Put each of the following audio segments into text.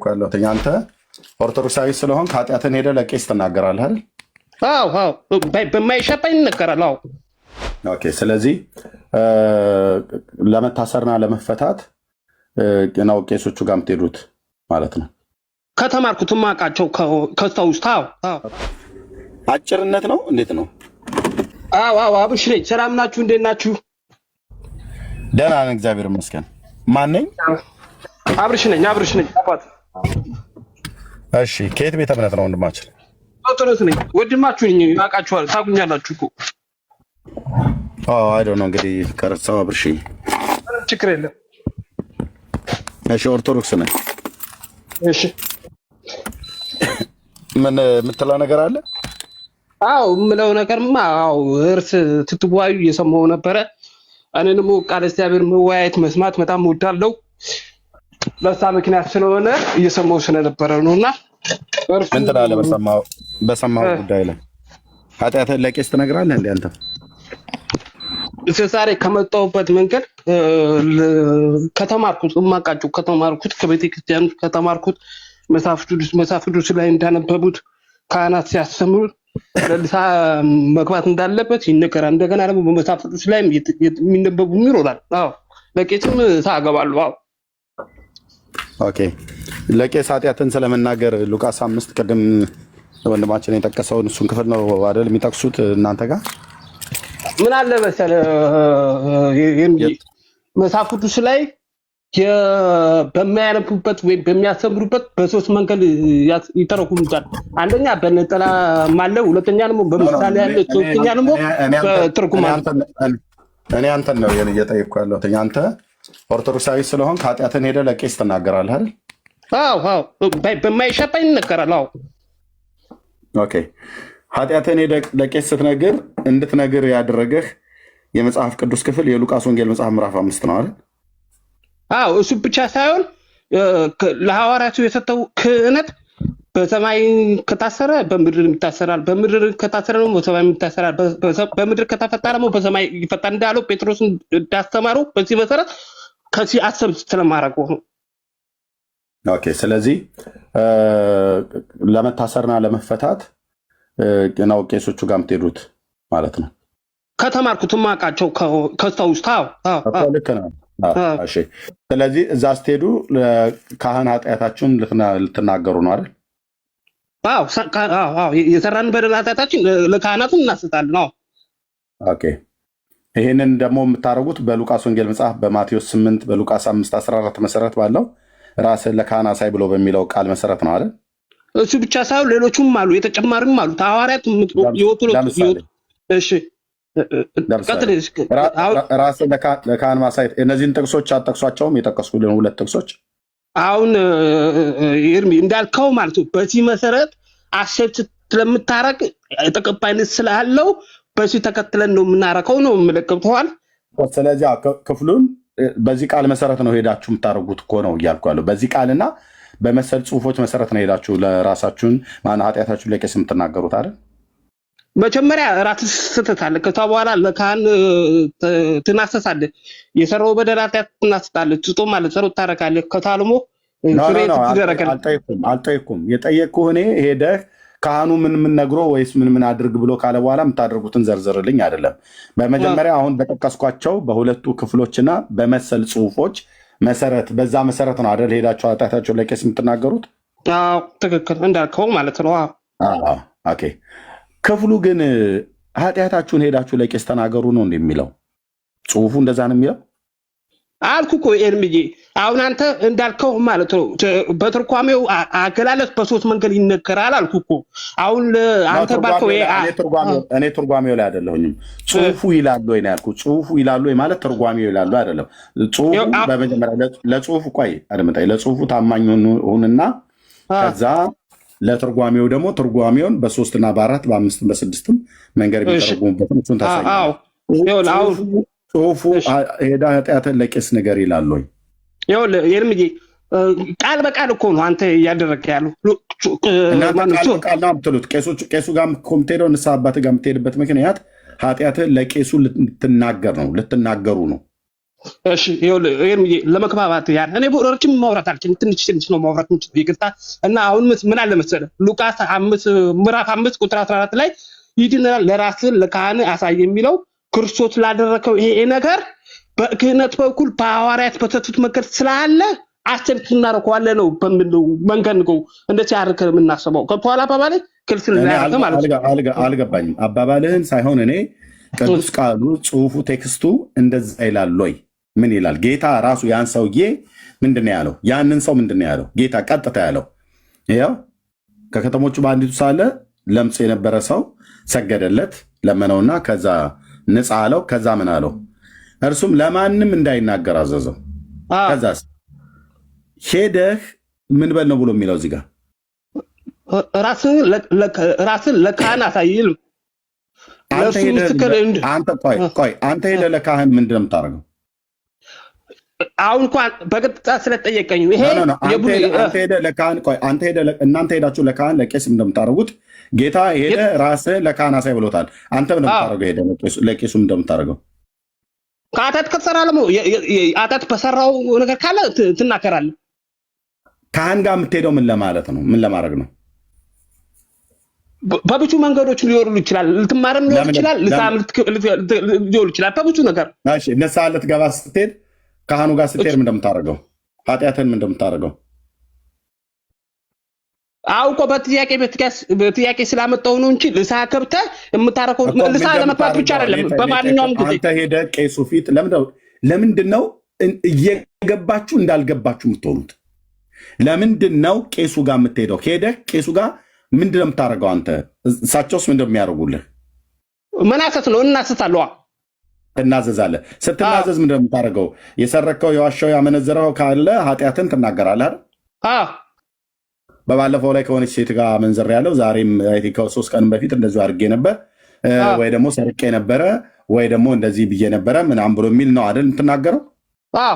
ያለሁት አንተ ኦርቶዶክሳዊ ስለሆንክ ኃጢአትን ሄደህ ለቄስ ትናገራለህ አይደል? አዎ በማይሻባኝ ይነገራል። አዎ ኦኬ። ስለዚህ ለመታሰርና ለመፈታት ነው ቄሶቹ ጋር የምትሄዱት ማለት ነው። ከተማርኩት ማቃቸው ከስተውስታ አጭርነት ነው እንዴት ነው? አዎ አብሽ ነኝ። ሰላም ናችሁ? እንዴት ናችሁ? ደህና ነን እግዚአብሔር ይመስገን። ማን ነኝ? አብርሽ ነኝ አባት። እሺ ከየት ቤተ እምነት ነው ወንድማችን? ኦርቶዶክስ ነኝ። ወንድማችሁ ነኝ። ያውቃችኋል፣ ታጉኛላችሁ እኮ። አይ ዶንት ኖ እንግዲህ ከረሳው አብርሽ ችግር የለም። እሺ ኦርቶዶክስ ነኝ። እሺ ምን የምትለው ነገር አለ? አዎ የምለው ነገርማ አዎ እርስ ትትዋዩ እየሰማሁ ነበረ። እኔ ደግሞ ቃል እግዚአብሔር መወያየት መስማት በጣም እወዳለሁ። ለሳ ምክንያት ስለሆነ እየሰማሁ ስለነበረ ነውና ምን ትላለህ? በሰማው ጉዳይ ላይ ኃጢአትን ለቄስ ትነግራለህ እንዴ አንተ? ዛሬ ከመጣሁበት መንገድ ከተማርኩት ከቤተ ክርስቲያን ከተማርኩት መጽሐፍ ቅዱስ ላይ እንዳነበቡት ካህናት ሲያስተምሩ ለልሳ መግባት እንዳለበት ይነገራል። እንደገና ደግሞ በመጽሐፍ ቅዱስ ላይ የሚነበቡ ይኖራል። አዎ ለቄስም ታገባለሁ። አዎ ኦኬ። ለቄስ ኃጢአትን ስለመናገር ሉቃስ 5 ቅድም ወንድማችን የጠቀሰውን እሱን ክፍል ነው አይደል የሚጠቅሱት እናንተ ጋር? ምን አለ መሰለህ መጽሐፍ ቅዱስ ላይ በሚያነቡበት ወይ በሚያስተምሩበት በሶስት መንገድ ይተረጉሙታል። አንደኛ በነጠላ ማለ፣ ሁለተኛ ደግሞ በምሳሌ ያለ፣ ሶስተኛ ደግሞ በትርጉም አለ። እኔ አንተን ነው እየጠየቅኩ ያለሁት። አንተ ኦርቶዶክሳዊ ስለሆንክ ኃጢአትን ሄደህ ለቄስ ትናገራለህ አይደል? አዎ በማይሻባኝ ይነገራል። አዎ ኦኬ። ኃጢአትን ሄደህ ለቄስ እንድትነግር ያደረገህ የመጽሐፍ ቅዱስ ክፍል የሉቃስ ወንጌል መጽሐፍ ምዕራፍ 5 ነው አይደል? አዎ እሱ ብቻ ሳይሆን ለሐዋርያቱ የሰጠው ክህነት በሰማይ ከታሰረ በምድር ይታሰራል፣ በምድር ከታሰረ ደግሞ በሰማይ ይታሰራል፣ በምድር ከተፈታ ደግሞ በሰማይ ይፈታል እንዳለው ጴጥሮስን እንዳስተማረው በዚህ መሰረት ከዚህ አሰብ ስለማረገው ነው። ኦኬ። ስለዚህ ለመታሰርና ለመፈታት ነው ቄሶቹ ጋር የምትሄዱት ማለት ነው። ከተማርኩት ማቃቸው ከስተውስታ ልክ ነው። እሺ። ስለዚህ እዛ ስትሄዱ ካህን ኃጢአታችሁን ልትናገሩ ነው አይደል? አዎ የሰራን በደል ኃጢአታችን ለካህናቱ እናስጣለን። አዎ ኦኬ። ይሄንን ደግሞ የምታደርጉት በሉቃስ ወንጌል መጽሐፍ በማቴዎስ 8 በሉቃስ 5:14 መሰረት ባለው ራስን ለካህን አሳይ ብሎ በሚለው ቃል መሰረት ነው አይደል? እሱ ብቻ ሳይሆን ሌሎቹም አሉ፣ የተጨማሪም አሉ። ሐዋርያት ይወጡ። እሺ ራስን ለካህን ማሳየት። እነዚህን ጥቅሶች አጠቅሷቸውም የጠቀስኩልን ሁለት ጥቅሶች አሁን ኤርሚ እንዳልከው ማለት ነው። በዚህ መሰረት አክሴፕት ስለምታረግ ተቀባይነት ስላለው በዚህ ተከትለን ነው የምናረከው ነው የምለቀብተዋል። ስለዚህ ክፍሉን በዚህ ቃል መሰረት ነው ሄዳችሁ የምታደርጉት እኮ ነው እያልኩ ያለው። በዚህ ቃልና በመሰል ጽሁፎች መሰረት ነው ሄዳችሁ ለራሳችሁን ኃጢአታችሁን ለቄስ የምትናገሩት አይደል? መጀመሪያ ራስህ ስትታለህ፣ ከዛ በኋላ ለካህን ትናሰሳለህ። የሰራው በደል ኃጢአት ትናስጣለህ፣ ትጾማለህ፣ ጸሎት ታደርጋለህ። ከታልሞ አልጠየኩም። የጠየቅኩህ እኔ ሄደህ ካህኑ ምን ነግሮ ወይስ ምን አድርግ ብሎ ካለ በኋላ የምታደርጉትን ዘርዝርልኝ አይደለም። በመጀመሪያ አሁን በጠቀስኳቸው በሁለቱ ክፍሎችና በመሰል ጽሁፎች መሰረት በዛ መሰረት ነው አይደል ሄዳችሁ ኃጢአታችሁን ለቄስ የምትናገሩት? አዎ ትክክል እንዳልከው ማለት ነው። ኦኬ። ክፍሉ ግን ኃጢአታችሁን ሄዳችሁ ለቄስ ተናገሩ ነው እንደሚለው ጽሁፉ እንደዛ ነው የሚለው አልኩ እኮ ኤርሚዬ። አሁን አንተ እንዳልከው ማለት ነው በትርጓሜው አገላለጽ በሶስት መንገድ ይነገራል አልኩ እኮ። አሁን አንተ ባልከው እኔ ትርጓሜው ላይ አይደለሁኝም። ጽሁፉ ይላሉ ወይ ነው ያልኩት። ጽሁፉ ይላሉ ወይ ማለት ትርጓሜው ይላሉ አይደለም። ጽሁፉ በመጀመሪያ ለጽሁፉ ቆይ አድምጠኝ። ለጽሁፉ ታማኝ ሁንና ከዛ ለትርጓሜው ደግሞ ትርጓሜውን በ3 በ4 በ5 በ6 መንገድ የሚተረጉሙበትን እሱን ታሳያለህ። ጽሁፉ ሄዳ ኃጢአትን ለቄስ ነገር ይላል ወይ? ይኸውልህ ኤርሚዬ ቃል በቃል እኮ ነው አንተ እያደረግህ ያለው። ቃል ነው የምትሉት። ቄሱ ጋር የምትሄደው ንስሐ አባት ጋር የምትሄድበት ምክንያት ኃጢአትን ለቄሱ ልትናገሩ ነው። እሺ ይሄ ለመከባባት ያን እኔ ረጅም ማውራት አልችልም። ትንሽ ነው ማውራት የምችለው ይቅርታ። እና አሁን ምን አለ መሰለህ ሉቃስ 5 ምዕራፍ 5 ቁጥር 14 ላይ ሂድና ለራስህ ለካህን አሳይ የሚለው ክርስቶስ ላደረከው ይሄ ነገር በክህነት በኩል በሐዋርያት በተቱት መንገድ ስላለ አክሰፕት እናደርገዋለን ነው በሚለው መንገድ ነው እንደዚህ አድርገን የምናስበው። ከበኋላ አባባሌ ክልክል ያደረገ ማለት ነው። አልገባኝም አባባልህን ሳይሆን እኔ ቅዱስ ቃሉ ጽሁፉ ቴክስቱ እንደዛ ይላል ወይ? ምን ይላል? ጌታ ራሱ ያን ሰውዬ ምንድን ያለው? ያንን ሰው ምንድን ያለው? ጌታ ቀጥታ ያለው ያው ከከተሞቹ በአንዲቱ ሳለ ለምጽ የነበረ ሰው ሰገደለት፣ ለመነውና ከዛ ንጻ አለው። ከዛ ምን አለው? እርሱም ለማንም እንዳይናገር አዘዘው። ከዛስ ሄደህ ምን በል ነው ብሎ የሚለው እዚህ ጋር ራስን ለካህን አሳይል። አንተ ሄደህ ለካህን ምንድን ነው የምታደርገው? አሁን እንኳን በቀጥታ ስለጠየቀኝ ይሄ እናንተ ሄዳችሁ ለካህን ለቄስ እንደምታደርጉት ጌታ ሄደ ራስህ ለካህን አሳይ ብሎታል። አንተ ምን እንደምታደርገው ሄደ ለቄሱ እንደምታደርገው ከአታት ከተሰራ አታት በሰራው ነገር ካለ ትናከራለህ። ካህን ጋር የምትሄደው ምን ለማለት ነው? ምን ለማድረግ ነው? በብዙ መንገዶች ሊወሩ ይችላል። ልትማርም ሊሆን ይችላል። ሊሆን ይችላል። በብዙ ነገር ንስሐ ልትገባ ስትሄድ ካህኑ ጋር ስትሄድ ምን እንደምታደርገው ኃጢአትን ምን እንደምታደርገው አውቆ በጥያቄ ስላመጣው ነው እንጂ ንስሐ ገብተህ የምታረከው ንስሐ ለመግባት ብቻ አይደለም። በማንኛውም ጊዜ አንተ ሄደህ ቄሱ ፊት ለምንድን ነው እየገባችሁ እንዳልገባችሁ የምትሆኑት? ለምንድን ነው ቄሱ ጋር የምትሄደው? ሄደህ ቄሱ ጋር ምንድን ነው የምታደርገው? አንተ እሳቸውስ ምንድን ነው የሚያደርጉልህ? መናሰት ነው። እናስታለዋ ትናዘዛለህ። ስትናዘዝ ምንድን ነው የምታደርገው? የሰረከው የዋሻው ያመነዘረው ካለ ኃጢአትን ትናገራለህ አይደል? በባለፈው ላይ ከሆነች ሴት ጋር መንዘር ያለው ዛሬም ከ3 ቀን በፊት እንደዚሁ አድርጌ ነበር ወይ ደግሞ ሰርቄ ነበረ ወይ ደግሞ እንደዚህ ብዬ ነበረ ምናምን ብሎ የሚል ነው አይደል የምትናገረው?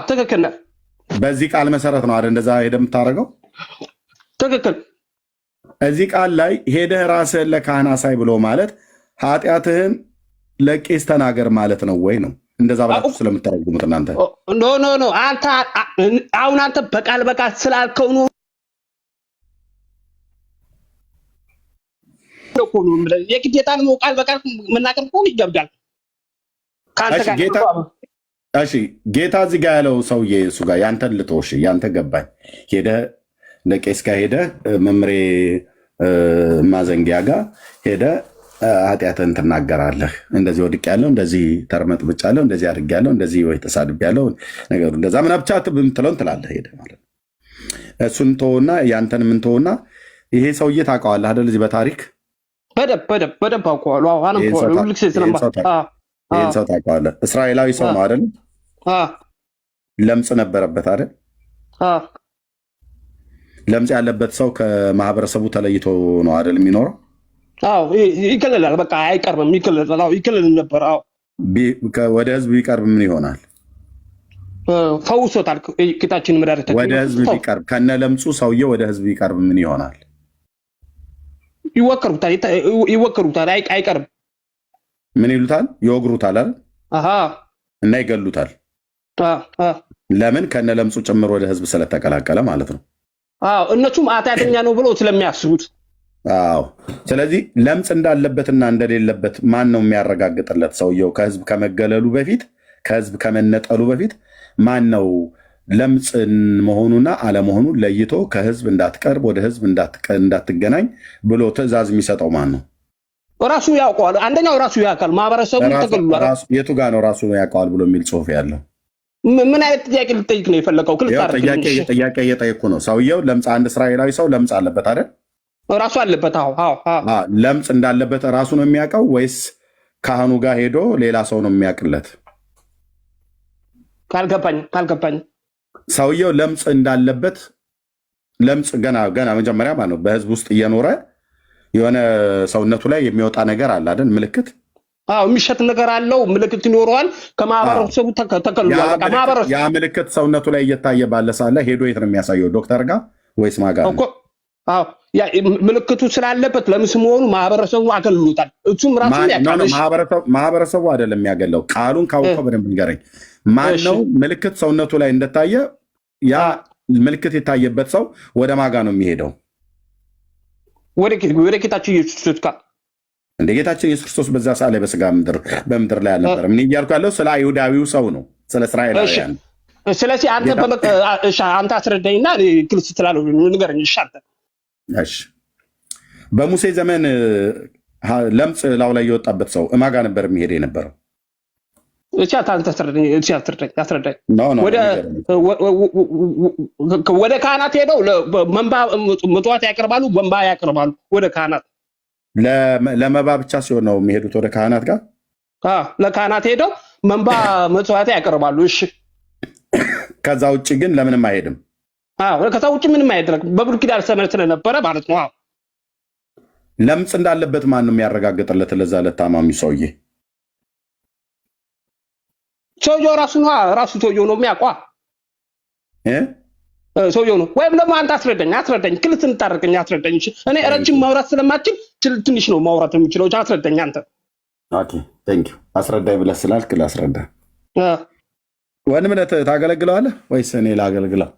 ትክክል ነህ። በዚህ ቃል መሰረት ነው አይደል እንደዛ ሄደህ የምታደርገው? ትክክል። እዚህ ቃል ላይ ሄደህ ራስህን ለካህን አሳይ ብሎ ማለት ኃጢአትህን ለቄስ ተናገር ማለት ነው ወይ ነው? እንደዛ ብላችሁ ስለምታረጉሙት እናንተ ኖ አሁን አንተ በቃል ስላልከው ነው የግዴታ ነው ቃል በቃል መናገር እኮ ይገብዳል። ጌታ እዚህ ጋር ያለው ሰውዬ እሱ ጋር ያንተን ልጦሽ ያንተ ገባኝ። ሄደህ ለቄስ ጋር ሄደህ መምሬ ማዘንጊያ ጋር ሄደህ ኃጢአትን ትናገራለህ። እንደዚህ ወድቅ ያለው እንደዚህ ተርመጥምጭ ያለው እንደዚህ አድርግ ያለው እንደዚህ ወይ ተሳድብ ያለው ነገሩ እንደዛ ምን ብቻ የምትለውን ትላለህ ሄደህ ማለት ነው። እሱን ተወውና ያንተን ምን ተወውና ይሄ ሰውዬ ታውቀዋለህ አይደል? እዚህ በታሪክ በደንብ አውቀዋለሁ። ይህን ሰው ታውቀዋለህ? እስራኤላዊ ሰው ነው አይደል? ለምጽ ነበረበት አይደል? ለምጽ ያለበት ሰው ከማህበረሰቡ ተለይቶ ነው አይደል የሚኖረው? ይገለላል። በቃ አይቀርብም። ይገለል ነበር። ወደ ህዝብ ቢቀርብ ምን ይሆናል? ፈውሶታል ጌታችን መድኃኒታችን። ወደ ህዝብ ቢቀርብ ከነ ለምጹ ሰውዬው ወደ ህዝብ ቢቀርብ ምን ይሆናል? ይወከሩታል። አይቀርም። ምን ይሉታል? ይወግሩታል አይደል? እና ይገሉታል። ለምን? ከነ ለምጹ ጭምር ወደ ህዝብ ስለተቀላቀለ ማለት ነው። እነሱም ኃጢአተኛ ነው ብሎ ስለሚያስቡት። ስለዚህ ለምጽ እንዳለበትና እንደሌለበት ማን ነው የሚያረጋግጥለት? ሰውየው ከህዝብ ከመገለሉ በፊት ከህዝብ ከመነጠሉ በፊት ማን ነው ለምጽን መሆኑና አለመሆኑን ለይቶ ከህዝብ እንዳትቀርብ ወደ ህዝብ እንዳትገናኝ ብሎ ትእዛዝ የሚሰጠው ማን ነው? ራሱ ያውቀዋል። አንደኛው ራሱ ያውቃል። ማህበረሰቡ ተገልሏል። የቱ ጋር ነው ራሱ ያውቀዋል ብሎ የሚል ጽሁፍ ያለው? ምን አይነት ጥያቄ ልጠይቅ ነው የፈለገው? ጥያቄ እየጠየኩ ነው። ሰውየው ለምጽ አንድ እስራኤላዊ ሰው ለምጽ አለበት አይደል? ራሱ አለበት። ለምጽ እንዳለበት ራሱ ነው የሚያውቀው ወይስ ካህኑ ጋር ሄዶ ሌላ ሰው ነው የሚያውቅለት? ካልገባኝ ሰውየው ለምጽ እንዳለበት ለምጽ ገና መጀመሪያ ማለት ነው በህዝብ ውስጥ እየኖረ የሆነ ሰውነቱ ላይ የሚወጣ ነገር አለ አይደል? ምልክት የሚሸት ነገር አለው። ምልክት ይኖረዋል። ከማህበረሰቡ ተከልሏል። ያ ምልክት ሰውነቱ ላይ እየታየ ባለ ሳለ ሄዶ የት ነው የሚያሳየው? ዶክተር ጋር ወይስ ማጋ? አዎ ያ ምልክቱ ስላለበት ለምስ መሆኑ ማህበረሰቡ አገልግሎታል። እሱም ራሱን ያውቃል። ማህበረሰቡ አይደለም የሚያገለው። ቃሉን ካወቀው በደንብ ንገረኝ። ማን ነው ምልክት ሰውነቱ ላይ እንደታየ ያ ምልክት የታየበት ሰው ወደ ማጋ ነው የሚሄደው? ወደ ጌታችን ኢየሱስ ክርስቶስ ጋር። እንደ ጌታችን ኢየሱስ ክርስቶስ በዛ ሰዓት ላይ በስጋ በምድር ላይ አልነበረም። እኔ እያልኩ ያለው ስለ አይሁዳዊው ሰው ነው፣ ስለ እስራኤላውያን። ስለዚህ አንተ አስረዳኝና ግልጽ ስላለው ንገረኝ። እሺ በሙሴ ዘመን ለምጽ ላው ላይ የወጣበት ሰው እማጋ ነበር የሚሄድ የነበረው? አስረዳኝ። ወደ ካህናት ሄደው መስዋዕት ያቀርባሉ፣ ወንባ ያቀርባሉ። ወደ ካህናት ለመባ ብቻ ሲሆን ነው የሚሄዱት ወደ ካህናት ጋር። ለካህናት ሄደው መንባ መስዋዕት ያቀርባሉ። እሺ ከዛ ውጭ ግን ለምንም አይሄድም። ከዛ ውጭ ምንም አይደረግም። በብሉይ ኪዳን ዘመን ስለነበረ ማለት ነው። ለምጽ እንዳለበት ማን ነው የሚያረጋግጥለት? ለዛ ለታማሚ ሰውዬ ሰውየው ራሱ ሰውየው ነው የሚያውቀው። ሰውየው ነው። ወይም ደግሞ አንተ አስረዳኝ፣ ክልት እንታረቀኝ፣ አስረዳኝ። እኔ ረጅም ማውራት ስለማችል ትንሽ ነው ማውራት የምችለው። አስረዳኝ አንተ። ኦኬ ቴንክ ዩ። አስረዳኝ ብለህ ስላልክ ላስረዳ። ወንድምነት ታገለግለዋለህ ወይስ እኔ ላገልግለው?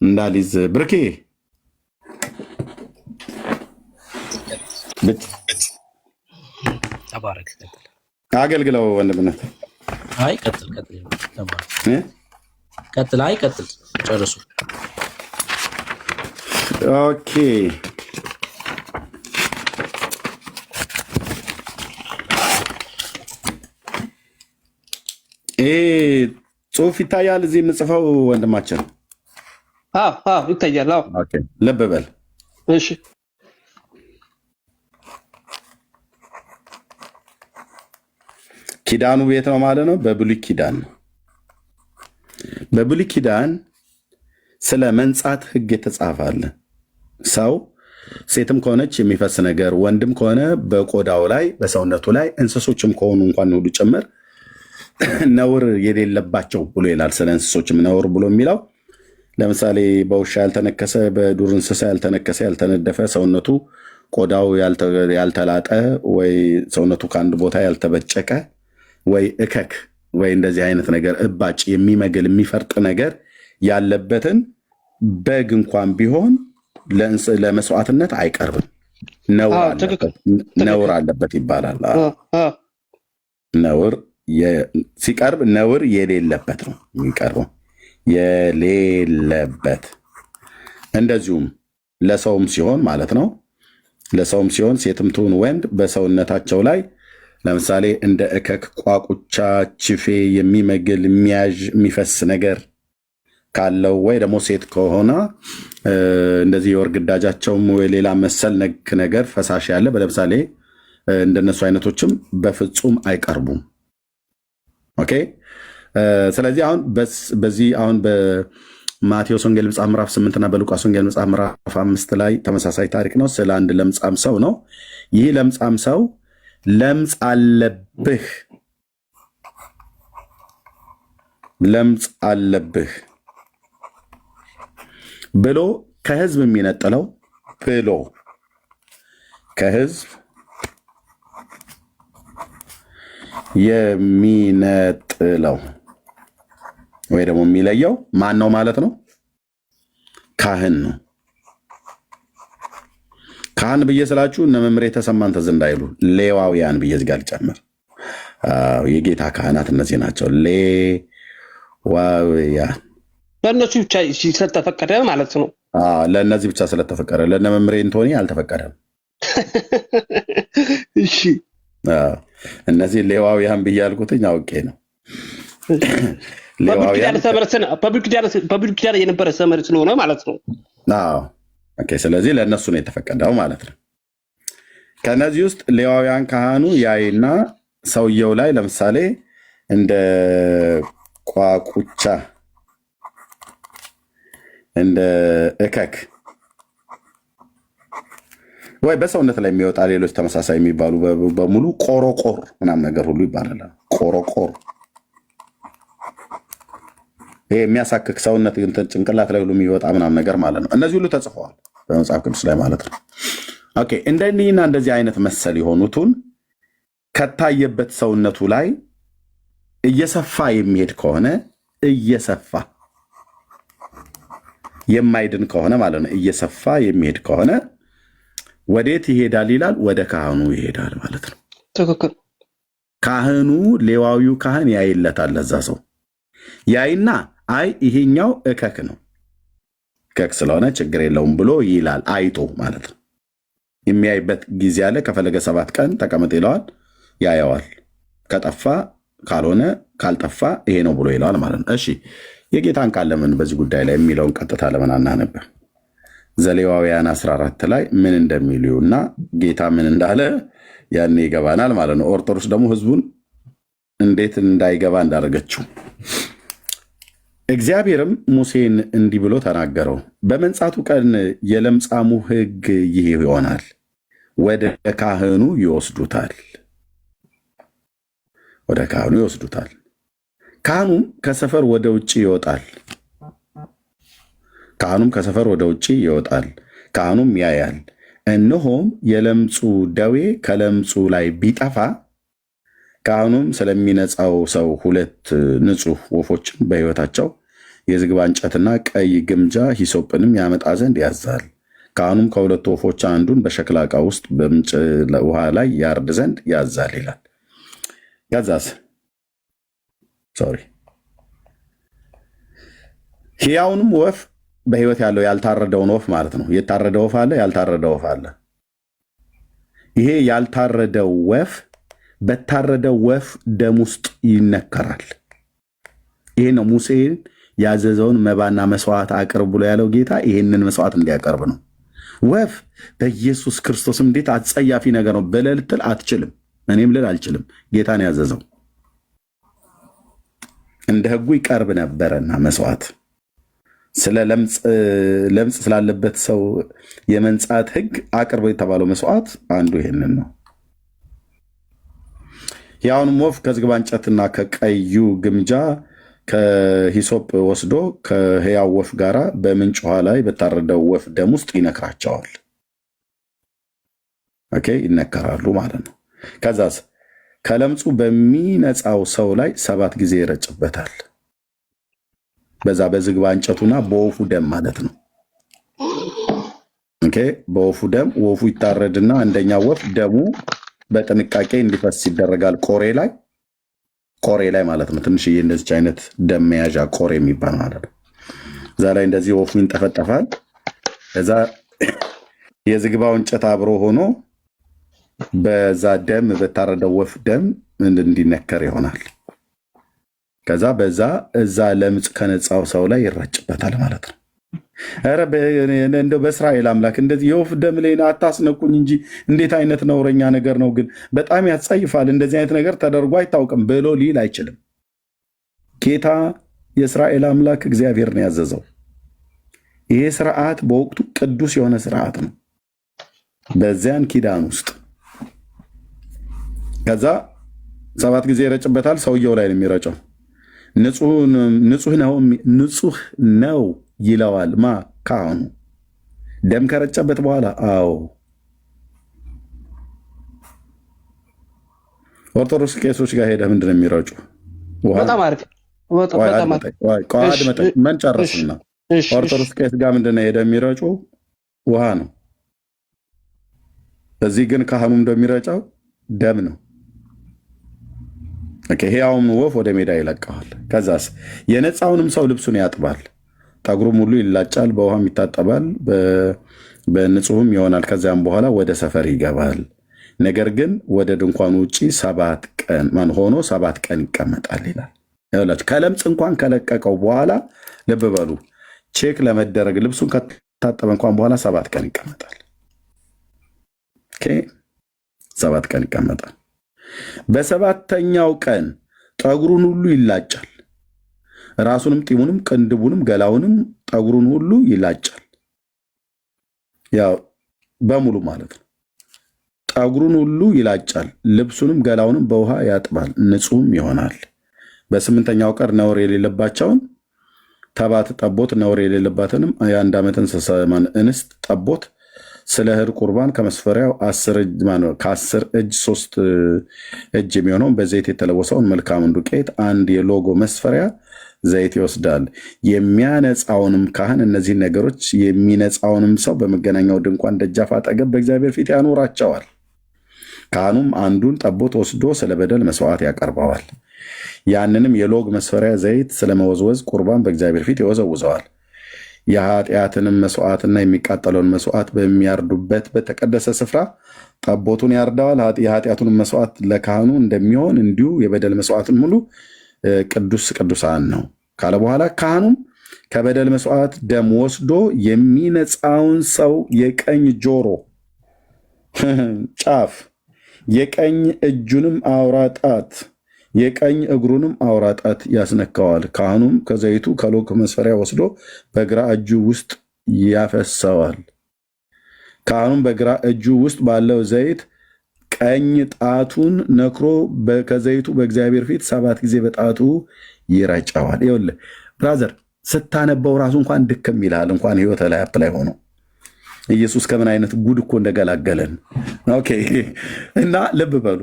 እንዳሊዝ ብርኬ ተባረክ። አገልግለው ወንድምነት። አይ ቀጥል። አይ ቀጥል። ጨርሱ። ኦኬ ጽሁፍ ይታያል እዚህ የምጽፈው ወንድማችን? ይታያል። ልብ በል እሺ። ኪዳኑ ቤት ነው ማለት ነው። በብሉይ ኪዳን ነው። በብሉይ ኪዳን ስለ መንጻት ሕግ የተጻፈ አለ። ሰው ሴትም ከሆነች የሚፈስ ነገር፣ ወንድም ከሆነ በቆዳው ላይ በሰውነቱ ላይ፣ እንስሶችም ከሆኑ እንኳን ሁሉ ጭምር ነውር የሌለባቸው ብሎ ይላል። ስለ እንስሶችም ነውር ብሎ የሚለው ለምሳሌ በውሻ ያልተነከሰ፣ በዱር እንስሳ ያልተነከሰ፣ ያልተነደፈ፣ ሰውነቱ ቆዳው ያልተላጠ፣ ወይ ሰውነቱ ከአንድ ቦታ ያልተበጨቀ፣ ወይ እከክ ወይ እንደዚህ አይነት ነገር እባጭ፣ የሚመግል የሚፈርጥ ነገር ያለበትን በግ እንኳን ቢሆን ለመስዋዕትነት አይቀርብም። ነውር አለበት ይባላል። ነውር ሲቀርብ ነውር የሌለበት ነው የሚቀርበው፣ የሌለበት። እንደዚሁም ለሰውም ሲሆን ማለት ነው። ለሰውም ሲሆን ሴትም ትሁን ወንድ በሰውነታቸው ላይ ለምሳሌ እንደ እከክ፣ ቋቁቻ፣ ችፌ፣ የሚመግል የሚያዥ የሚፈስ ነገር ካለው ወይ ደግሞ ሴት ከሆነ እንደዚህ የወር ግዳጃቸውም ወይ ሌላ መሰል ነክ ነገር ፈሳሽ ያለ ለምሳሌ እንደነሱ አይነቶችም በፍጹም አይቀርቡም። ኦኬ። ስለዚህ አሁን በዚህ አሁን በማቴዎስ ወንጌል መጽሐፍ ምዕራፍ 8 እና በሉቃስ ወንጌል መጽሐፍ ምዕራፍ 5 ላይ ተመሳሳይ ታሪክ ነው። ስለ አንድ ለምጻም ሰው ነው። ይህ ለምጻም ሰው ለምጽ አለብህ ብሎ ከህዝብ የሚነጥለው ብሎ ከህዝብ የሚነጥለው ወይ ደግሞ የሚለየው ማን ነው ማለት ነው? ካህን ነው። ካህን ብዬ ስላችሁ እነ መምሬ ተሰማን ትዝ እንዳይሉ ሌዋውያን ብዬ እዚህ ጋር ልጨምር። የጌታ ካህናት እነዚህ ናቸው፣ ሌዋውያን። ለእነሱ ብቻ ስለተፈቀደ ማለት ነው። ለእነዚህ ብቻ ስለተፈቀደ፣ ለእነ መምሬ እንቶኒ አልተፈቀደም። እሺ፣ እነዚህ ሌዋውያን ብዬ ያልኩትኝ አውቄ ነው። በብሉይ ኪዳን የነበረ ዘመን ስለሆነ ማለት ነው። ኦኬ። ስለዚህ ለእነሱ ነው የተፈቀደው ማለት ነው። ከነዚህ ውስጥ ሌዋውያን ካህኑ ያይና ሰውየው ላይ ለምሳሌ እንደ ቋቁቻ፣ እንደ እከክ ወይ በሰውነት ላይ የሚወጣ ሌሎች ተመሳሳይ የሚባሉ በሙሉ ቆሮቆር ምናምን ነገር ሁሉ ይባላል። ቆሮቆር ይሄ የሚያሳክክ ሰውነት ጭንቅላት ላይ ሁሉ የሚወጣ ምናምን ነገር ማለት ነው። እነዚህ ሁሉ ተጽፈዋል። በመጽሐፍ ቅዱስ ላይ ማለት ነው። ኦኬ እንደኒህና እንደዚህ አይነት መሰል የሆኑትን ከታየበት ሰውነቱ ላይ እየሰፋ የሚሄድ ከሆነ እየሰፋ የማይድን ከሆነ ማለት ነው። እየሰፋ የሚሄድ ከሆነ ወዴት ይሄዳል ይላል? ወደ ካህኑ ይሄዳል ማለት ነው። ትክክል። ካህኑ ሌዋዊው ካህን ያይለታል ለዛ ሰው ያይና አይ ይሄኛው እከክ ነው እከክ ስለሆነ ችግር የለውም ብሎ ይላል። አይቶ ማለት ነው። የሚያይበት ጊዜ አለ። ከፈለገ 7 ቀን ተቀመጥ ይለዋል፣ ያየዋል። ከጠፋ ካልሆነ ካልጠፋ ይሄ ነው ብሎ ይለዋል ማለት ነው። እሺ የጌታን ቃል ለምን በዚህ ጉዳይ ላይ የሚለውን ቀጥታ ለምን አናነብ? ዘሌዋውያን 14 ላይ ምን እንደሚሉ እና ጌታ ምን እንዳለ ያኔ ይገባናል ማለት ነው። ኦርቶዶክስ ደግሞ ህዝቡን እንዴት እንዳይገባ እንዳደረገችው እግዚአብሔርም ሙሴን እንዲህ ብሎ ተናገረው። በመንጻቱ ቀን የለምጻሙ ሕግ ይህ ይሆናል፣ ወደ ካህኑ ይወስዱታል። ወደ ካህኑ ይወስዱታል። ካህኑም ከሰፈር ወደ ውጭ ይወጣል። ካህኑም ከሰፈር ወደ ውጭ ይወጣል። ካህኑም ያያል። እነሆም የለምጹ ደዌ ከለምጹ ላይ ቢጠፋ ካህኑም ስለሚነጻው ሰው 2 ንጹሕ ወፎችን በሕይወታቸው የዝግባ እንጨትና ቀይ ግምጃ ሂሶጵንም ያመጣ ዘንድ ያዛል። ካህኑም ከ2 ወፎች አንዱን በሸክላ ዕቃ ውስጥ በምንጭ ውሃ ላይ ያርድ ዘንድ ያዛል ይላል። ያዛዝ ሕያውንም ወፍ በሕይወት ያለው ያልታረደውን ወፍ ማለት ነው። የታረደ ወፍ አለ፣ ያልታረደ ወፍ አለ። ይሄ ያልታረደው ወፍ በታረደው ወፍ ደም ውስጥ ይነከራል። ይሄ ነው ሙሴን ያዘዘውን መባና መስዋዕት አቅርብ ብሎ ያለው ጌታ ይሄንን መስዋዕት እንዲያቀርብ ነው። ወፍ በኢየሱስ ክርስቶስ እንዴት አጸያፊ ነገር ነው ብለህ ልትል አትችልም። እኔም ልል አልችልም። ጌታን ያዘዘው እንደ ሕጉ ይቀርብ ነበረና መስዋዕት ስለ ለምጽ ስላለበት ሰው የመንጻት ሕግ አቅርብ የተባለው መስዋዕት አንዱ ይሄንን ነው። ሕያውንም ወፍ ከዝግባ እንጨትና ከቀዩ ግምጃ ከሂሶጵ ወስዶ ከሕያው ወፍ ጋር በምንጭ ውሃ ላይ በታረደው ወፍ ደም ውስጥ ይነክራቸዋል። ኦኬ ይነከራሉ ማለት ነው። ከዛስ ከለምጹ በሚነጻው ሰው ላይ 7 ጊዜ ይረጭበታል። በዛ በዝግባ እንጨቱና በወፉ ደም ማለት ነው። ኦኬ በወፉ ደም ወፉ ይታረድና አንደኛ ወፍ ደሙ በጥንቃቄ እንዲፈስ ይደረጋል። ቆሬ ላይ ማለት ነው። ትንሽዬ እንደዚህ አይነት ደም መያዣ ቆሬ የሚባል ማለት ነው። እዛ ላይ እንደዚህ ወፉ ይንጠፈጠፋል። ከዛ የዝግባው እንጨት አብሮ ሆኖ በዛ ደም በታረደው ወፍ ደም እንዲነከር ይሆናል። ከዛ በዛ እዛ ለምጽ ከነጻው ሰው ላይ ይረጭበታል ማለት ነው። ኧረ እንደው በእስራኤል አምላክ እንደዚህ የወፍ ደም ላይ አታስነኩኝ እንጂ እንዴት አይነት ነውረኛ ነገር ነው! ግን በጣም ያጸይፋል። እንደዚህ አይነት ነገር ተደርጎ አይታወቅም ብሎ ሊል አይችልም። ጌታ የእስራኤል አምላክ እግዚአብሔር ነው ያዘዘው። ይሄ ስርዓት በወቅቱ ቅዱስ የሆነ ስርዓት ነው። በዚያን ኪዳን ውስጥ ከዛ 7 ጊዜ ይረጭበታል። ሰውየው ላይ ነው የሚረጨው። ንጹህ ነው ይለዋል። ማ ካህኑ ደም ከረጨበት በኋላ አዎ ኦርቶዶክስ ቄሶች ጋር ሄደ ምንድን ነው የሚረጩ? በጣም አሪፍ ምን ጨረስና ኦርቶዶክስ ቄስ ጋር ምንድን ነው ሄደ የሚረጩ? ውሃ ነው። እዚህ ግን ካህኑ እንደሚረጨው ደም ነው። ሕያውም ወፍ ወደ ሜዳ ይለቀዋል። ከዛስ የነፃውንም ሰው ልብሱን ያጥባል፣ ጠጉሩም ሁሉ ይላጫል፣ በውሃም ይታጠባል፣ በንጹህም ይሆናል። ከዚያም በኋላ ወደ ሰፈር ይገባል። ነገር ግን ወደ ድንኳኑ ውጭ 7 ቀን ሆኖ 7 ቀን ይቀመጣል ይላል። ከለምጽ እንኳን ከለቀቀው በኋላ ልብ በሉ ቼክ ለመደረግ ልብሱን ከታጠበ እንኳን በኋላ 7 ቀን ይቀመጣል። 7 ቀን ይቀመጣል። በሰባተኛው ቀን ጠጉሩን ሁሉ ይላጫል። ራሱንም፣ ጢሙንም፣ ቅንድቡንም፣ ገላውንም ጠጉሩን ሁሉ ይላጫል። ያው በሙሉ ማለት ነው። ጠጉሩን ሁሉ ይላጫል። ልብሱንም ገላውንም በውሃ ያጥባል፣ ንጹህም ይሆናል። በ8ኛው ቀን ነውር የሌለባቸውን ተባት ጠቦት ነውር የሌለባትንም የ1 ዓመት እንስሳ እንስት ጠቦት ስለ እህል ቁርባን ከመስፈሪያው ከ10 እጅ 3 እጅ የሚሆነውን በዘይት የተለወሰውን መልካሙን ዱቄት 1 የሎጎ መስፈሪያ ዘይት ይወስዳል። የሚያነጻውንም ካህን እነዚህን ነገሮች የሚነጻውንም ሰው በመገናኛው ድንኳን ደጃፍ አጠገብ በእግዚአብሔር ፊት ያኖራቸዋል። ካህኑም አንዱን ጠቦት ወስዶ ስለ በደል መስዋዕት ያቀርበዋል። ያንንም የሎግ መስፈሪያ ዘይት ስለመወዝወዝ ቁርባን በእግዚአብሔር ፊት ይወዘውዘዋል። የኃጢአትንም መስዋዕትና የሚቃጠለውን መስዋዕት በሚያርዱበት በተቀደሰ ስፍራ ጠቦቱን ያርደዋል። የኃጢአቱን መስዋዕት ለካህኑ እንደሚሆን እንዲሁ የበደል መስዋዕትን ሙሉ ቅዱስ ቅዱሳን ነው ካለ በኋላ ካህኑም ከበደል መስዋዕት ደም ወስዶ የሚነጻውን ሰው የቀኝ ጆሮ ጫፍ፣ የቀኝ እጁንም አውራ ጣት፣ የቀኝ እግሩንም አውራ ጣት ያስነካዋል። ካህኑም ከዘይቱ ከሎግ መስፈሪያ ወስዶ በግራ እጁ ውስጥ ያፈሰዋል። ካህኑም በግራ እጁ ውስጥ ባለው ዘይት ቀኝ ጣቱን ነክሮ ከዘይቱ በእግዚአብሔር ፊት 7 ጊዜ በጣቱ ይረጨዋል። ይኸውልህ ብራዘር ስታነበው ራሱ እንኳን ድክም ይልሃል። እንኳን ህይወት ላይ አፕላይ ሆኖ ኢየሱስ ከምን አይነት ጉድ እኮ እንደገላገለን። ኦኬ እና ልብ በሉ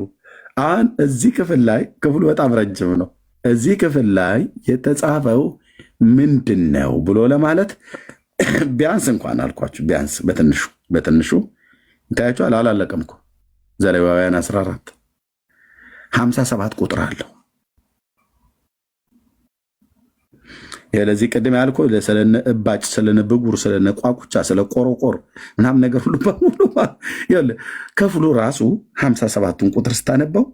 አሁን እዚህ ክፍል ላይ ክፍሉ በጣም ረጅም ነው። እዚህ ክፍል ላይ የተጻፈው ምንድን ነው ብሎ ለማለት ቢያንስ እንኳን አልኳችሁ ቢያንስ በትንሹ ታያችኋል። አላለቀም እኮ ዘሌዋውያን 14 57 ቁጥር አለው። ለዚህ ቅድም ያልኩ ስለነ እባጭ፣ ስለነ ብጉር፣ ስለነ ቋቁቻ፣ ስለ ቆሮቆር ምናምን ነገር ሁሉ በሙሉ ክፍሉ ራሱ 57ቱን ቁጥር ስታነበው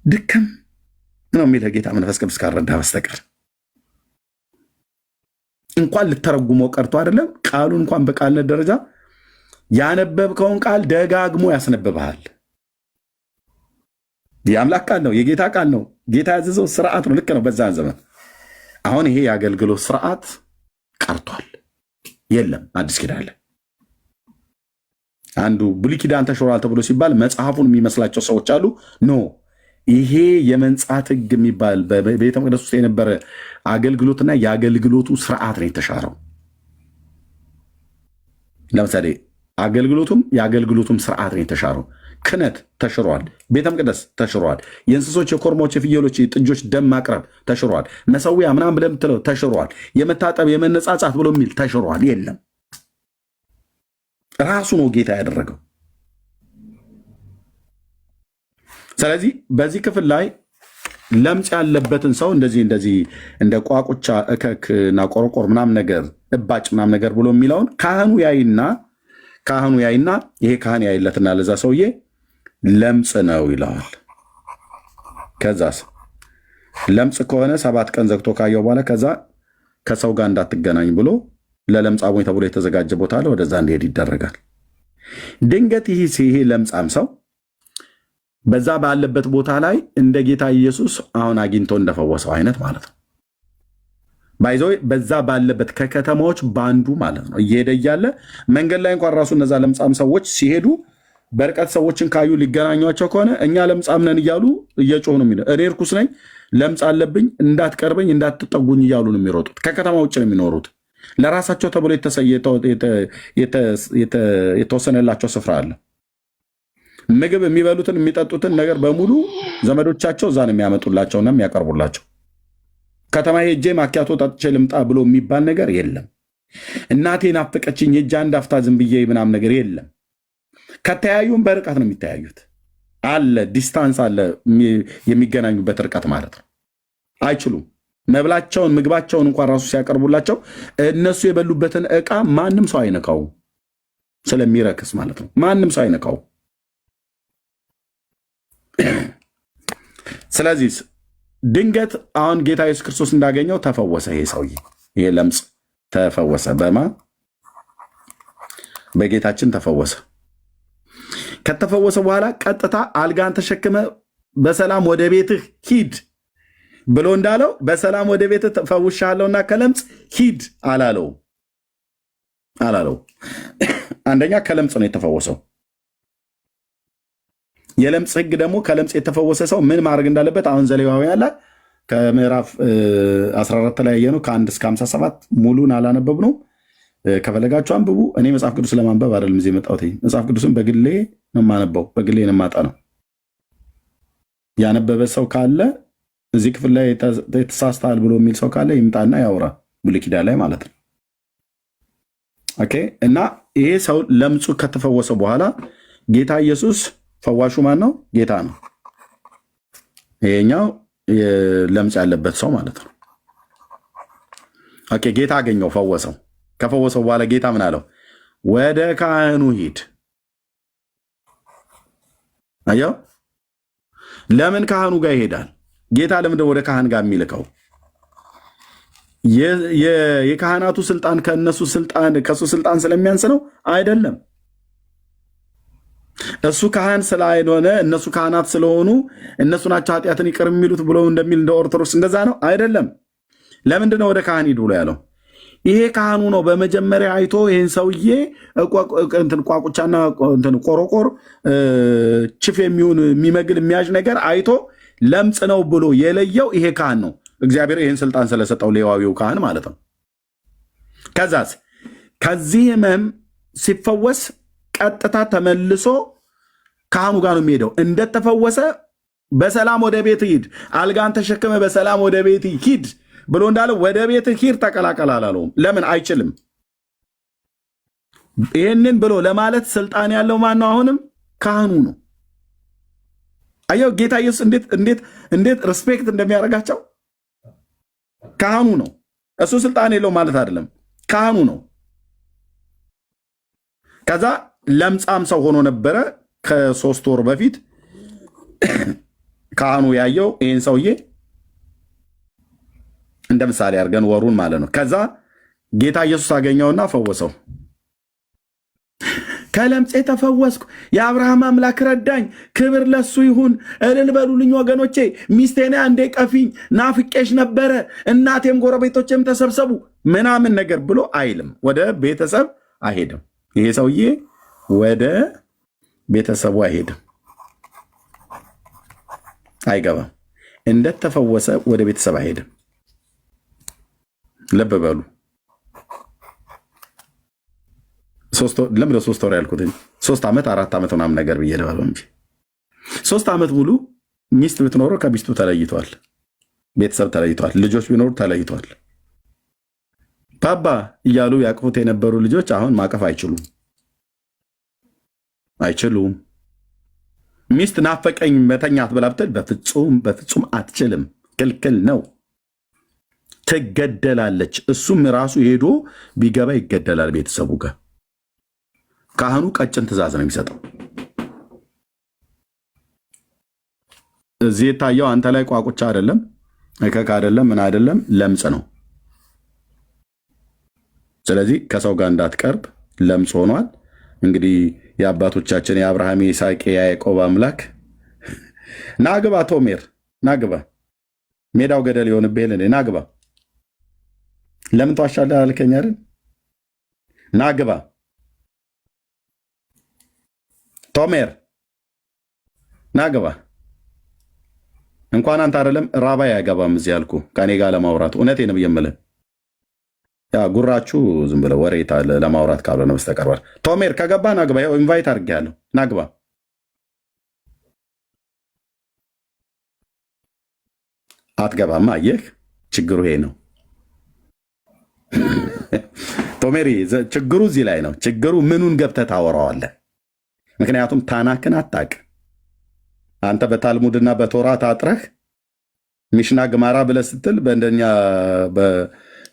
ድክም ነው የሚልህ ጌታ መንፈስ ቅዱስ ካልረዳ በስተቀር እንኳን ልተረጉመው ቀርቶ አይደለም ቃሉን እንኳን በቃልነት ደረጃ ያነበብከውን ቃል ደጋግሞ ያስነብብሃል። የአምላክ ቃል ነው፣ የጌታ ቃል ነው፣ ጌታ ያዘዘው ስርዓት ነው። ልክ ነው። በዛን ዘመን አሁን ይሄ የአገልግሎት ስርዓት ቀርቷል፣ የለም። አዲስ ኪዳን ላይ አንዱ ብሉይ ኪዳን ተሽሯል ተብሎ ሲባል መጽሐፉን የሚመስላቸው ሰዎች አሉ። ኖ ይሄ የመንጻት ሕግ የሚባል በቤተ መቅደስ ውስጥ የነበረ አገልግሎትና የአገልግሎቱ ስርዓት ነው የተሻረው። ለምሳሌ አገልግሎቱም የአገልግሎቱም ስርዓት ነው የተሻረው። ክህነት ተሽሯል። ቤተ መቅደስ ተሽሯል። የእንስሶች፣ የኮርሞች፣ የፍየሎች፣ የጥጆች ደም ማቅረብ ተሽሯል። መሰዊያ ምናምን ብለህ የምትለው ተሽሯል። የመታጠብ የመነጻጻት ብሎ የሚል ተሽሯል። የለም፣ ራሱ ነው ጌታ ያደረገው። ስለዚህ በዚህ ክፍል ላይ ለምጽ ያለበትን ሰው እንደዚህ እንደ ቋቁቻ፣ እከክና ቆረቆር ምናምን ነገር እባጭ ምናምን ነገር ብሎ የሚለውን ካህኑ ያይና ይሄ ካህን ያይለትና ለዛ ሰውዬ ለምጽ ነው ይለዋል። ከዛስ ለምጽ ከሆነ 7 ቀን ዘግቶ ካየው በኋላ ከዛ ከሰው ጋር እንዳትገናኝ ብሎ ለለምጻሞች ተብሎ የተዘጋጀ ቦታ አለ፣ ወደዛ እንዲሄድ ይደረጋል። ድንገት ይሄ ለምጻም ሰው በዛ ባለበት ቦታ ላይ እንደ ጌታ ኢየሱስ አሁን አግኝቶ እንደፈወሰው አይነት ማለት ነው። ባይዘው በዛ ባለበት ከከተማዎች ባንዱ ማለት ነው እየሄደ እያለ መንገድ ላይ እንኳን ራሱ እነዛ ለምጻም ሰዎች ሲሄዱ በርቀት ሰዎችን ካዩ ሊገናኟቸው ከሆነ እኛ ለምጻም ነን እያሉ እየጮሁ ነው የሚለው። እኔ እርኩስ ነኝ፣ ለምጽ አለብኝ፣ እንዳትቀርበኝ፣ እንዳትጠጉኝ እያሉ ነው የሚሮጡት። ከከተማ ውጭ ነው የሚኖሩት። ለራሳቸው ተብሎ የተወሰነላቸው ስፍራ አለ። ምግብ የሚበሉትን የሚጠጡትን ነገር በሙሉ ዘመዶቻቸው እዛ ነው የሚያመጡላቸውና የሚያቀርቡላቸው። ከተማ ሄጄ ማኪያቶ ጠጥቼ ልምጣ ብሎ የሚባል ነገር የለም። እናቴ ናፈቀችኝ ሄጄ አንድ አፍታ ዝም ብዬ ምናምን ነገር የለም። ከተያዩም በርቀት ነው የሚተያዩት። አለ ዲስታንስ አለ፣ የሚገናኙበት ርቀት ማለት ነው። አይችሉም። መብላቸውን ምግባቸውን እንኳን ራሱ ሲያቀርቡላቸው እነሱ የበሉበትን ዕቃ ማንም ሰው አይነካው፣ ስለሚረክስ ማለት ነው። ማንም ሰው አይነካው። ስለዚህ ድንገት አሁን ጌታ ኢየሱስ ክርስቶስ እንዳገኘው ተፈወሰ። ይሄ ሰውዬ ይሄ ለምጽ ተፈወሰ። በጌታችን ተፈወሰ። ከተፈወሰ በኋላ ቀጥታ አልጋን ተሸክመ በሰላም ወደ ቤትህ ሂድ ብሎ እንዳለው በሰላም ወደ ቤትህ ተፈውሻለሁና ከለምጽ ሂድ አላለው። አንደኛ ከለምጽ ነው የተፈወሰው። የለምጽ ሕግ ደግሞ ከለምጽ የተፈወሰ ሰው ምን ማድረግ እንዳለበት አሁን ዘሌዋውያን ላይ ከምዕራፍ 14 ላይ ያየነው ከ1 እስከ 57 ሙሉን አላነበብ ነው። ከፈለጋችሁ አንብቡ። እኔ መጽሐፍ ቅዱስ ለማንበብ አይደለም እዚህ የመጣሁት። መጽሐፍ ቅዱስን በግሌ ነው የማነበው፣ በግሌ ነው የማጠናው። ያነበበ ሰው ካለ እዚህ ክፍል ላይ የተሳስተሃል ብሎ የሚል ሰው ካለ ይምጣና ያውራ፣ ብሉይ ኪዳን ላይ ማለት ነው። ኦኬ። እና ይሄ ሰው ለምጹ ከተፈወሰ በኋላ ጌታ ኢየሱስ ፈዋሹ ማን ነው? ጌታ ነው። ይሄኛው ለምጽ ያለበት ሰው ማለት ነው። ኦኬ። ጌታ አገኘው፣ ፈወሰው። ከፈወሰው በኋላ ጌታ ምን አለው? ወደ ካህኑ ሂድ። አየው። ለምን ካህኑ ጋር ይሄዳል? ጌታ ለምንድን ወደ ካህን ጋር የሚልከው? የካህናቱ ስልጣን ከሱ ስልጣን ስለሚያንስ ነው? አይደለም። እሱ ካህን ስላልሆነ እነሱ ካህናት ስለሆኑ እነሱ ናቸው ኃጢአትን ይቅር የሚሉት ብሎ እንደሚል እንደ ኦርቶዶክስ እንደዛ ነው? አይደለም። ለምንድን ነው ወደ ካህን ሂድ ብሎ ያለው? ይሄ ካህኑ ነው በመጀመሪያ አይቶ ይህን ሰውዬ ቋቁቻና ቆሮቆር ችፍ የሚሆን የሚመግል የሚያዥ ነገር አይቶ ለምጽ ነው ብሎ የለየው ይሄ ካህን ነው። እግዚአብሔር ይህን ስልጣን ስለሰጠው ሌዋዊው ካህን ማለት ነው። ከዛስ ከዚህ ህመም ሲፈወስ ቀጥታ ተመልሶ ካህኑ ጋር ነው የሚሄደው። እንደተፈወሰ በሰላም ወደ ቤት ሂድ፣ አልጋን ተሸክመ በሰላም ወደ ቤት ሂድ ብሎ እንዳለው ወደ ቤት ሂድ ተቀላቀል አላለውም። ለምን? አይችልም። ይህንን ብሎ ለማለት ስልጣን ያለው ማን ነው? አሁንም ካህኑ ነው። አየው ጌታ ኢየሱስ እንዴት ሪስፔክት እንደሚያደርጋቸው። ካህኑ ነው። እሱ ስልጣን የለው ማለት አይደለም፣ ካህኑ ነው። ከዛ ለምጻም ሰው ሆኖ ነበረ ከ3 ወር በፊት ካህኑ ያየው ይህን ሰውዬ እንደ ምሳሌ አድርገን ወሩን ማለት ነው። ከዛ ጌታ ኢየሱስ አገኘውና ፈወሰው። ከለምጼ ተፈወስኩ፣ የአብርሃም አምላክ ረዳኝ፣ ክብር ለሱ ይሁን፣ እልል በሉልኝ ወገኖቼ፣ ሚስቴና አንዴ ቀፊኝ፣ ናፍቄሽ ነበረ፣ እናቴም ጎረቤቶቼም ተሰብሰቡ ምናምን ነገር ብሎ አይልም። ወደ ቤተሰብ አይሄድም። ይሄ ሰውዬ ወደ ቤተሰቡ አይሄድም፣ አይገባም። እንደተፈወሰ ወደ ቤተሰብ አይሄድም። ልብ በሉ። ለምን 3 ወር ያልኩት 3 ዓመት 4 ዓመት ምናምን ነገር ብዬ ልበለው እንጂ 3 ዓመት ሙሉ ሚስት ብትኖረው ከሚስቱ ተለይቷል፣ ቤተሰብ ተለይቷል፣ ልጆች ቢኖሩ ተለይቷል። ባባ እያሉ ያቅፉት የነበሩ ልጆች አሁን ማቀፍ አይችሉም። ሚስት ናፈቀኝ መተኛት ብላ ብትል በፍጹም አትችልም፣ ክልክል ነው። ትገደላለች። እሱም ራሱ ሄዶ ቢገባ ይገደላል ቤተሰቡ ጋር። ካህኑ ቀጭን ትእዛዝ ነው የሚሰጠው። እዚህ የታየው አንተ ላይ ቋቁቻ አይደለም፣ እከክ አይደለም፣ ምን አይደለም፣ ለምጽ ነው። ስለዚህ ከሰው ጋር እንዳትቀርብ ለምጽ ሆኗል። እንግዲህ የአባቶቻችን የአብርሃም የይስሐቅ የያዕቆብ አምላክ ናግባ፣ ቶሜር ናግባ፣ ሜዳው ገደል የሆንብህ ናግባ። ለምን ተዋሻለህ አልከኝ አይደል? ናግባ ቶሜር ናግባ። እንኳን አንተ አይደለም ራባይ አይገባም እዚህ ያልኩ ከኔ ጋር ለማውራት። እውነቴን ነው የምልህ። ያ ጉራችሁ ዝም ብለው ወሬ ለማውራት ካልሆነ በስተቀር ቶሜር ከገባ ናግባ። ያው ኢንቫይት አድርጌያለሁ፣ ናግባ። አትገባማ። አየህ፣ ችግሩ ይሄ ነው ቶሜሪ። ችግሩ እዚህ ላይ ነው። ችግሩ ምኑን ገብተህ ታወራዋለህ? ምክንያቱም ታናክን አታቅ። አንተ በታልሙድና በቶራ ታጥረህ ሚሽና ግማራ ብለህ ስትል በእንደኛ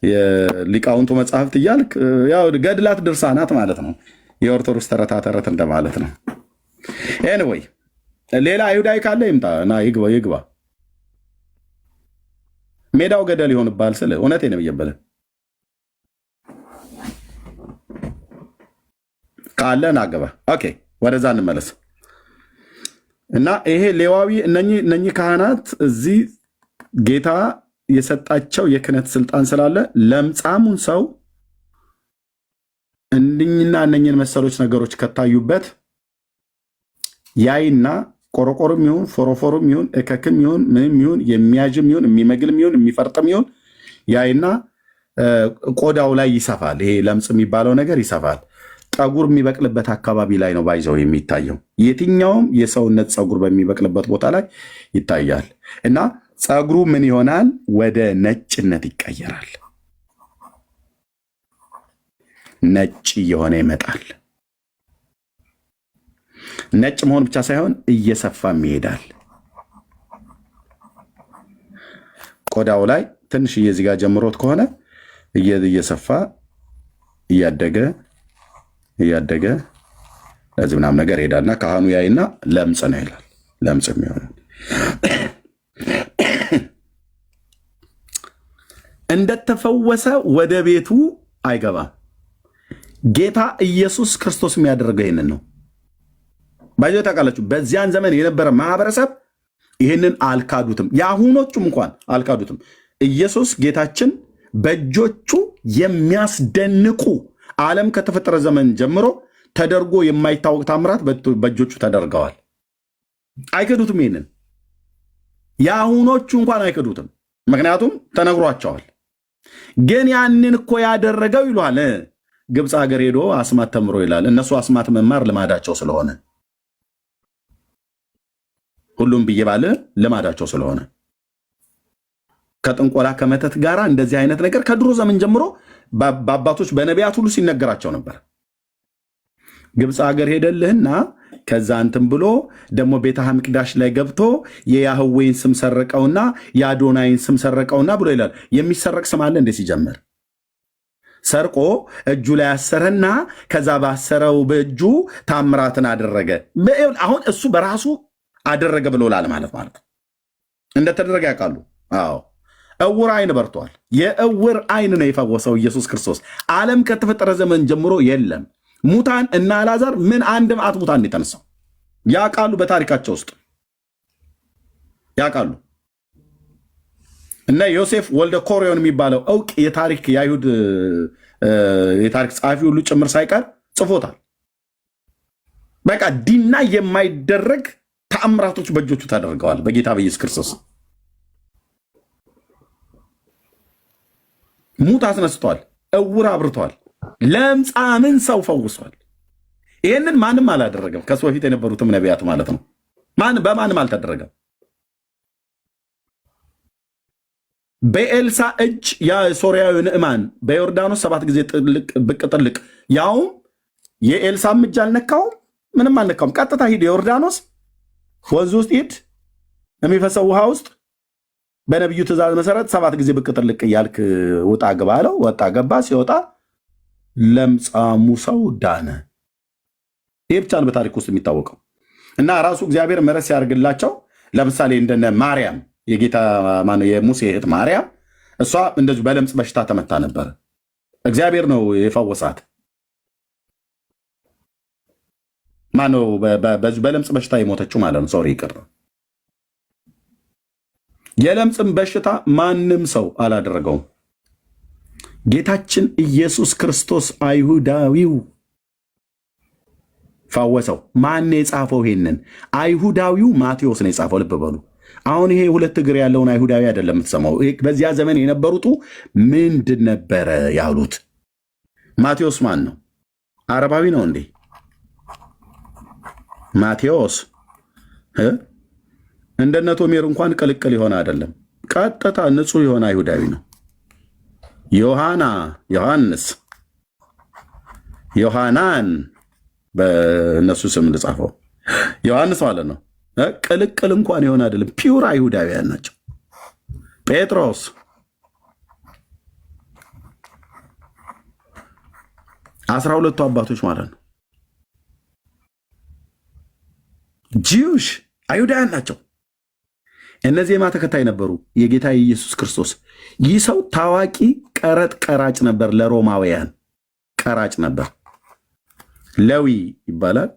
የሊቃውንቱ መጽሐፍት እያልክ ያው ገድላት ድርሳናት ማለት ነው። የኦርቶዶክስ ተረታ ተረት እንደማለት ነው። ኤኒዌይ ሌላ አይሁዳዊ ካለ ይምጣ እና ይግባ። ሜዳው ገደል ይሆንብሃል ስል እውነቴን ነው ብዬ ካለ ናገባ። ኦኬ ወደዛ እንመለስ እና ይሄ ሌዋዊ እነኚህ ካህናት እዚህ ጌታ የሰጣቸው የክህነት ስልጣን ስላለ ለምጻሙን ሰው እነኝህን መሰሎች ነገሮች ከታዩበት ያይና ቆረቆርም ይሁን ፎሮፎርም ይሁን እከክም ይሁን ምንም ይሁን የሚያጅም ይሁን የሚመግልም ይሁን የሚፈርጥም ይሁን ያይና ቆዳው ላይ ይሰፋል። ይሄ ለምጽ የሚባለው ነገር ይሰፋል። ጠጉር የሚበቅልበት አካባቢ ላይ ነው ባይዘው የሚታየው። የትኛውም የሰውነት ፀጉር በሚበቅልበት ቦታ ላይ ይታያል። እና ፀጉሩ ምን ይሆናል? ወደ ነጭነት ይቀየራል። ነጭ እየሆነ ይመጣል። ነጭ መሆን ብቻ ሳይሆን እየሰፋም ይሄዳል። ቆዳው ላይ ትንሽ እየዚጋ ጀምሮት ከሆነ እየሰፋ እያደገ ለዚህ ምናምን ነገር ይሄዳልና ካህኑ ያይና ለምጽ ነው ይላል። ለምጽ የሚሆነ እንደተፈወሰ ወደ ቤቱ አይገባም። ጌታ ኢየሱስ ክርስቶስ የሚያደርገው ይህንን ነው። ባይዘው ታውቃላችሁ፣ በዚያን ዘመን የነበረ ማህበረሰብ ይህንን አልካዱትም። የአሁኖቹም እንኳን አልካዱትም። ኢየሱስ ጌታችን በእጆቹ የሚያስደንቁ ዓለም ከተፈጠረ ዘመን ጀምሮ ተደርጎ የማይታወቅ ታምራት በእጆቹ ተደርገዋል። አይክዱትም። ይህንን የአሁኖቹ እንኳን አይክዱትም። ምክንያቱም ተነግሯቸዋል። ግን ያንን እኮ ያደረገው ይሏል ግብፅ ሀገር ሄዶ አስማት ተምሮ ይላል። እነሱ አስማት መማር ልማዳቸው ስለሆነ ሁሉም ብዬ ባለ ልማዳቸው ስለሆነ ከጥንቆላ ከመተት ጋር እንደዚህ አይነት ነገር ከድሮ ዘመን ጀምሮ በአባቶች በነቢያት ሁሉ ሲነገራቸው ነበር። ግብፅ ሀገር ሄደልህና ከዛ እንትን ብሎ ደግሞ ቤተ መቅደስ ላይ ገብቶ የያህዌን ስም ሰረቀውና የአዶናይን ስም ሰረቀውና ብሎ ይላል። የሚሰረቅ ስም አለ እንደ ሲጀምር ሰርቆ እጁ ላይ አሰረና ከዛ ባሰረው በእጁ ታምራትን አደረገ። አሁን እሱ በራሱ አደረገ ብሎላል ማለት እንደተደረገ ያውቃሉ። አዎ እውር አይን በርቷል። የእውር አይን ነው የፈወሰው ኢየሱስ ክርስቶስ። ዓለም ከተፈጠረ ዘመን ጀምሮ የለም። ሙታን እና አልዓዛር ምን አንድ መዓት ሙታን የተነሳው ያውቃሉ። በታሪካቸው ውስጥ ያውቃሉ። እና ዮሴፍ ወልደ ኮሪዮን የሚባለው እውቅ የታሪክ የአይሁድ የታሪክ ጸሐፊ ሁሉ ጭምር ሳይቀር ጽፎታል። በቃ ዲና የማይደረግ ተአምራቶች በእጆቹ ተደርገዋል በጌታ በኢየሱስ ክርስቶስ። ሙት አስነስቷል፣ እውር አብርቷል፣ ለምጻምን ሰው ፈውሷል። ይህንን ማንም አላደረገም። ከሱ በፊት የነበሩትም ነቢያት ማለት ነው። በማንም አልተደረገም። በኤልሳ እጅ የሶርያዊ ንዕማን በዮርዳኖስ 7 ጊዜ ብቅ ጥልቅ፣ ያውም የኤልሳም እጅ አልነካውም፣ ምንም አልነካውም። ቀጥታ ሂድ ዮርዳኖስ ወንዝ ውስጥ ሂድ፣ የሚፈሰው ውሃ ውስጥ በነቢዩ ትእዛዝ መሰረት 7 ጊዜ ብቅ ጥልቅ እያልክ ውጣ ግባ አለው። ወጣ ገባ። ሲወጣ ለምጻሙ ሰው ዳነ። ይህ ብቻ ነው በታሪክ ውስጥ የሚታወቀው። እና ራሱ እግዚአብሔር ምሕረት ሲያደርግላቸው ለምሳሌ እንደነ ማርያም የጌታ ማነው የሙሴ እህት ማርያም፣ እሷ እንደዚሁ በለምጽ በሽታ ተመታ ነበር። እግዚአብሔር ነው የፈወሳት። ማነው በለምጽ በሽታ የሞተችው ማለት ነው። ሶሪ ይቅር። የለምጽም በሽታ ማንም ሰው አላደረገውም። ጌታችን ኢየሱስ ክርስቶስ አይሁዳዊው ፈወሰው። ማን የጻፈው? ይሄንን አይሁዳዊው ማቴዎስ ነው የጻፈው። ልብ በሉ። አሁን ይሄ 2 እግር ያለውን አይሁዳዊ አይደለም የምትሰማው። በዚያ ዘመን የነበሩት ምንድን ነበረ ያሉት? ማቴዎስ ማን ነው? አረባዊ ነው እንዴ? ማቴዎስ እንደነ ቶሜር እንኳን ቅልቅል የሆነ አይደለም። ቀጥታ ንጹህ የሆነ አይሁዳዊ ነው። ዮሐንስ፣ ዮሐናን በእነሱ ስም እንደጻፈው ዮሐንስ ማለት ነው። ቅልቅል እንኳን የሆነ አይደለም። ፒውር አይሁዳውያን ናቸው። ጴጥሮስ፣ 12ቱ አባቶች ማለት ነው። ጂውሽ አይሁዳውያን ናቸው። እነዚህ የማ ተከታይ ነበሩ? የጌታ የኢየሱስ ክርስቶስ። ይህ ሰው ታዋቂ ቀረጥ ቀራጭ ነበር። ለሮማውያን ቀራጭ ነበር። ሌዊ ይባላል።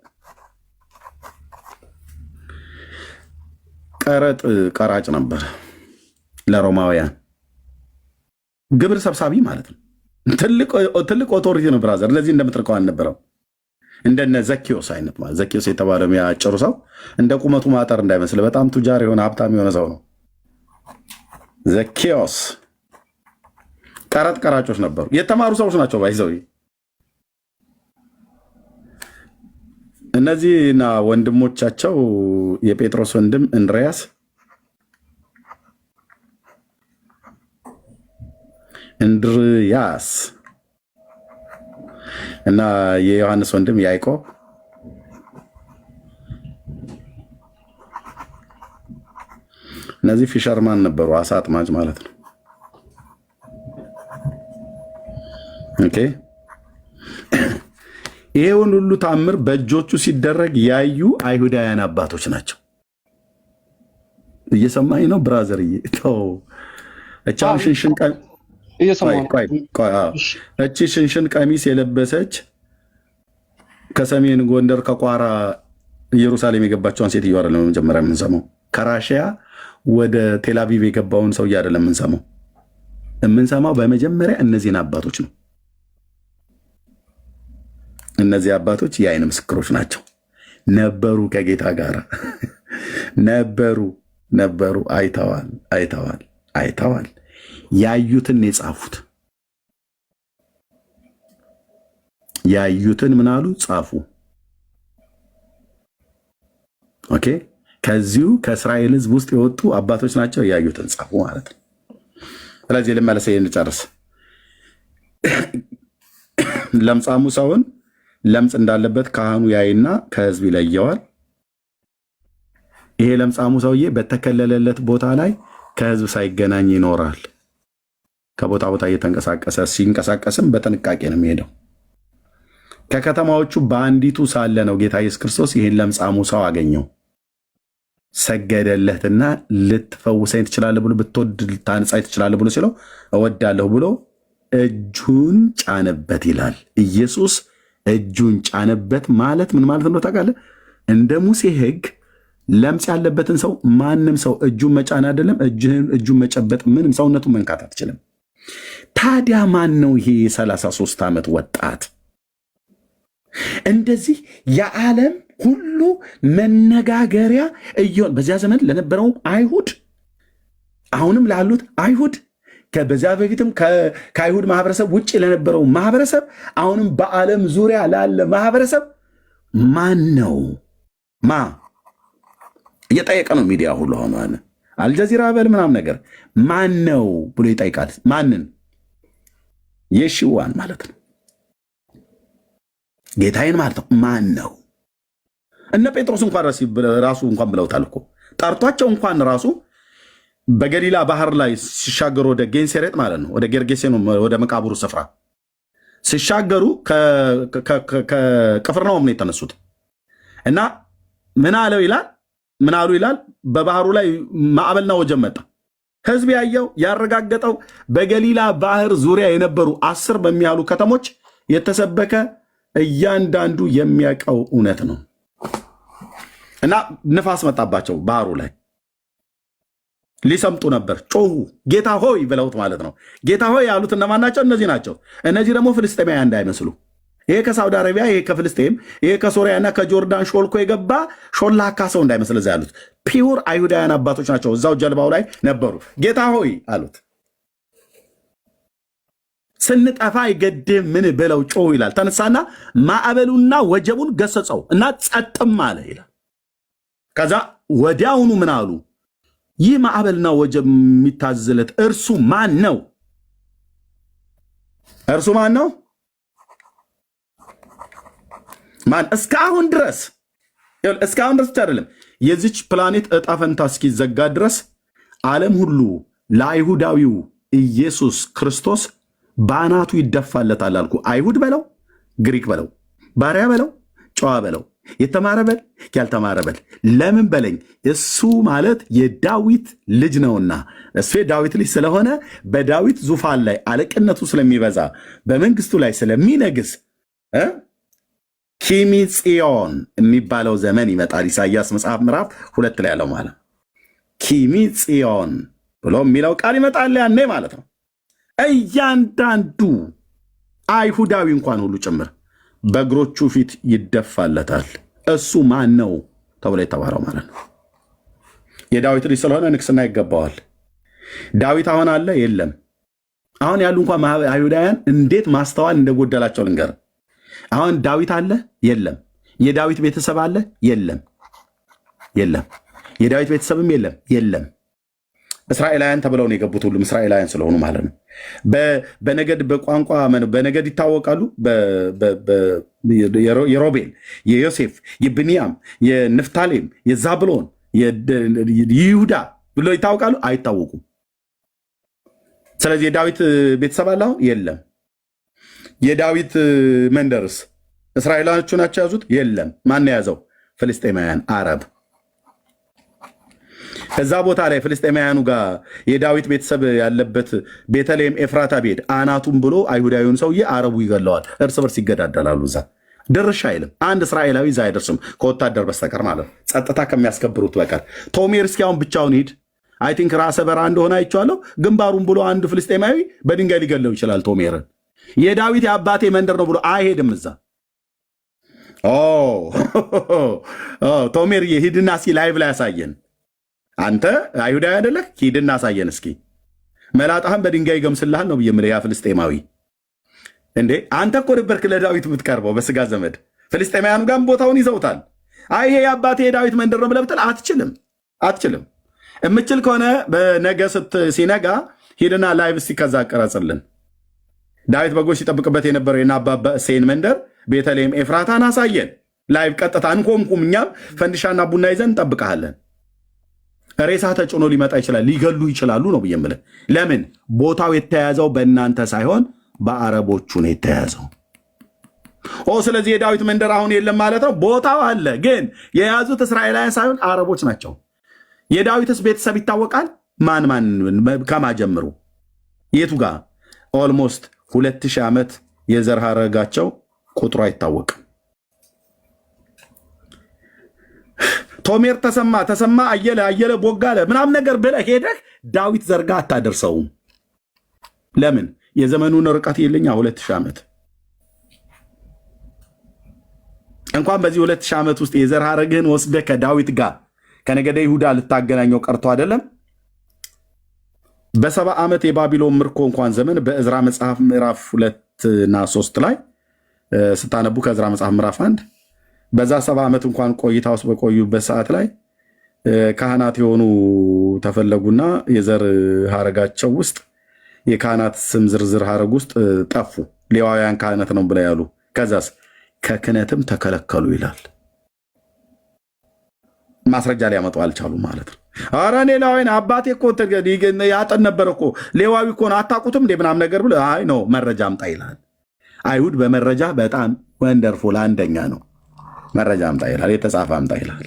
ቀረጥ ቀራጭ ነበር ለሮማውያን። ግብር ሰብሳቢ ማለት ነው። ትልቅ ኦቶሪቲ ነው ብራዘር። ለዚህ እንደምትርቀው አልነበረም። እንደነ ዘኪዮስ አይነት ማለት ዘኪዮስ የተባለው ያጭሩ ሰው እንደ ቁመቱ ማጠር እንዳይመስል በጣም ቱጃር የሆነ ሀብታም የሆነ ሰው ነው ዘኪዮስ። ቀረጥ ቀራጮች ነበሩ፣ የተማሩ ሰዎች ናቸው ባይዘው። እነዚህና ወንድሞቻቸው የጴጥሮስ ወንድም እንድርያስ እና የዮሐንስ ወንድም ያዕቆብ እነዚህ ፊሸርማን ነበሩ፣ አሳ አጥማጅ ማለት ነው። ኦኬ ይሄውን ሁሉ ታምር በእጆቹ ሲደረግ ያዩ አይሁዳውያን አባቶች ናቸው። እየሰማኝ ነው ብራዘርዬ? ተው እቻን ሽንሽን ቀሚስ የለበሰች ከሰሜን ጎንደር ከቋራ ኢየሩሳሌም የገባቸውን ሴትዮ አይደለም መጀመሪያ የምንሰማው። ከራሽያ ወደ ቴልአቪቭ የገባውን ሰውዬ አይደለም የምንሰማው በመጀመሪያ እነዚህን አባቶች ነው። እነዚህ አባቶች የዓይን ምስክሮች ናቸው። ነበሩ፣ ከጌታ ጋር ነበሩ። አይተዋል። ያዩትን የጻፉት ያዩትን ምን አሉ? ጻፉ። ኦኬ ከዚሁ ከእስራኤል ሕዝብ ውስጥ የወጡ አባቶች ናቸው። ያዩትን ጻፉ ማለት ነው። ስለዚህ ልመለስ፣ ይሄን ጨርስ። ለምጻሙ ሰውን ለምጽ እንዳለበት ካህኑ ያይና ከሕዝብ ይለየዋል። ይሄ ለምጻሙ ሰውዬ በተከለለለት ቦታ ላይ ከሕዝብ ሳይገናኝ ይኖራል። ከቦታ ቦታ እየተንቀሳቀሰ ሲንቀሳቀስም በጥንቃቄ ነው የሚሄደው። ከከተማዎቹ በአንዲቱ ሳለ ነው ጌታ ኢየሱስ ክርስቶስ ይህን ለምጻሙ ሰው አገኘው፣ ሰገደለትና ልትፈውሰኝ ትችላለህ ብሎ ብትወድ ልታነጻኝ ትችላለህ ብሎ ሲለው እወዳለሁ ብሎ እጁን ጫነበት ይላል። ኢየሱስ እጁን ጫነበት ማለት ምን ማለት ነው ታውቃለህ? እንደ ሙሴ ሕግ ለምጽ ያለበትን ሰው ማንም ሰው እጁን መጫን አይደለም እጁን መጨበጥ፣ ምንም ሰውነቱን መንካት አትችልም። ታዲያ ማን ነው ይሄ የ33 ዓመት ወጣት እንደዚህ የዓለም ሁሉ መነጋገሪያ እየሆነ በዚያ ዘመን ለነበረው አይሁድ አሁንም ላሉት አይሁድ በዚያ በፊትም ከአይሁድ ማህበረሰብ ውጭ ለነበረው ማህበረሰብ አሁንም በዓለም ዙሪያ ላለ ማህበረሰብ ማን ነው እየጠየቀ ነው። ሚዲያ ሁሉ ሆነ አልጀዚራ በል ምናምን ነገር ማን ነው ብሎ ይጠይቃል። ማንን? የሺዋን ማለት ነው፣ ጌታዬን ማለት ነው። ማን ነው? እነ ጴጥሮስ እንኳን ራሱ እንኳን ብለውታል እኮ ጠርቷቸው እንኳን ራሱ በገሊላ ባህር ላይ ሲሻገሩ ወደ ጌንሴሬጥ ማለት ነው፣ ወደ ጌርጌሴኖ ወደ መቃብሩ ስፍራ ሲሻገሩ ከቅፍርናሆም ነው የተነሱት እና ምን አለው ይላል ምን አሉ ይላል። በባህሩ ላይ ማዕበልና ወጀብ መጣ። ህዝብ ያየው ያረጋገጠው በገሊላ ባህር ዙሪያ የነበሩ 10 በሚያሉ ከተሞች የተሰበከ እያንዳንዱ የሚያውቀው እውነት ነው። እና ንፋስ መጣባቸው ባህሩ ላይ ሊሰምጡ ነበር። ጮሁ፣ ጌታ ሆይ ብለውት ማለት ነው። ጌታ ሆይ ያሉት እነማን ናቸው? እነዚህ ናቸው። እነዚህ ደግሞ ፍልስጤማውያን እንዳይመስሉ። ይሄ ከሳውዲ አረቢያ፣ ይሄ ከፍልስጤም፣ ይሄ ከሶሪያና ከጆርዳን ሾልኮ የገባ ሾላካ ሰው እንዳይመስል እዛ ያሉት ፒውር አይሁዳውያን አባቶች ናቸው። እዛው ጀልባው ላይ ነበሩ። ጌታ ሆይ አሉት። ስንጠፋ ይገድም ምን ብለው ጮሁ ይላል። ተነሳና ማዕበሉና ወጀቡን ገሰጸው እና ጸጥም አለ ይላል። ከዛ ወዲያውኑ ምን አሉ? ይህ ማዕበልና ወጀብ የሚታዘለት እርሱ ማን ነው? እርሱ ማን ነው? ማን? እስካሁን ድረስ አይደለም የዚች ፕላኔት እጣ ፈንታ እስኪዘጋ ድረስ ዓለም ሁሉ ለአይሁዳዊው ኢየሱስ ክርስቶስ በአናቱ ይደፋለታል አልኩ። አይሁድ በለው፣ ግሪክ በለው፣ ባሪያ በለው፣ ጨዋ በለው፣ የተማረ በል፣ ያልተማረ በል፣ ለምን በለኝ፣ እሱ ማለት የዳዊት ልጅ ነውና እሱ የዳዊት ልጅ ስለሆነ በዳዊት ዙፋን ላይ አለቅነቱ ስለሚበዛ በመንግስቱ ላይ ስለሚነግስ ኪሚጽዮን የሚባለው ዘመን ይመጣል። ኢሳይያስ መጽሐፍ ምዕራፍ 2 ላይ ያለው ማለት ኪሚጽዮን ብሎ የሚለው ቃል ይመጣል ያኔ ማለት ነው። እያንዳንዱ አይሁዳዊ እንኳን ሁሉ ጭምር በእግሮቹ ፊት ይደፋለታል። እሱ ማን ነው ተብሎ የተባለው ማለት ነው። የዳዊት ልጅ ስለሆነ ንግስና ይገባዋል። ዳዊት አሁን አለ የለም? አሁን ያሉ እንኳን አይሁዳውያን እንዴት ማስተዋል እንደጎደላቸው ልንገር። አሁን ዳዊት አለ የለም? የዳዊት ቤተሰብ አለ የለም? የለም። የዳዊት ቤተሰብም የለም የለም። እስራኤላውያን ተብለው ነው የገቡት። ሁሉም እስራኤላውያን ስለሆኑ ማለት ነው። በነገድ በቋንቋ በነገድ ይታወቃሉ። የሮቤል፣ የዮሴፍ፣ የብንያም፣ የንፍታሌም፣ የዛብሎን፣ ይሁዳ ብሎ ይታወቃሉ? አይታወቁም። ስለዚህ የዳዊት ቤተሰብ አለ አሁን የለም። የዳዊት መንደርስ እስራኤላውያኖቹ ናቸው ያዙት? የለም። ማን የያዘው? ፍልስጤማውያን፣ አረብ። እዛ ቦታ ላይ ፍልስጤማውያኑ ጋር የዳዊት ቤተሰብ ያለበት ቤተልሔም ኤፍራታ ቤድ አናቱን ብሎ አይሁዳዊውን ሰውዬ አረቡ ይገለዋል። እርስ በርስ ይገዳደላሉ። እዛ ድርሻ አይልም። አንድ እስራኤላዊ እዛ አይደርስም ከወታደር በስተቀር ማለት ነው፣ ጸጥታ ከሚያስከብሩት በቀር። ቶሜር እስኪ አሁን ብቻውን ሂድ። አይ ቲንክ ራሰ በራ እንደሆነ አይቼዋለሁ። ግንባሩን ብሎ አንድ ፍልስጤማዊ በድንጋይ ሊገለው ይችላል ቶሜርን። የዳዊት የአባቴ መንደር ነው ብሎ አይሄድም እዛ። ቶሜር ሂድና እስኪ ላይቭ ላይ ያሳየን። አንተ አይሁዳዊ አይደለህ? ሂድና አሳየን እስኪ። መላጣህን በድንጋይ ገምስልሃል ነው ብዬ የምልህ። ያ ፍልስጤማዊ እንዴ አንተ እኮ ነበርክ ለዳዊት የምትቀርበው በስጋ ዘመድ። ፍልስጤማውያኑ ጋርም ቦታውን ይዘውታል። አይ ይሄ የአባቴ የዳዊት መንደር ነው ብለህ ብትል አትችልም። የምችል ከሆነ በነገ ሲነጋ ሂድና ላይቭ እስኪ ከዛ ቀረጽልን። ዳዊት በጎች ሲጠብቅበት የነበረው የናባባ እሴይን መንደር ቤተልሔም ኤፍራታን አሳየን። ላይቭ ቀጥታ እንኮምኩም። እኛም ፈንዲሻና ቡና ይዘን እንጠብቀሃለን። ሬሳ ተጭኖ ሊመጣ ይችላል፣ ሊገሉ ይችላሉ ነው ብዬ የምልህ። ለምን ቦታው የተያዘው በእናንተ ሳይሆን በአረቦቹ ነው የተያዘው። ስለዚህ የዳዊት መንደር አሁን የለም ማለት ነው። ቦታው አለ፣ ግን የያዙት እስራኤላውያን ሳይሆን አረቦች ናቸው። የዳዊትስ ቤተሰብ ይታወቃል። ማን ከማጀምሩ የቱ ጋር? ኦልሞስት 2000 ዓመት የዘር ሐረጋቸው ቁጥሩ አይታወቅም። ቶሜር ተሰማ አየለ ቦጋለ ምናምን ነገር ብለህ ሄደህ ዳዊት ዘርጋ አታደርሰውም። ለምን? የዘመኑን ርቀት የለኛ 2000 ዓመት እንኳን በዚህ 2000 ዓመት ውስጥ የዘር ሐረግህን ወስደህ ከዳዊት ጋር ከነገደ ይሁዳ ልታገናኘው ቀርቶ አይደለም። በ70 ዓመት የባቢሎን ምርኮ እንኳን ዘመን በእዝራ መጽሐፍ ምዕራፍ 2 እና 3 ላይ ስታነቡ ከእዝራ መጽሐፍ ምዕራፍ 1 በዛ 70 ዓመት እንኳን ቆይታ ውስጥ በቆዩበት ሰዓት ላይ ካህናት የሆኑ ተፈለጉና የዘር ሐረጋቸው ውስጥ የካህናት ስም ዝርዝር ሐረግ ውስጥ ጠፉ። ሌዋውያን ካህናት ነው ብለው ያሉ። ከዛስ ከክህነትም ተከለከሉ ይላል። ማስረጃ ሊያመጡ አልቻሉም ማለት ነው። ኧረ እኔ ሌዋዊን አባቴ እኮ ያጠን ነበር እኮ ሌዋዊ እኮ ነው አታውቁትም እንዴ ምናምን ነገር ብሎ አይ ነው መረጃ አምጣ ይላል። አይሁድ በመረጃ በጣም ወንደርፉል አንደኛ ነው። መረጃ አምጣ ይላል፣ የተጻፈ አምጣ ይላል።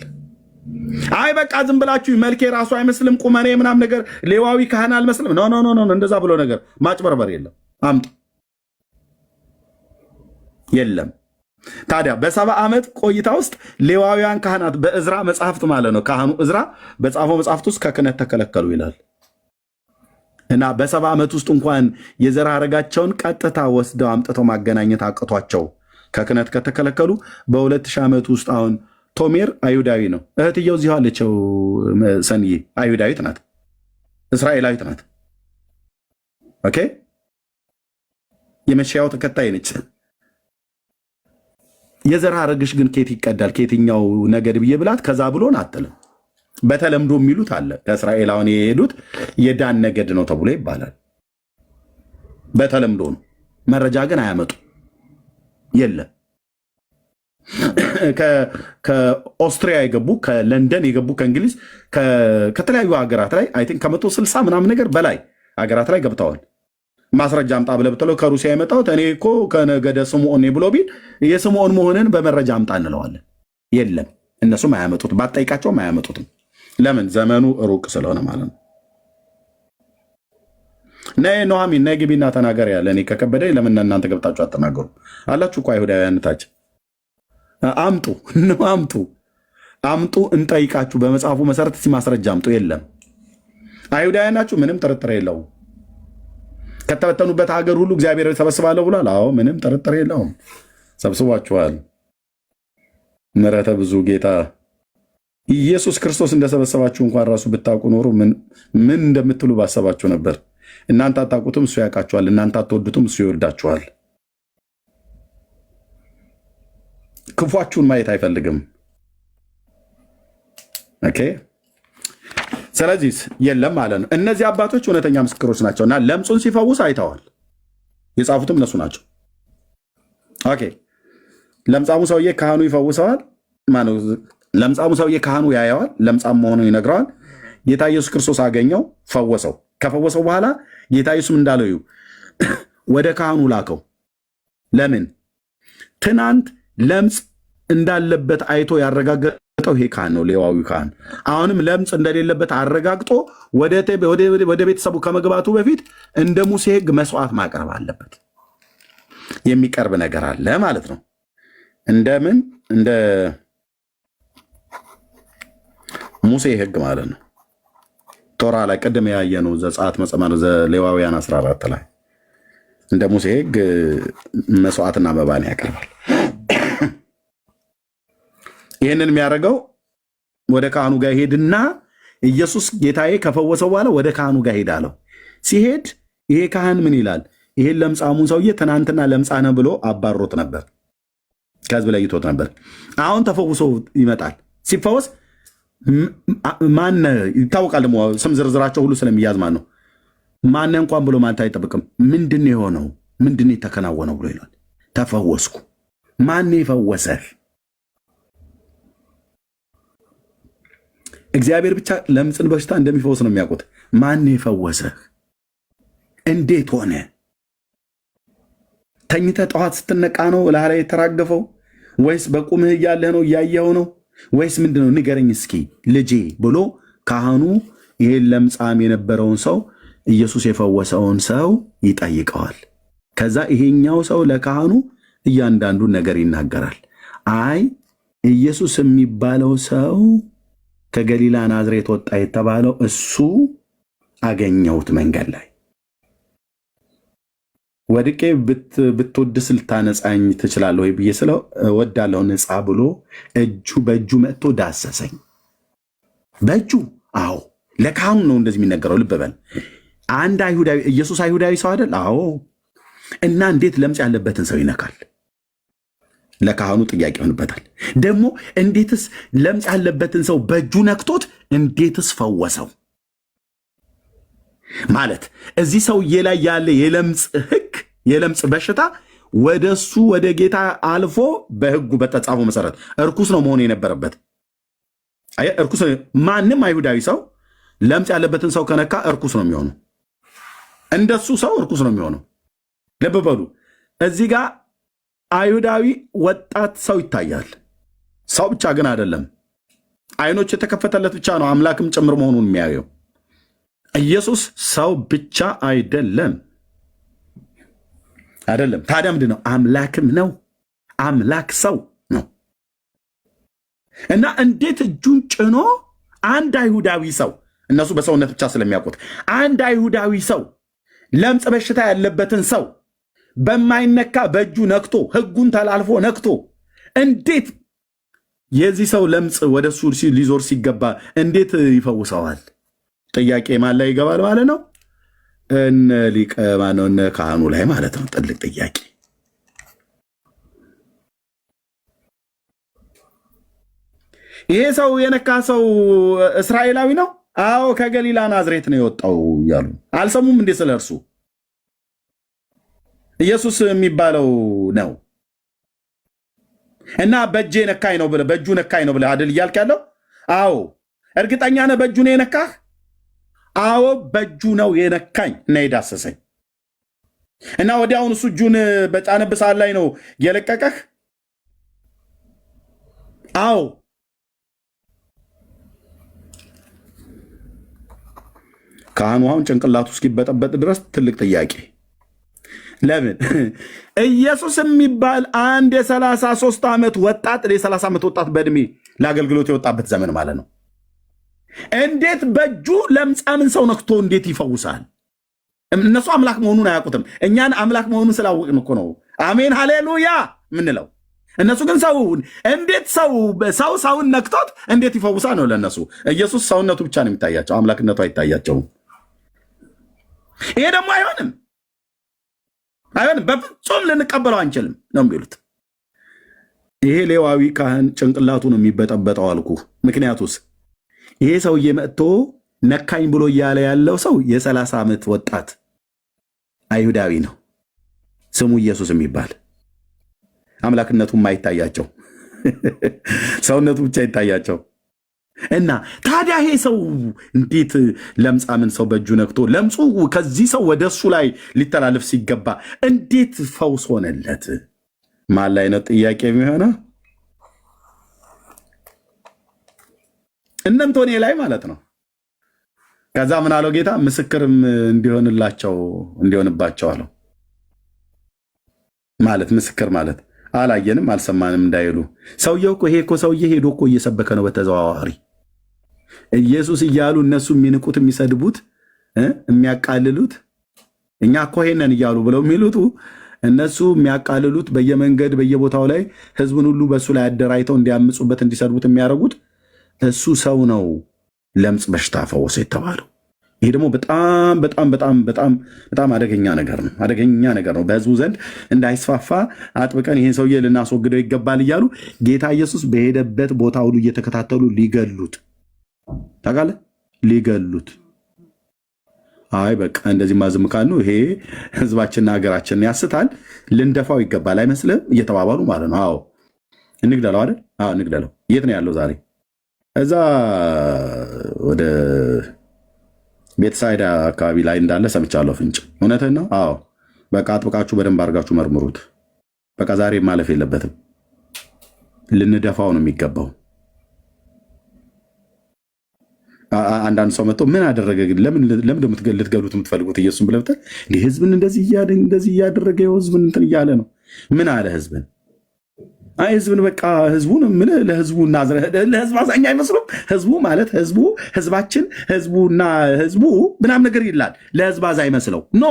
አይ በቃ ዝም ብላችሁ መልኬ ራሱ አይመስልም ቁመኔ ምናምን ነገር ሌዋዊ ካህን አልመስልም። ኖ እንደዛ ብሎ ነገር ማጭበርበር የለም። አምጡ የለም። ታዲያ በ70 ዓመት ቆይታ ውስጥ ሌዋውያን ካህናት በእዝራ መጽሐፍት ማለት ነው ካህኑ እዝራ በጻፈው መጽሐፍት ውስጥ ከክህነት ተከለከሉ ይላል። እና በ70 ዓመት ውስጥ እንኳን የዘር ሐረጋቸውን ቀጥታ ወስደው አምጥተው ማገናኘት አቅቷቸው ከክህነት ከተከለከሉ በ2000 ዓመት ውስጥ አሁን ቶሜር አይሁዳዊ ነው። እህትየው እዚሁ አለችው ሰንዬ አይሁዳዊት ናት፣ እስራኤላዊት ናት። ኦኬ የመሻያው ተከታይ ነች። የዘር ሐረግሽ ግን ኬት ይቀዳል ከየትኛው ነገድ ብዬ ብላት ከዛብሎን አትልም። በተለምዶ የሚሉት አለ ከእስራኤላውያን የሄዱት የዳን ነገድ ነው ተብሎ ይባላል። በተለምዶ ነው፣ መረጃ ግን አያመጡ የለም። ከኦስትሪያ የገቡ ከለንደን የገቡ ከእንግሊዝ ከተለያዩ ሀገራት ላይ አይ ቲንክ ከ160 ምናምን ነገር በላይ ሀገራት ላይ ገብተዋል። ማስረጃ አምጣ ብለህ ብትለው ከሩሲያ የመጣሁት እኔ እኮ ከነገደ ስምዖን ብሎ ቢል የስምዖን መሆንን በመረጃ አምጣ እንለዋለን። የለም እነሱም አያመጡት፣ ባትጠይቃቸውም አያመጡትም። ለምን? ዘመኑ ሩቅ ስለሆነ ማለት ነው። ነይ ኑሐሚን ነይ ግቢና ተናገር ያለ እኔ ከከበደኝ ለምን እናንተ ገብታችሁ አትናገሩ አላችሁ እኮ አይሁዳውያንታችን። አምጡ እንጠይቃችሁ። በመጽሐፉ መሰረት ማስረጃ አምጡ። የለም አይሁዳውያን ናችሁ፣ ምንም ጥርጥር የለውም። ከተበተኑበት ሀገር ሁሉ እግዚአብሔር ተሰበስባለሁ ብሏል። አዎ ምንም ጥርጥር የለውም። ሰብስቧችኋል። ምሕረተ ብዙ ጌታ ኢየሱስ ክርስቶስ እንደሰበሰባችሁ እንኳን ራሱ ብታውቁ ኖሮ ምን እንደምትሉ ባሰባችሁ ነበር። እናንተ አታውቁትም፣ እሱ ያውቃችኋል። እናንተ አትወዱትም፣ እሱ ይወዳችኋል። ክፏችሁን ማየት አይፈልግም። ኦኬ። ስለዚህ የለም ማለት ነው። እነዚህ አባቶች እውነተኛ ምስክሮች ናቸው እና ለምጹን ሲፈውስ አይተዋል። የጻፉትም እነሱ ናቸው። ኦኬ። ለምጻሙ ሰውዬ ካህኑ ይፈውሰዋል። ማነው? ለምጻሙ ሰውዬ ካህኑ ያየዋል፣ ለምጻም መሆኑን ይነግረዋል። ጌታ ኢየሱስ ክርስቶስ አገኘው፣ ፈወሰው። ከፈወሰው በኋላ ጌታ ኢየሱስ እንዳለው ወደ ካህኑ ላከው። ለምን? ትናንት ለምጽ እንዳለበት አይቶ ያረጋገጠው ይሄ ካህን ነው፣ ሌዋዊ ካህን። አሁንም ለምጽ እንደሌለበት አረጋግጦ ወደ ቤተሰቡ ከመግባቱ በፊት እንደ ሙሴ ሕግ መስዋዕት ማቅረብ አለበት። የሚቀርብ ነገር አለ ማለት ነው። እንደምን እንደ ሙሴ ሕግ ማለት ነው። ቶራ ላይ ቅድም ያየነው ዘጸአት መጽሐፍ ዘሌዋውያን 14 ላይ እንደ ሙሴ ሕግ መስዋዕትና መባን ያቀርባል። ይህንን የሚያደርገው ወደ ካህኑ ጋር ሄድና ኢየሱስ ጌታዬ ከፈወሰው በኋላ ወደ ካህኑ ጋር ሄድ አለው። ሲሄድ ይሄ ካህን ምን ይላል? ይሄን ለምጻሙን ሰውዬ ትናንትና ለምጻነ ብሎ አባሮት ነበር፣ ከህዝብ ለይቶት ነበር። አሁን ተፈውሶ ይመጣል። ሲፈወስ ማነ ይታወቃል። ደግሞ ስም ዝርዝራቸው ሁሉ ስለሚያዝ ማን ነው ማነ እንኳን ብሎ ማለት አይጠብቅም። ምንድን የሆነው ምንድን የተከናወነው ብሎ ይላል። ተፈወስኩ። ማን የፈወሰህ? እግዚአብሔር ብቻ ለምጽን በሽታ እንደሚፈወስ ነው የሚያውቁት። ማን የፈወሰህ? እንዴት ሆነ? ተኝተህ ጠዋት ስትነቃ ነው እላህ ላይ የተራገፈው? ወይስ በቁምህ እያለህ ነው እያየኸው ነው? ወይስ ምንድነው? ንገረኝ እስኪ ልጄ ብሎ ካህኑ ይሄን ለምጻም የነበረውን ሰው ኢየሱስ የፈወሰውን ሰው ይጠይቀዋል። ከዛ ይሄኛው ሰው ለካህኑ እያንዳንዱን ነገር ይናገራል። አይ ኢየሱስ የሚባለው ሰው ከገሊላ ናዝሬት ወጣ የተባለው እሱ አገኘሁት መንገድ ላይ ወድቄ ብትወድስ ልታነጻኝ ትችላለህ ወይ ብዬ ስለው እወዳለሁ ንጻ ብሎ በእጁ መጥቶ ዳሰሰኝ። በእጁ አዎ፣ ለካህኑ ነው እንደዚህ የሚነገረው። ልብ በል። አንድ አይሁዳዊ፣ ኢየሱስ አይሁዳዊ ሰው አይደል? አዎ። እና እንዴት ለምጽ ያለበትን ሰው ይነካል? ለካህኑ ጥያቄ ይሆንበታል። ደግሞ እንዴትስ ለምጽ ያለበትን ሰው በእጁ ነክቶት እንዴትስ ፈወሰው? ማለት እዚህ ሰውዬ ላይ ያለ የለምጽ ሕግ የለምጽ በሽታ ወደሱ ወደ ጌታ አልፎ በሕጉ በተጻፈው መሰረት እርኩስ ነው መሆን የነበረበት። እርኩስ ማንም አይሁዳዊ ሰው ለምጽ ያለበትን ሰው ከነካ እርኩስ ነው የሚሆነው። እንደሱ ሰው እርኩስ ነው የሚሆነው። ልብ በሉ። እዚህ ጋር አይሁዳዊ ወጣት ሰው ይታያል። ሰው ብቻ ግን አይደለም። አይኖች የተከፈተለት ብቻ ነው አምላክም ጭምር መሆኑን የሚያየው። ኢየሱስ ሰው ብቻ አይደለም። ታዲያ ምንድን ነው? አምላክም ነው። አምላክ ሰው ነው። እና እንዴት እጁን ጭኖ አንድ አይሁዳዊ ሰው፣ እነሱ በሰውነት ብቻ ስለሚያውቁት አንድ አይሁዳዊ ሰው ለምጽ በሽታ ያለበትን ሰው በማይነካ በእጁ ነክቶ ሕጉን ተላልፎ ነክቶ እንዴት የዚህ ሰው ለምጽ ወደሱ ሊዞር ሲገባ እንዴት ይፈውሰዋል? ጥያቄ ማን ላይ ይገባል ማለት ነው? እነ ሊቀ ማነው እነ ካህኑ ላይ ማለት ነው። ጥልቅ ጥያቄ። ይሄ ሰው የነካ ሰው እስራኤላዊ ነው? አዎ ከገሊላ ናዝሬት ነው የወጣው እያሉ አልሰሙም እንዴ? ስለ እርሱ ኢየሱስ የሚባለው ነው እና በእጄ ነካኝ ነው ብለህ በእጁ ነካኝ ነው ብለህ አይደል እያልክ ያለው? አዎ እርግጠኛ ነህ በእጁ ነው የነካህ? አዎ በእጁ ነው የነካኝ እና የዳሰሰኝ እና ወዲያውኑ እሱ እጁን በጫነብህ ሰዓት ላይ ነው የለቀቀህ? አዎ። ካህኑ አሁን ጭንቅላቱ እስኪበጠበጥ ድረስ ትልቅ ጥያቄ። ለምን ኢየሱስ የሚባል አንድ የ33 ዓመት ወጣት የ30 ዓመት ወጣት በእድሜ ለአገልግሎት የወጣበት ዘመን ማለት ነው። እንዴት በእጁ ለምጻምን ሰው ነክቶ እንዴት ይፈውሳል? እነሱ አምላክ መሆኑን አያውቁትም። እኛን አምላክ መሆኑን ስላወቅን እኮ ነው። አሜን ሃሌሉያ። ምንለው። እነሱ ግን እንዴት ሰውን ነክቶት እንዴት ይፈውሳ ነው ለእነሱ። ኢየሱስ ሰውነቱ ብቻ ነው የሚታያቸው፣ አምላክነቱ አይታያቸውም። ይሄ ደግሞ አይሆንም፣ በፍጹም ልንቀበለው አንችልም ነው የሚሉት። ይሄ ሌዋዊ ካህን ጭንቅላቱ ነው የሚበጠበጠው አልኩ። ምክንያቱስ ይሄ ሰውዬ መጥቶ ነካኝ ብሎ እያለ ያለው ሰው የ30 ዓመት ወጣት አይሁዳዊ ነው፣ ስሙ ኢየሱስ የሚባል አምላክነቱ የማይታያቸው ሰውነቱ ብቻ ይታያቸው። እና ታዲያ ይሄ ሰው እንዴት ለምጻምን ሰው በእጁ ነክቶ ለምጹ ከዚህ ሰው ወደ እሱ ላይ ሊተላለፍ ሲገባ እንዴት ፈውስ ሆነለት? ማን ላይ ነው ጥያቄ የሚሆነው? እነንቶኔ ላይ ማለት ነው። ከዛ ምን አለው ጌታ? ምስክርም እንዲሆንባቸው አለው። ማለት ምስክር ማለት አላየንም አልሰማንም እንዳይሉ። ሰውየው እኮ ሰውዬ ሄዶ እኮ እየሰበከ ነው በተዘዋዋሪ ኢየሱስ እያሉ እነሱ የሚንቁት የሚሰድቡት የሚያቃልሉት እኛ እኮ ይሄንን እያሉ ብለው የሚሉት እነሱ የሚያቃልሉት በየመንገድ በየቦታው ላይ ህዝቡን ሁሉ በእሱ ላይ አደራጅተው እንዲያምፁበት እንዲሰድቡት የሚያደርጉት እሱ ሰው ነው ለምጽ በሽታ ፈወሰ የተባለው። ይሄ ደግሞ በጣም በጣም በጣም በጣም በጣም አደገኛ ነገር ነው። አደገኛ ነገር ነው። በህዝቡ ዘንድ እንዳይስፋፋ አጥብቀን ይህን ሰውዬ ልናስወግደው ይገባል እያሉ ጌታ ኢየሱስ በሄደበት ቦታ ሁሉ እየተከታተሉ ሊገሉት ታውቃለህ፣ ሊገሉት። አይ በቃ እንደዚህ ማዝም ካሉ ይሄ ህዝባችንና ሀገራችንን ያስታል፣ ልንደፋው ይገባል አይመስልም እየተባባሉ ማለት ነው። አዎ እንግደለው አይደል? አዎ እንግደለው። የት ነው ያለው ዛሬ? እዛ ወደ ቤተሳይዳ አካባቢ ላይ እንዳለ ሰምቻለሁ ፍንጭ። እውነትህን ነው? አዎ በቃ አጥብቃችሁ በደንብ አድርጋችሁ መርምሩት። በቃ ዛሬ ማለፍ የለበትም፣ ልንደፋው ነው የሚገባው። አንዳንድ ሰው መጥቶ ምን አደረገ ግን ለምን ልትገሉት የምትፈልጉት ኢየሱስን ብለህ ብትል እንዲህ ህዝብን እንደዚህ እያደረገ ህዝብን እንትን እያለ ነው። ምን አለ ህዝብን? አይ ህዝብን በቃ ህዝቡን ለህዝቡ ለህዝብ አዛኝ አይመስሉም። ህዝቡ ማለት ህዝባችን ህዝቡና ህዝቡ ምናምን ነገር ይላል። ለህዝብ አዛኝ አይመስለው ኖ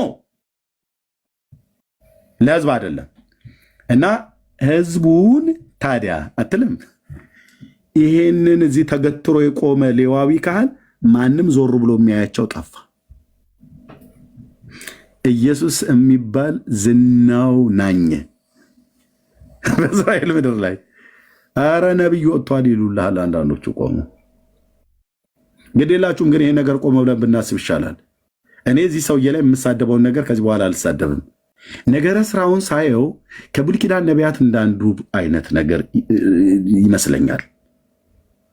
ለህዝብ አይደለም። እና ህዝቡን ታዲያ አትልም። ይሄንን እዚህ ተገትሮ የቆመ ሌዋዊ ካህን ማንም ዞር ብሎ የሚያያቸው ጠፋ። ኢየሱስ የሚባል ዝናው ናኘ በእስራኤል ምድር ላይ። አረ ነቢይ ወጥቷል ይሉልሃል አንዳንዶቹ ቆሙ። ግዴላችሁም ግን ይሄ ነገር ቆመ ብለን ብናስብ ይሻላል። እኔ እዚህ ሰውዬ ላይ የምሳደበውን ነገር ከዚህ በኋላ አልሳደብም። ነገረ ስራውን ሳየው ከብሉይ ኪዳን ነቢያት እንዳንዱ አይነት ነገር ይመስለኛል።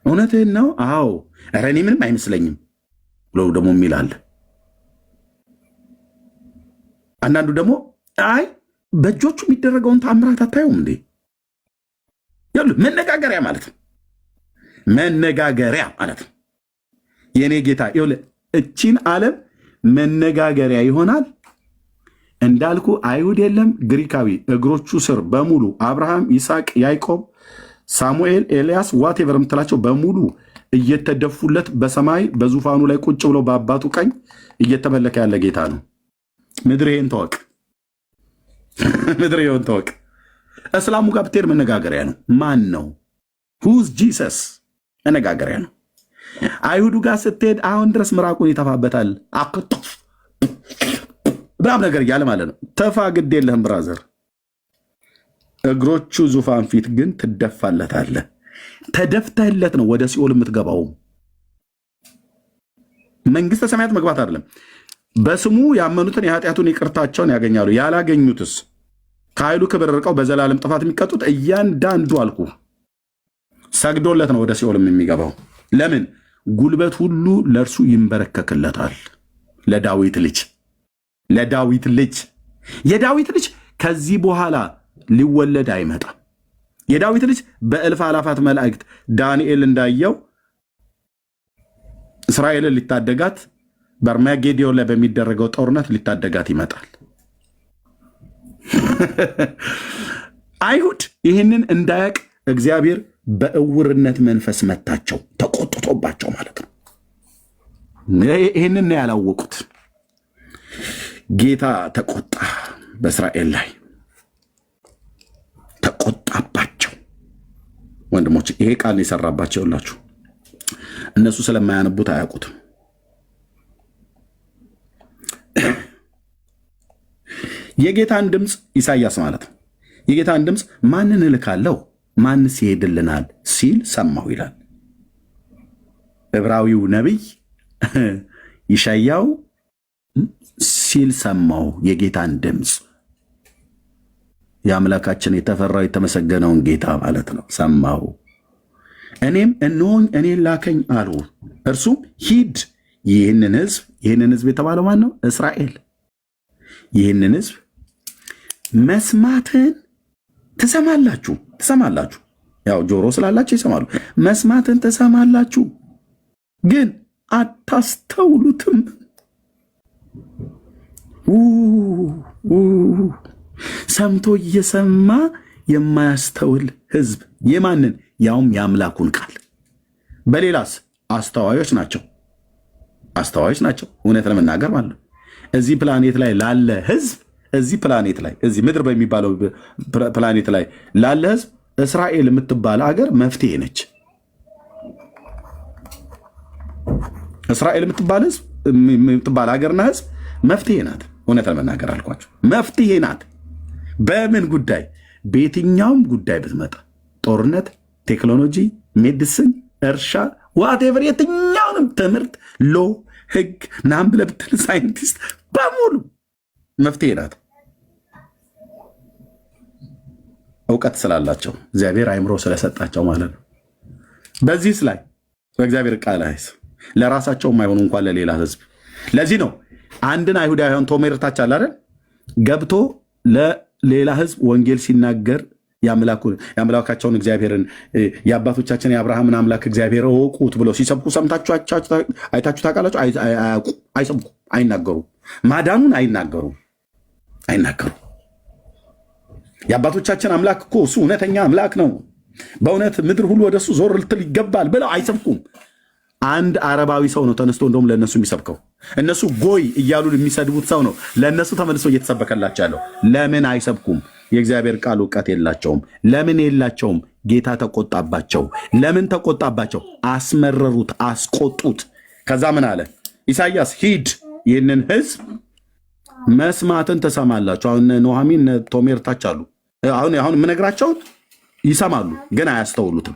እውነትህን ነው? አዎ ኧረ እኔ ምንም አይመስለኝም ብሎ ደግሞ የሚላል። አንዳንዱ ደግሞ አይ በእጆቹ የሚደረገውን ታምራት አታየውም እንዴ? ያሉ መነጋገሪያ ማለት ነው። መነጋገሪያ ማለት ነው። የእኔ ጌታ ይኸውልህ እቺን ዓለም መነጋገሪያ ይሆናል እንዳልኩ አይሁድ የለም ግሪካዊ እግሮቹ ስር በሙሉ አብርሃም፣ ይስሐቅ፣ ያዕቆብ፣ ሳሙኤል፣ ኤልያስ ዋቴቨር የምትላቸው በሙሉ እየተደፉለት በሰማይ በዙፋኑ ላይ ቁጭ ብሎ በአባቱ ቀኝ እየተመለከ ያለ ጌታ ነው። ምድር ይሄን ተወቅ፣ ምድር ይሄን ተወቅ። እስላሙ ጋር ብትሄድ መነጋገሪያ ነው። ማን ነው? ሁዝ ጂሰስ መነጋገሪያ ነው። አይሁዱ ጋር ስትሄድ አሁን ድረስ ምራቁን ይተፋበታል። አክቶፍ ብራም ነገር እያለ ማለት ነው። ተፋ ግድ የለህም ብራዘር። እግሮቹ ዙፋን ፊት ግን ትደፋለታለህ። ተደፍተህለት ነው ወደ ሲኦል የምትገባው። መንግስተ ሰማያት መግባት አይደለም። በስሙ ያመኑትን የኃጢአቱን ይቅርታቸውን ያገኛሉ። ያላገኙትስ ከኃይሉ ክብር ርቀው በዘላለም ጥፋት የሚቀጡት እያንዳንዱ አልኩ ሰግዶለት ነው ወደ ሲኦልም የሚገባው። ለምን? ጉልበት ሁሉ ለእርሱ ይንበረከክለታል። ለዳዊት ልጅ የዳዊት ልጅ ከዚህ በኋላ ሊወለድ አይመጣም። የዳዊት ልጅ በእልፍ አላፋት መላእክት ዳንኤል እንዳየው እስራኤልን ሊታደጋት በአርማጌዶን ላይ በሚደረገው ጦርነት ሊታደጋት ይመጣል። አይሁድ ይህንን እንዳያቅ እግዚአብሔር በእውርነት መንፈስ መታቸው፣ ተቆጥቶባቸው ማለት ነው። ይህንን ያላወቁት ጌታ ተቆጣ በእስራኤል ላይ ተቆጣባቸው። ወንድሞች ይሄ ቃል የሰራባቸው ይላችሁ እነሱ ስለማያነቡት አያውቁትም። የጌታን ድምፅ ኢሳይያስ ማለት ነው። የጌታን ድምፅ ማንን እልካለሁ ማንስ ይሄድልናል ሲል ሰማሁ ይላል ዕብራዊው ነቢይ ኢሳይያው ሲል ሰማሁ የጌታን ድምፅ። የአምላካችን የተፈራው የተመሰገነውን ጌታ ማለት ነው። ሰማሁ እኔም እነሆኝ እኔን ላከኝ አሉ። እርሱም ሂድ ይህንን ህዝብ የተባለው ማን ነው? እስራኤል። ይህንን ህዝብ መስማትን ትሰማላችሁ። ያው ጆሮ ስላላችሁ ይሰማሉ። መስማትን ትሰማላችሁ ግን አታስተውሉትም። ሰምቶ እየሰማ የማያስተውል ህዝብ የማንን? ያውም የአምላኩን ቃል። በሌላስ አስተዋዮች ናቸው። እውነት ለመናገር ማለት ነው። እዚህ ፕላኔት ላይ ላለ ህዝብ እዚህ ምድር በሚባለው ፕላኔት ላይ ላለ ህዝብ እስራኤል የምትባል ሀገር መፍትሄ ነች። እስራኤል የምትባል ሀገርና ህዝብ መፍትሄ ናት። እውነት ለመናገር አልኳቸው፣ መፍትሄ ናት። በምን ጉዳይ? በየትኛውም ጉዳይ ብትመጣ፣ ጦርነት፣ ቴክኖሎጂ፣ ሜዲሲን፣ እርሻ፣ ዋቴቨር፣ የትኛውንም ትምህርት፣ ሎ፣ ህግ ናም ብለህ ብትል ሳይንቲስት በሙሉ መፍትሄ ናት። እውቀት ስላላቸው እግዚአብሔር አይምሮ ስለሰጣቸው ማለት ነው። በዚህ ላይ በእግዚአብሔር ቃል አይስ ለራሳቸውም አይሆኑ እንኳን ለሌላ ህዝብ። ለዚህ ነው አንድን አይሁዳውያን ቶሜርታች አለ አይደል ገብቶ ለሌላ ህዝብ ወንጌል ሲናገር የአምላካቸውን እግዚአብሔርን የአባቶቻችን የአብርሃምን አምላክ እግዚአብሔር እወቁት ብለው ሲሰብኩ ሰምታችሁ አይታችሁ ታውቃላችሁ? አይሰብኩ፣ አይናገሩ፣ ማዳኑን አይናገሩ። የአባቶቻችን አምላክ እኮ እሱ እውነተኛ አምላክ ነው፣ በእውነት ምድር ሁሉ ወደሱ ዞር ልትል ይገባል ብለው አይሰብኩም። አንድ አረባዊ ሰው ነው ተነስቶ እንደውም ለእነሱ የሚሰብከው። እነሱ ጎይ እያሉ የሚሰድቡት ሰው ነው ለእነሱ ተመልሶ እየተሰበከላቸው ያለው። ለምን አይሰብኩም? የእግዚአብሔር ቃል እውቀት የላቸውም። ለምን የላቸውም? ጌታ ተቆጣባቸው። ለምን ተቆጣባቸው? አስመረሩት፣ አስቆጡት። ከዛ ምን አለ ኢሳይያስ? ሂድ ይህንን ህዝብ መስማትን ትሰማላችሁ። አሁን ኖሃሚን ቶሜርታች አሉ። አሁን የምነግራቸውን ይሰማሉ ግን አያስተውሉትም።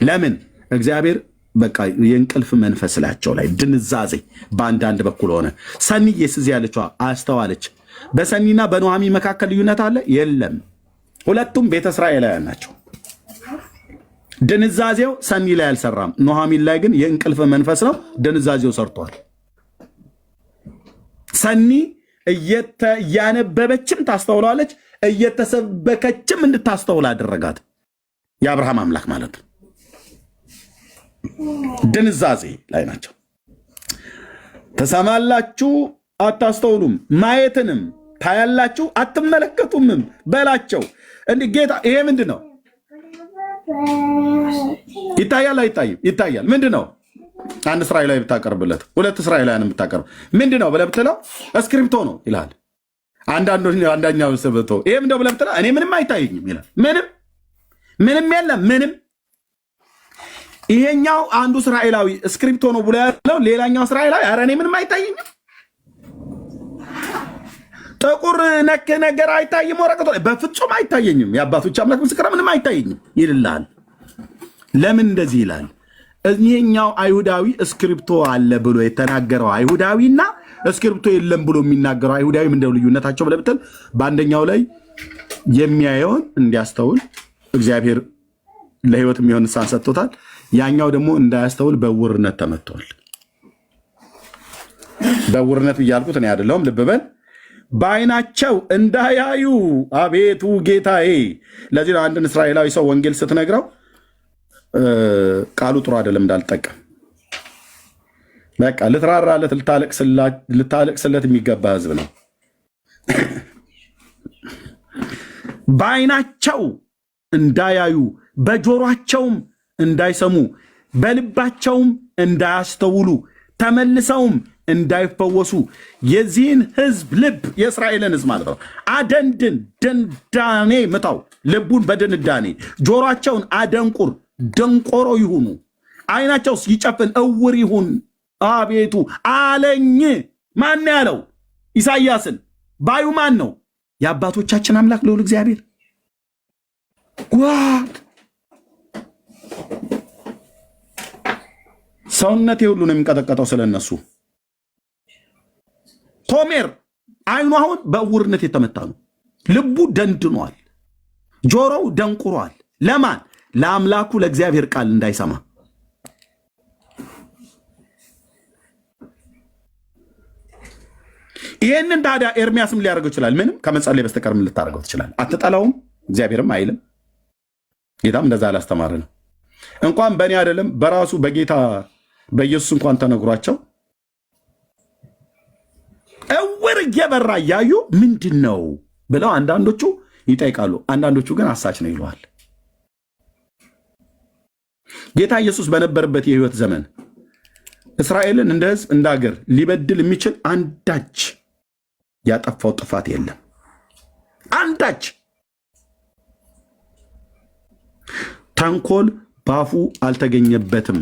ለምን? እግዚአብሔር በቃ የእንቅልፍ መንፈስ ላቸው ላይ ድንዛዜ በአንዳንድ በኩል ሆነ። ሰኒዬስ እዚህ ያለችዋ አስተዋለች? በሰኒና በኖሃሚ መካከል ልዩነት አለ? የለም። ሁለቱም ቤተ እስራኤላውያን ናቸው። ድንዛዜው ሰኒ ላይ አልሰራም። ኖሃሚን ላይ ግን የእንቅልፍ መንፈስ ነው፣ ድንዛዜው ሰርቷል። ሰኒ እያነበበችም ታስተውላለች፣ እየተሰበከችም እንድታስተውል አደረጋት። የአብርሃም አምላክ ማለት ነው። ድንዛዜ ላይ ናቸው። ተሰማላችሁ አታስተውሉም፣ ማየትንም ታያላችሁ አትመለከቱምም በላቸው። እንዲህ ጌታ ይሄ ምንድን ነው? ይታያል አይታይም? ይታያል። ምንድን ነው? አንድ እስራኤላዊ ብታቀርብለት ሁለት እስራኤላውያን ብታቀርብ ምንድን ነው ብለህ ብትለው እስክሪፕቶ ነው ይላል። አንዳኛው ስብቶ ይሄ ምንድን ነው ብለህ ብትለው እኔ ምንም አይታየኝም ይላል። ምንም የለም ምንም። ይሄኛው አንዱ እስራኤላዊ እስክሪፕቶ ነው ብሎ ያለው፣ ሌላኛው እስራኤላዊ ኧረ እኔ ምንም አይታየኝም፣ ጥቁር ነክ ነገር አይታይም፣ ወረቀቶ በፍጹም አይታየኝም፣ የአባቶች አምላክ ምስክር ምንም አይታየኝም ይልልሃል። ለምን እንደዚህ ይላል? እኚህኛው አይሁዳዊ እስክሪፕቶ አለ ብሎ የተናገረው አይሁዳዊና እስክሪፕቶ የለም ብሎ የሚናገረው አይሁዳዊ ምንድነው ልዩነታቸው ብለህ ብትል፣ በአንደኛው ላይ የሚያየውን እንዲያስተውል እግዚአብሔር ለህይወት የሚሆን ንስሐን ሰጥቶታል። ያኛው ደግሞ እንዳያስተውል በዕውርነት ተመቷል። በዕውርነት ብያልኩት እኔ አይደለሁም፣ ልብ በል። በዓይናቸው እንዳያዩ አቤቱ ጌታዬ። ለዚህ ነው አንድን እስራኤላዊ ሰው ወንጌል ስትነግረው ቃሉ ጥሩ አይደለም እንዳልጠቀም፣ በቃ ልትራራለት ልታለቅስለት የሚገባ ህዝብ ነው። በዓይናቸው እንዳያዩ በጆሮአቸውም እንዳይሰሙ በልባቸውም እንዳያስተውሉ ተመልሰውም እንዳይፈወሱ የዚህን ህዝብ ልብ የእስራኤልን ህዝብ ማለት ነው አደንድን ደንዳኔ ምታው ልቡን በድንዳኔ ጆሮአቸውን አደንቁር ደንቆሮ ይሁኑ አይናቸው ይጨፍን እውር ይሁን አቤቱ አለኝ ማን ያለው ኢሳይያስን ባዩ ማን ነው የአባቶቻችን አምላክ ልዑል እግዚአብሔር ዋት ሰውነቴ ሁሉ ነው የሚንቀጠቀጠው ስለነሱ ቶሜር አይኑ አሁን በእውርነት የተመታ ነው ልቡ ደንድኗል ጆሮው ደንቁሯል ለማን ለአምላኩ ለእግዚአብሔር ቃል እንዳይሰማ ይሄንን ታዲያ ኤርሚያስም ሊያደርገው ይችላል ምንም ከመጸለይ በስተቀር ምን ልታደርገው ትችላል አትጠላውም እግዚአብሔርም አይልም ጌታም እንደዛ አላስተማረንም እንኳን በእኔ አይደለም በራሱ በጌታ በኢየሱስ እንኳን ተነግሯቸው እውር እየበራ እያዩ ምንድን ነው ብለው አንዳንዶቹ ይጠይቃሉ አንዳንዶቹ ግን አሳች ነው ይለዋል ጌታ ኢየሱስ በነበረበት የህይወት ዘመን እስራኤልን እንደ ህዝብ እንደ ሀገር ሊበድል የሚችል አንዳች ያጠፋው ጥፋት የለም አንዳች ተንኮል ባፉ አልተገኘበትም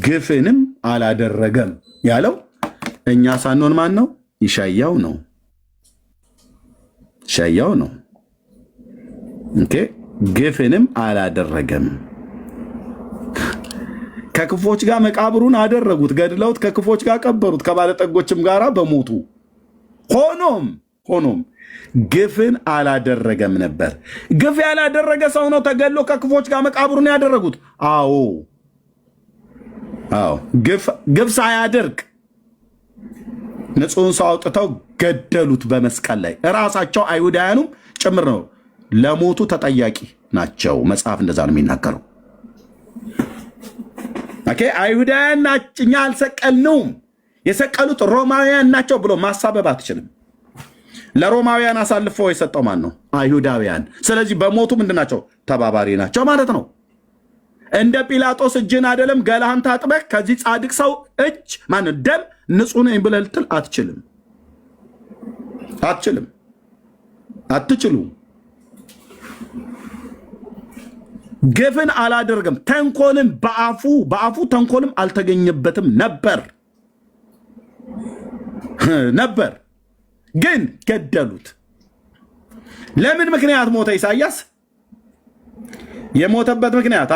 ግፍንም አላደረገም ያለው እኛ ሳንሆን ማን ነው ኢሳይያው ነው ኢሳይያው ነው ኦኬ ግፍንም አላደረገም ከክፎች ጋር መቃብሩን አደረጉት ገድለውት ከክፎች ጋር ቀበሩት ከባለጠጎችም ጋር በሞቱ ሆኖም ግፍን አላደረገም ነበር ግፍ ያላደረገ ሰው ነው ተገድሎ ከክፎች ጋር መቃብሩን ያደረጉት አዎ ግፍ ሳያደርግ ንጹህን ሰው አውጥተው ገደሉት በመስቀል ላይ ራሳቸው አይሁዳውያኑም ጭምር ነው ለሞቱ ተጠያቂ ናቸው መጽሐፍ እንደዛ ነው የሚናገረው ኦኬ አይሁዳውያን ናችኛ አልሰቀልነውም የሰቀሉት ሮማውያን ናቸው ብሎ ማሳበብ አትችልም ለሮማውያን አሳልፎ የሰጠው ማን ነው አይሁዳውያን ስለዚህ በሞቱ ምንድናቸው ተባባሪ ናቸው ማለት ነው እንደ ጲላጦስ እጅን አይደለም ገላህን ታጥበህ ከዚህ ጻድቅ ሰው እጅ ማን ደም ንጹህ ነኝ ብለህ ልትል አትችሉም ግፍን አላደረገም ተንኮልን በአፉ ተንኮልም አልተገኘበትም ነበር ግን ገደሉት ለምን ምክንያት ሞተ ኢሳይያስ የሞተበት ምክንያት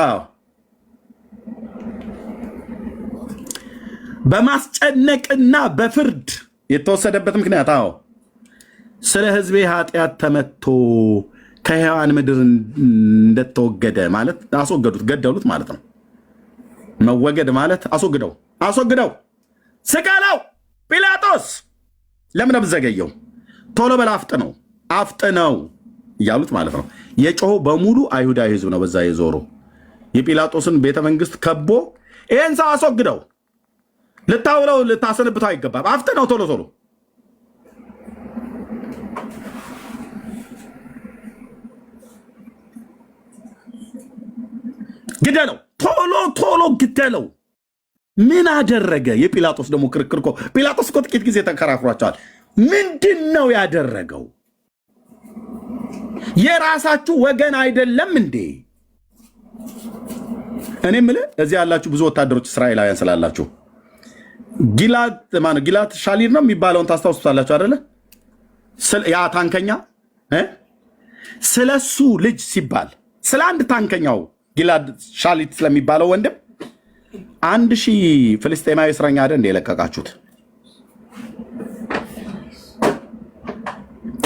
በማስጨነቅና በፍርድ የተወሰደበት ምክንያት ስለ ህዝቤ ኃጢአት ተመቶ ከሕያዋን ምድር እንደተወገደ ማለት አስወገዱት ገደሉት ማለት ነው መወገድ ማለት አስወግደው ስቀለው ጲላጦስ ለምን ዘገየው ቶሎ በል አፍጥነው እያሉት ማለት ነው የጮኸው በሙሉ አይሁዳዊ ህዝብ ነው በዛ የዞሮ የጲላጦስን ቤተ መንግስት ከቦ ይሄን ሰው አስወግደው ልታውለው ልታሰነብተው አይገባም አፍጥነው ቶሎ ግደለው ቶሎ ግደለው ምን አደረገ የጲላጦስ ደግሞ ክርክርኮ ጲላጦስ እኮ ጥቂት ጊዜ ተከራክሯቸዋል ምንድነው ያደረገው የራሳችሁ ወገን አይደለም እንዴ እኔ ምልህ እዚህ ያላችሁ ብዙ ወታደሮች እስራኤላውያን ስላላችሁ ጊላት ሻሊር ነው የሚባለውን ታስታውሱታላችሁ አይደለ ያ ታንከኛ ስለሱ ልጅ ሲባል ስለ አንድ ታንከኛው ጊላድ ሻሊት ስለሚባለው ወንድም 1000 ፍልስጤማዊ እስረኛ አይደል እንደለቀቃችሁት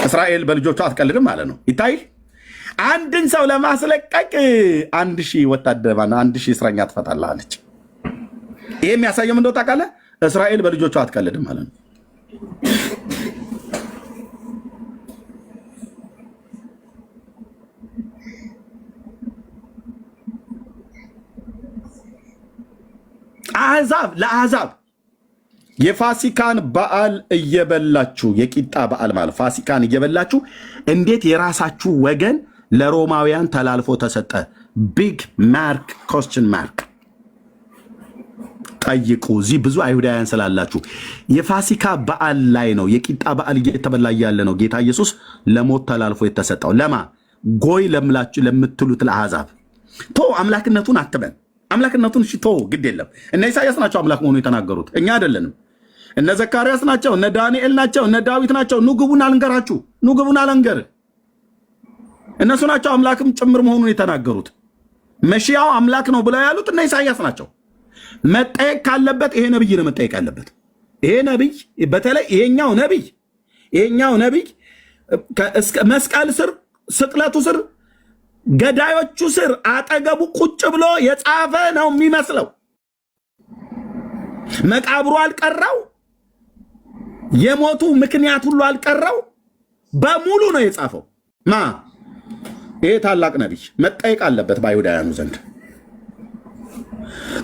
እስራኤል በልጆቿ አትቀልድም ማለት ነው ይታይ አንድን ሰው ለማስለቀቅ 1000 ወታደር 1000 እስረኛ ትፈታላለች ይሄ የሚያሳየው እንደው ታውቃለህ እስራኤል በልጆቿ አትቀልድም ማለት ነው ለአሕዛብ የፋሲካን በዓል እየበላችሁ የቂጣ በዓል ማለት ፋሲካን እየበላችሁ እንዴት የራሳችሁ ወገን ለሮማውያን ተላልፎ ተሰጠ ቢግ ማርክ ኮስችን ማርክ ጠይቁ። እዚህ ብዙ አይሁዳውያን ስላላችሁ የፋሲካ በዓል ላይ ነው፣ የቂጣ በዓል እየተበላ ያለ ነው ጌታ ኢየሱስ ለሞት ተላልፎ የተሰጠው። ለማ ጎይ ለምትሉት ለአሕዛብ ቶ አምላክነቱን አትበን። አምላክነቱን ቶ ግድ የለም። እነ ኢሳያስ ናቸው አምላክ መሆኑ የተናገሩት፣ እኛ አይደለንም። እነ ዘካርያስ ናቸው፣ እነ ዳንኤል ናቸው፣ እነ ዳዊት ናቸው። ኑ ግቡን አልንገራችሁ፣ ኑ ግቡን አልንገር። እነሱ ናቸው አምላክም ጭምር መሆኑን የተናገሩት። መሺያው አምላክ ነው ብለው ያሉት እነ ኢሳያስ ናቸው። መጠየቅ ካለበት ይሄ ነብይ ነው መጠየቅ ያለበት። ይሄ ነብይ በተለይ ይሄኛው ነብይ እስከ መስቀል ስር ስቅለቱ ስር ገዳዮቹ ስር አጠገቡ ቁጭ ብሎ የጻፈ ነው የሚመስለው። መቃብሩ አልቀረው፣ የሞቱ ምክንያት ሁሉ አልቀረው፣ በሙሉ ነው የጻፈው። ይሄ ታላቅ ነቢይ መጠየቅ አለበት በአይሁዳውያኑ ዘንድ።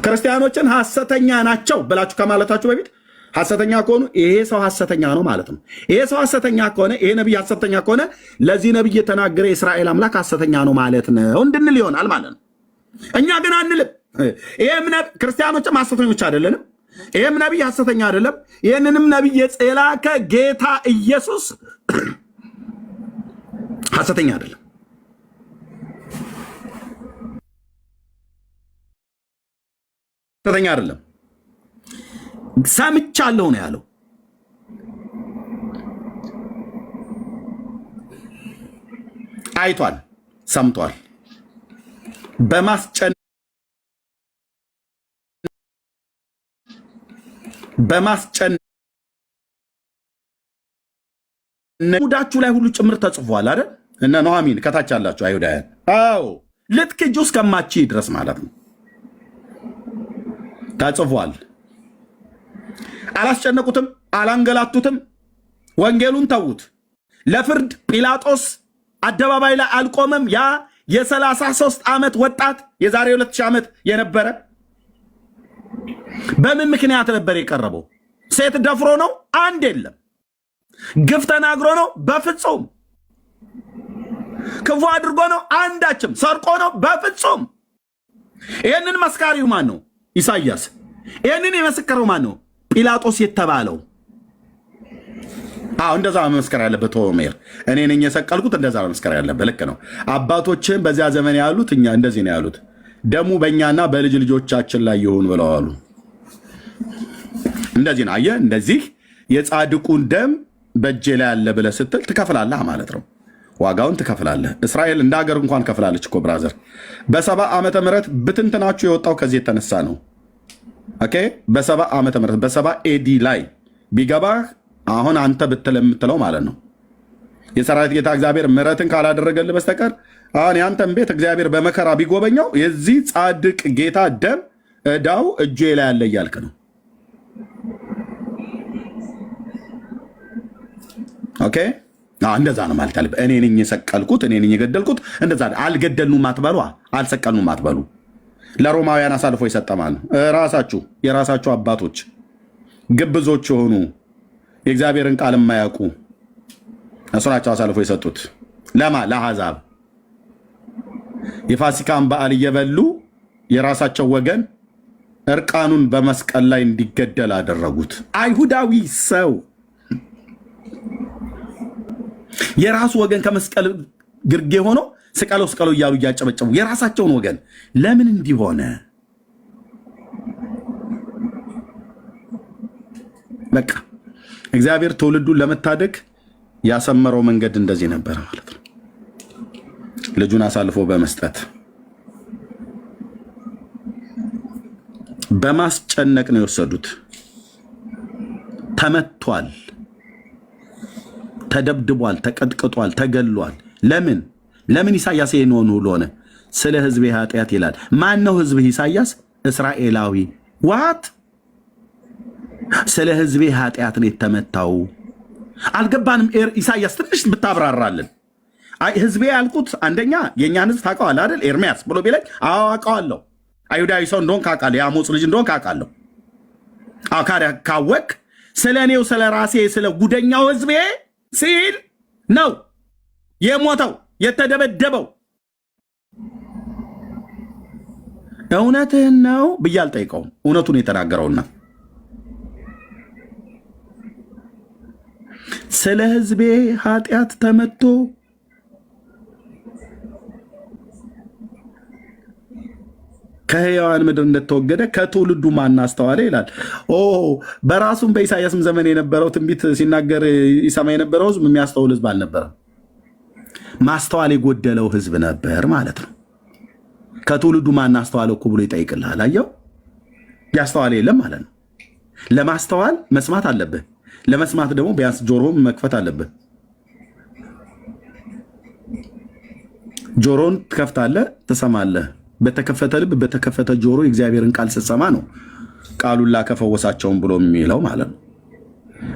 ክርስቲያኖችን ሐሰተኛ ናቸው ብላችሁ ከማለታችሁ በፊት ሐሰተኛ ከሆኑ ይሄ ሰው ሐሰተኛ ነው ማለት ነው። ይሄ ሰው ሐሰተኛ ከሆነ ይሄ ነቢይ ሐሰተኛ ከሆነ ለዚህ ነቢይ የተናገረ የእስራኤል አምላክ ሐሰተኛ ነው ማለት ነው እንድንል ይሆናል ማለት ነው። እኛ ግን አንልም። ይሄም ክርስቲያኖችም ሐሰተኞች አይደለንም። ይሄም ነቢይ ሐሰተኛ አይደለም። ይህንንም ነቢይ የላከ ጌታ ኢየሱስ ሐሰተኛ አይደለም። ሐሰተኛ አይደለም። ሰምቻለሁ ነው ያለው። አይቷል፣ ሰምቷል። በማስጨነቅ ሙዳችሁ ላይ ሁሉ ጭምር ተጽፏል አይደል? እነ ኑኃሚን ከታች ያላችሁ አይሁዳውያን፣ አዎ ልትክጁ እስከማቺ ድረስ ማለት ነው ተጽፏል። አላስጨነቁትም፣ አላንገላቱትም። ወንጌሉን ተዉት። ለፍርድ ጲላጦስ አደባባይ ላይ አልቆመም። ያ የ33 ዓመት ወጣት የዛሬ 2000 ዓመት የነበረ በምን ምክንያት ነበር የቀረበው? ሴት ደፍሮ ነው? አንድ የለም። ግፍ ተናግሮ ነው? በፍጹም። ክፉ አድርጎ ነው? አንዳችም። ሰርቆ ነው? በፍጹም። ይህንን መስካሪው ማን ነው? ኢሳያስ። ይህንን የመሰከረው ማን ነው? ጲላጦስ የተባለው። እንደዛ መመስከር ያለበት ሆሜር። እኔ ነኝ የሰቀልኩት፣ እንደዛ መመስከር ያለበት። ልክ ነው። አባቶችን በዚያ ዘመን ያሉት እኛ እንደዚህ ነው ያሉት፣ ደሙ በእኛና በልጅ ልጆቻችን ላይ ይሁን ብለዋሉ። እንደዚህ ነው። አየህ፣ እንደዚህ የጻድቁን ደም በእጄ ላይ ያለ ብለህ ስትል ትከፍላለህ ማለት ነው። ዋጋውን ትከፍላለህ። እስራኤል እንደ ሀገር እንኳን ከፍላለች እኮ ብራዘር። በ70 ዓመተ ምህረት ብትንትናችሁ የወጣው ከዚህ የተነሳ ነው። ኦኬ፣ በ70 ዓመተ ምህረት በ70 ኤዲ ላይ ቢገባህ አሁን አንተ ብትል የምትለው ማለት ነው። የሰራዊት ጌታ እግዚአብሔር ምሕረትን ካላደረገልህ በስተቀር አሁን የአንተን ቤት እግዚአብሔር በመከራ ቢጎበኘው የዚህ ጻድቅ ጌታ ደም ዕዳው እጄ ላይ ያለ እያልክ ነው። ኦኬ፣ እንደዛ ነው ማለት ያለብህ። እኔ ነኝ የሰቀልኩት፣ እኔ ነኝ የገደልኩት። እንደዛ አልገደልኑም አትበሉ፣ አልሰቀልኑም አትበሉ። ለሮማውያን አሳልፎ ይሰጠማል። ራሳችሁ የራሳችሁ አባቶች ግብዞች የሆኑ የእግዚአብሔርን ቃል የማያውቁ እሱ ናቸው አሳልፎ የሰጡት። ለማ ለአሕዛብ የፋሲካን በዓል እየበሉ የራሳቸው ወገን እርቃኑን በመስቀል ላይ እንዲገደል አደረጉት። አይሁዳዊ ሰው የራሱ ወገን ከመስቀል ግርጌ ሆኖ ስቀለው ስቀለው እያሉ እያጨበጨቡ የራሳቸውን ወገን ለምን እንዲሆነ? በቃ እግዚአብሔር ትውልዱን ለመታደግ ያሰመረው መንገድ እንደዚህ ነበር ማለት ነው። ልጁን አሳልፎ በመስጠት በማስጨነቅ ነው የወሰዱት። ተመቷል፣ ተደብድቧል፣ ተቀጥቅጧል፣ ተገሏል። ለምን ኢሳያስ ይህን ሆነ? ስለ ሕዝቤ ኃጢአት ይላል። ማን ነው ሕዝብህ? ኢሳያስ እስራኤላዊ። ዋት ስለ ሕዝቤ ኃጢአት ነው የተመታው። አልገባንም። ኢሳያስ ትንሽ ብታብራራልን። ሕዝቤ ያልኩት አንደኛ የእኛን ሕዝብ ታውቀዋለህ አይደል? ኤርሚያስ ብሎ ቢለኝ አዎ አውቀዋለሁ። አይሁዳዊ ሰው እንደሆን ካውቃለሁ። የአሞጽ ልጅ እንደሆን ካውቃለሁ። ካወቅ ስለ እኔው ስለ ራሴ ስለ ጉደኛው ሕዝቤ ሲል ነው የሞተው የተደበደበው። እውነትህን ነው ብዬ አልጠይቀውም። እውነቱን የተናገረውና ስለ ሕዝቤ ኃጢአት ተመቶ ከሕያዋን ምድር እንደተወገደ ከትውልዱ ማን አስተዋለ ይላል። በራሱም በኢሳያስም ዘመን የነበረው ትንቢት ሲናገር ይሰማ የነበረው ሕዝብ የሚያስተውል ሕዝብ አልነበረም። ማስተዋል የጎደለው ሕዝብ ነበር ማለት ነው። ከትውልዱ ማን አስተዋለው እኮ ብሎ ይጠይቅልሃል። አየው፣ ያስተዋለ የለም ማለት ነው። ለማስተዋል መስማት አለብህ። ለመስማት ደግሞ ቢያንስ ጆሮም መክፈት አለብህ። ጆሮን ትከፍታለህ፣ ትሰማለህ። በተከፈተ ልብ በተከፈተ ጆሮ የእግዚአብሔርን ቃል ስትሰማ ነው ቃሉን ላከፈወሳቸውን ብሎ የሚለው ማለት ነው።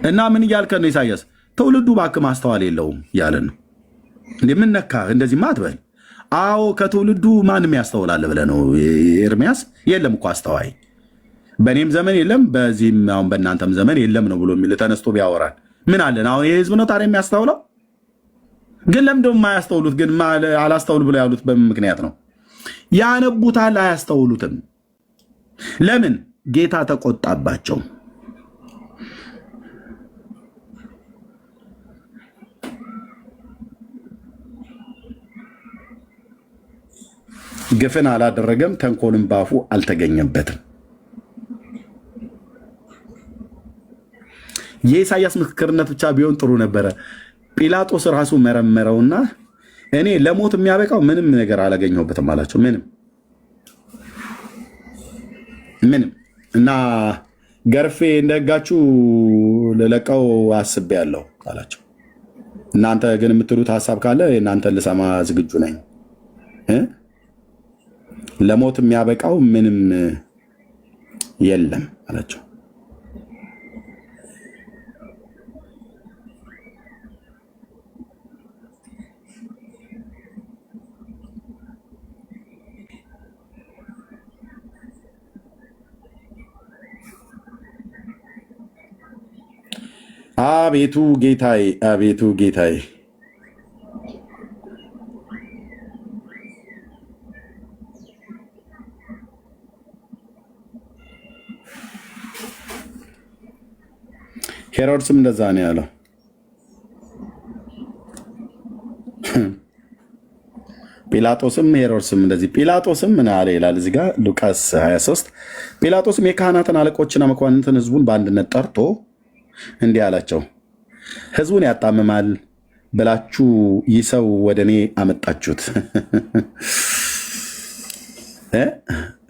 እና ምን እያልከን ነው ኢሳያስ? ትውልዱ እባክህ ማስተዋል የለውም እያለን ነው። ምን ነካህ? እንደዚህማ አትበል። አዎ ከትውልዱ ማንም ያስተውላል ብለህ ነው ኤርሚያስ? የለም እኮ አስተዋይ በእኔም ዘመን የለም፣ በዚህም አሁን በእናንተም ዘመን የለም ነው ብሎ የሚል ተነስቶ ቢያወራል ምን አለን? አሁን ይህ ህዝብ ነው ታዲያ የሚያስተውለው? ግን ለምንድነው የማያስተውሉት? ግን አላስተውል ብሎ ያሉት በምን ምክንያት ነው? ያነቡታል፣ አያስተውሉትም። ለምን? ጌታ ተቆጣባቸው። ግፍን አላደረገም፣ ተንኮልን ባፉ አልተገኘበትም። የኢሳያስ ምስክርነት ብቻ ቢሆን ጥሩ ነበረ። ጲላጦስ ራሱ መረመረውና እኔ ለሞት የሚያበቃው ምንም ነገር አላገኘሁበትም አላቸው። ምንም እና ገርፌ እንደጋችሁ ልለቀው አስቤያለሁ አላቸው። እናንተ ግን የምትሉት ሀሳብ ካለ እናንተ ልሰማ ዝግጁ ነኝ። ለሞት የሚያበቃው ምንም የለም አላቸው። አቤቱ ጌታዬ፣ አቤቱ ጌታዬ፣ ሄሮድስም እንደዛ ነው ያለው። ጲላጦስም ሄሮድስም እንደዚህ። ጲላጦስም ምን አለ ይላል እዚህ ጋር ሉቃስ 23። ጲላጦስም የካህናትን አለቆችና መኳንንትን ህዝቡን በአንድነት ጠርቶ እንዲህ አላቸው፣ ህዝቡን ያጣምማል ብላችሁ ይህ ሰው ወደ እኔ አመጣችሁት።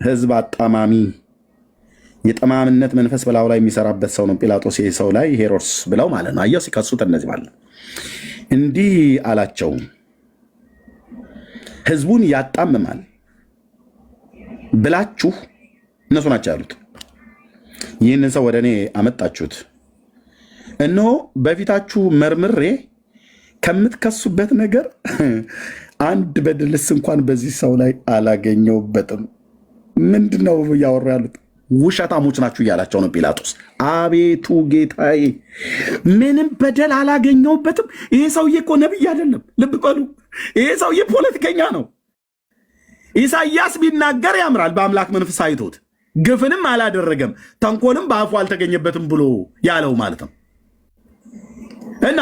ህዝብ አጣማሚ፣ የጠማምነት መንፈስ በላዩ ላይ የሚሰራበት ሰው ነው ጲላጦስ። ሰው ላይ ሄሮድስ ብለው ማለት ነው። አየው ሲከሱት እነዚህ ማለት ነው። እንዲህ አላቸው፣ ህዝቡን ያጣምማል ብላችሁ፣ እነሱ ናቸው ያሉት፣ ይህንን ሰው ወደ እኔ አመጣችሁት። እነሆ በፊታችሁ መርምሬ ከምትከሱበት ነገር አንድ በደልስ እንኳን በዚህ ሰው ላይ አላገኘውበትም። ምንድን ነው እያወሩ ያሉት? ውሸታሞች ናችሁ እያላቸው ነው ጲላጦስ። አቤቱ ጌታዬ፣ ምንም በደል አላገኘውበትም። ይሄ ሰውዬ እኮ ነቢይ አይደለም። ልብ በሉ፣ ይሄ ሰውዬ ፖለቲከኛ ነው። ኢሳያስ ቢናገር ያምራል በአምላክ መንፈስ አይቶት፣ ግፍንም አላደረገም ተንኮልም በአፉ አልተገኘበትም ብሎ ያለው ማለት ነው። እና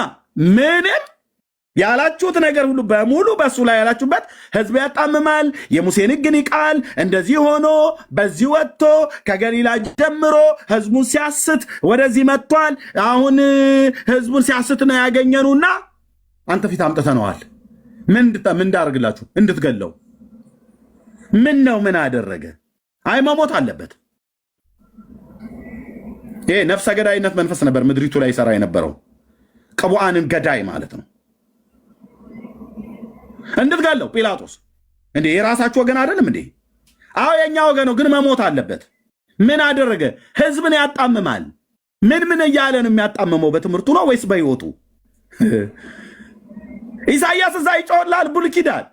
ምንም ያላችሁት ነገር ሁሉ በሙሉ በሱ ላይ ያላችሁበት ህዝብ ያጣምማል፣ የሙሴን ሕግን ይቃል፣ እንደዚህ ሆኖ በዚህ ወጥቶ ከገሊላ ጀምሮ ህዝቡን ሲያስት ወደዚህ መጥቷል። አሁን ህዝቡን ሲያስት ነው ያገኘኑና አንተ ፊት አምጥተነዋል። ምን እንዳደርግላችሁ እንድትገለው? ምን ነው ምን አደረገ? አይ መሞት አለበት። ይሄ ነፍሰ ገዳይነት መንፈስ ነበር ምድሪቱ ላይ ይሰራ የነበረው። ቅቡዓንን ገዳይ ማለት ነው። እንድትገለው ጲላጦስ እንዴ የራሳችሁ ወገን አይደለም እንዴ? አዎ የኛ ወገን ነው፣ ግን መሞት አለበት። ምን አደረገ? ህዝብን ያጣምማል። ምን እያለ ነው የሚያጣምመው? በትምህርቱ ነው ወይስ በህይወቱ? ኢሳያስ እዛ ይጮህላል፣ ብሉይ ኪዳን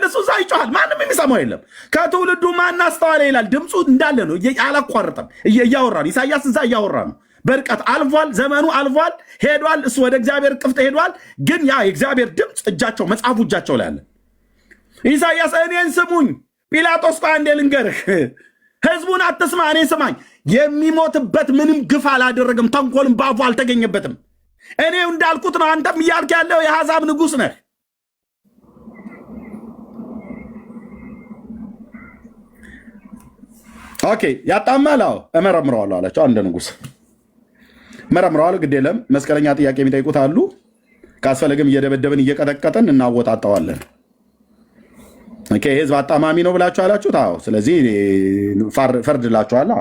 እሱ እዛ ይጮሃል፣ ማንም የሚሰማው የለም። ከትውልዱ ማን አስተዋለ ይላል። ድምፁ እንዳለ ነው፣ አላቋርጠም፣ እያወራ ነው። ኢሳያስ እዛ እያወራ ነው። በርቀት አልፏል፣ ዘመኑ አልፏል፣ ሄዷል። እሱ ወደ እግዚአብሔር ቅፍት ሄዷል። ግን ያ የእግዚአብሔር ድምፅ እጃቸው መጽሐፉ እጃቸው ላይ አለ። ኢሳያስ እኔን ስሙኝ፣ ጲላጦስ ቆይ አንዴ ልንገርህ፣ ህዝቡን አትስማ፣ እኔ ስማኝ። የሚሞትበት ምንም ግፍ አላደረግም፣ ተንኮልም በአፉ አልተገኘበትም። እኔው እንዳልኩት ነው። አንተም እያልክ ያለው የአሕዛብ ንጉሥ ነህ። ኦኬ ያጣማላው እመረምረዋለሁ አላቸው። አንድ ንጉሥ መረምረዋለሁ፣ ግድ የለም መስቀለኛ ጥያቄ የሚጠይቁት አሉ። ካስፈለግም እየደበደብን እየቀጠቀጠን እናወጣጠዋለን። ኦኬ ህዝብ አጣማሚ ነው ብላችሁ አላችሁት። አዎ፣ ስለዚህ ፈርድላችኋለሁ።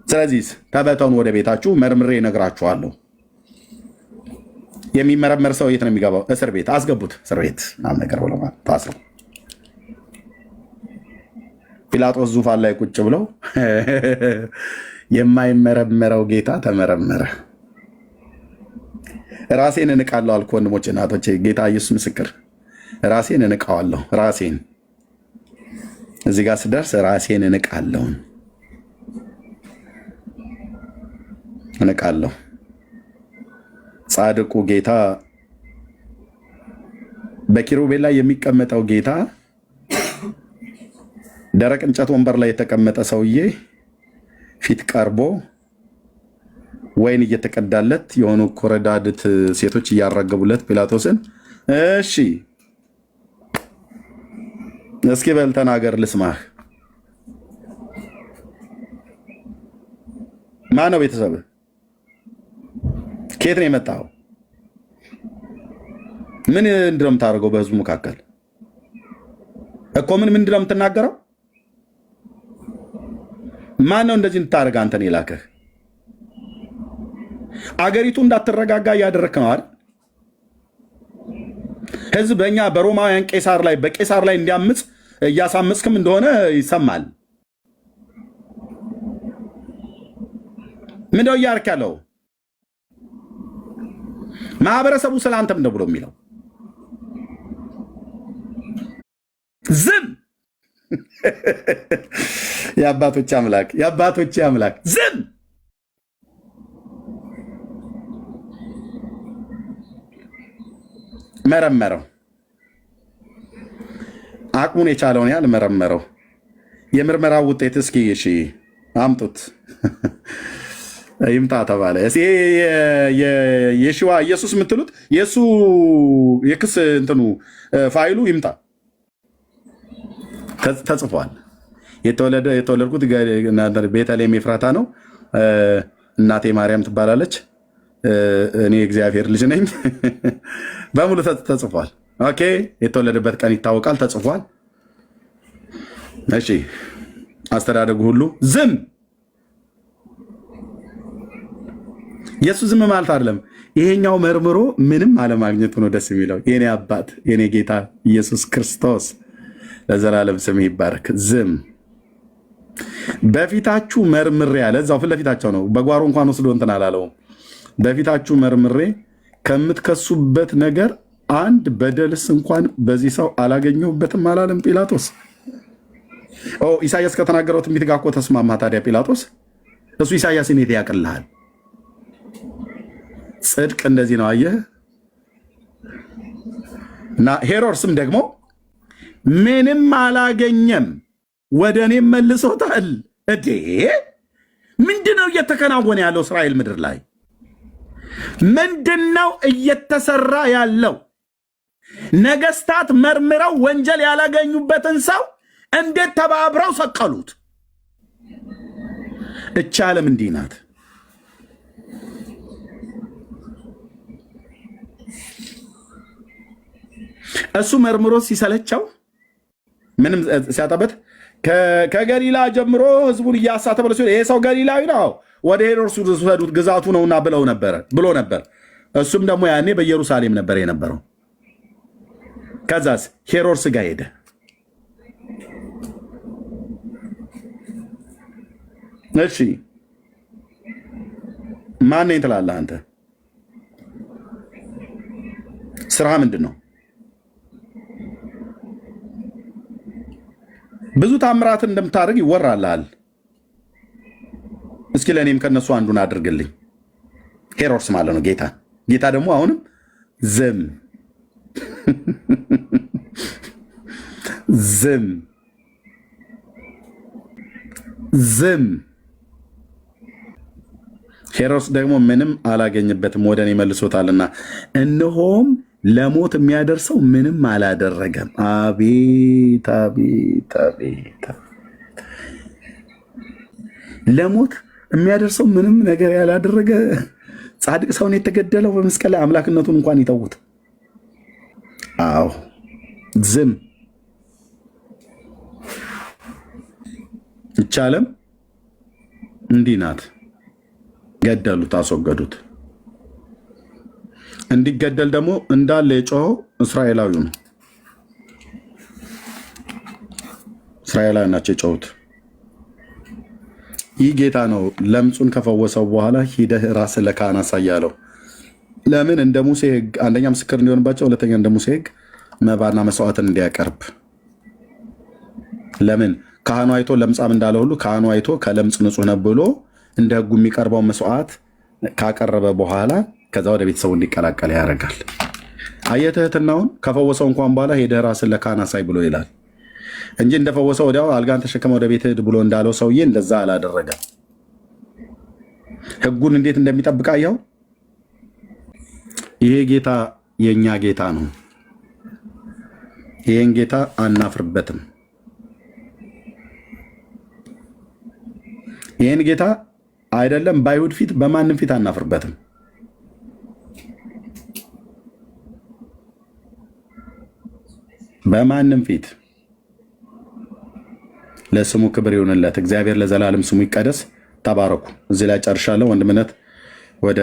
ስለዚህ ተበተኑ ወደ ቤታችሁ፣ መርምሬ እነግራችኋለሁ። የሚመረመር ሰው የት ነው የሚገባው? እስር ቤት አስገቡት። እስር ቤት ምናምን ነገር ብለው ታስረው ጲላጦስ ዙፋን ላይ ቁጭ ብለው የማይመረመረው ጌታ ተመረመረ። ራሴን እንቃለሁ አልኩ ወንድሞቼ እናቶቼ፣ ጌታ ኢየሱስ ምስክር፣ ራሴን እንቃዋለሁ። ራሴን እዚህ ጋር ስደርስ ራሴን እንቃለሁ። ጻድቁ ጌታ በኪሩቤል ላይ የሚቀመጠው ጌታ ደረቅ እንጨት ወንበር ላይ የተቀመጠ ሰውዬ ፊት ቀርቦ ወይን እየተቀዳለት የሆኑ ኮረዳድት ሴቶች እያራገቡለት ጲላጦስን እሺ እስኪ በል ተናገር ልስማህ። ማን ነው ቤተሰብህ? ከየት ነው የመጣው? ምን ምንድን ነው የምታደርገው በህዝቡ መካከል እኮ? ምንድን ነው የምትናገረው? ማን ነው እንደዚህ እንድታደርግ አንተን የላከህ? አገሪቱ እንዳትረጋጋ እያደረክ ነው አይደል? ህዝብ በእኛ በሮማውያን በቄሳር ላይ እንዲያምፅ እያሳመፅክም እንደሆነ ይሰማል። ምንድነው እያደረክ ያለው? ማህበረሰቡ ስለ አንተ ምንድነው ብሎ የሚለው? ዝም የአባቶች አምላክ ዝም። መረመረው፣ አቅሙን የቻለውን ያህል መረመረው። የምርመራው ውጤት እስኪ እሺ አምጡት ይምጣ ተባለ። የሺዋ ኢየሱስ የምትሉት የእሱ የክስ እንትኑ ፋይሉ ይምጣ። ተጽፏል። የተወለድኩት ቤተልሔም ኤፍራታ ነው። እናቴ ማርያም ትባላለች። እኔ እግዚአብሔር ልጅ ነኝ። በሙሉ ተጽፏል። ኦኬ፣ የተወለደበት ቀን ይታወቃል፣ ተጽፏል። እሺ፣ አስተዳደጉ ሁሉ ዝም። የሱ ዝም ማለት አይደለም፣ ይሄኛው መርምሮ ምንም አለማግኘቱ ነው ደስ የሚለው። የኔ አባት የኔ ጌታ ኢየሱስ ክርስቶስ ለዘላለም ስም ይባረክ። ዝም። በፊታችሁ መርምሬ ያለ እዛው ፊት ለፊታቸው ነው። በጓሮ እንኳን ወስዶ እንትን አላለውም። በፊታችሁ መርምሬ ከምትከሱበት ነገር አንድ በደልስ እንኳን በዚህ ሰው አላገኘሁበትም አላለም ጲላጦስ? ኢሳያስ ከተናገረው ትንቢት ጋር እኮ ተስማማ። ታዲያ ጲላጦስ እሱ ኢሳያስን የት ያቅልሃል? ጽድቅ እንደዚህ ነው። አየህ። እና ሄሮድስም ደግሞ ምንም አላገኘም፣ ወደ እኔም መልሶታል። እዴ ምንድነው እየተከናወነ ያለው እስራኤል ምድር ላይ? ምንድነው እየተሰራ ያለው? ነገስታት መርምረው ወንጀል ያላገኙበትን ሰው እንዴት ተባብረው ሰቀሉት? እቻ ዓለም እንዲህ ናት። እሱ መርምሮ ሲሰለቸው ምንም ሲያጣበት ከገሊላ ጀምሮ ህዝቡን እያሳተ ብሎ ሲሆን ይሄ ሰው ገሊላዊ ነው፣ ወደ ሄሮድስ ውሰዱት ግዛቱ ነውና ብሎ ነበር። እሱም ደግሞ ያኔ በኢየሩሳሌም ነበር የነበረው። ከዛስ ሄሮድስ ጋር ሄደ። እሺ ማን ነኝ ትላለህ አንተ? ስራ ምንድን ነው? ብዙ ታምራትን እንደምታደርግ ይወራልሃል። እስኪ ለእኔም ከነሱ አንዱን አድርግልኝ። ሄሮድስ ማለት ነው ጌታ። ጌታ ደግሞ አሁንም ዝም ዝም ዝም። ሄሮድስ ደግሞ ምንም አላገኝበትም፣ ወደ እኔ መልሶታልና፣ እነሆም ለሞት የሚያደርሰው ምንም አላደረገም። አቤት አቤት አቤት! ለሞት የሚያደርሰው ምንም ነገር ያላደረገ ጻድቅ ሰውን የተገደለው በመስቀል ላይ አምላክነቱን እንኳን ይተውት። አዎ ዝም። ይቻለም እንዲህ ናት። ገደሉት፣ አስወገዱት። እንዲገደል ደግሞ እንዳለ የጮኸው እስራኤላዊ ነው። እስራኤላዊ ናቸው የጮሁት። ይህ ጌታ ነው ለምጹን ከፈወሰው በኋላ ሂደህ ራስህ ለካህን አሳያለው። ለምን? እንደ ሙሴ ሕግ አንደኛ ምስክር እንዲሆንባቸው፣ ሁለተኛ እንደ ሙሴ ሕግ መባና መስዋዕትን እንዲያቀርብ። ለምን? ካህኑ አይቶ ለምጻም እንዳለ ሁሉ ካህኑ አይቶ ከለምጽ ንጹህ ነው ብሎ እንደ ሕጉ የሚቀርበው መስዋዕት ካቀረበ በኋላ ከዛ ወደ ቤተሰቡ እንዲቀላቀል ያደርጋል። አየህ ትህትናውን። ከፈወሰው እንኳን በኋላ ሄደህ ራስን ለካህን አሳይ ብሎ ይላል እንጂ እንደፈወሰው ወዲያው አልጋን ተሸክመ ወደ ቤት ሂድ ብሎ እንዳለው ሰውዬ እንደዛ አላደረገም። ሕጉን እንዴት እንደሚጠብቅ አየኸው? ይሄ ጌታ የእኛ ጌታ ነው። ይህን ጌታ አናፍርበትም። ይህን ጌታ አይደለም በአይሁድ ፊት በማንም ፊት አናፍርበትም። በማንም ፊት ለስሙ ክብር ይሁንለት። እግዚአብሔር ለዘላለም ስሙ ይቀደስ። ተባረኩ። እዚህ ላይ ጨርሻለሁ። ወንድምነት ወደ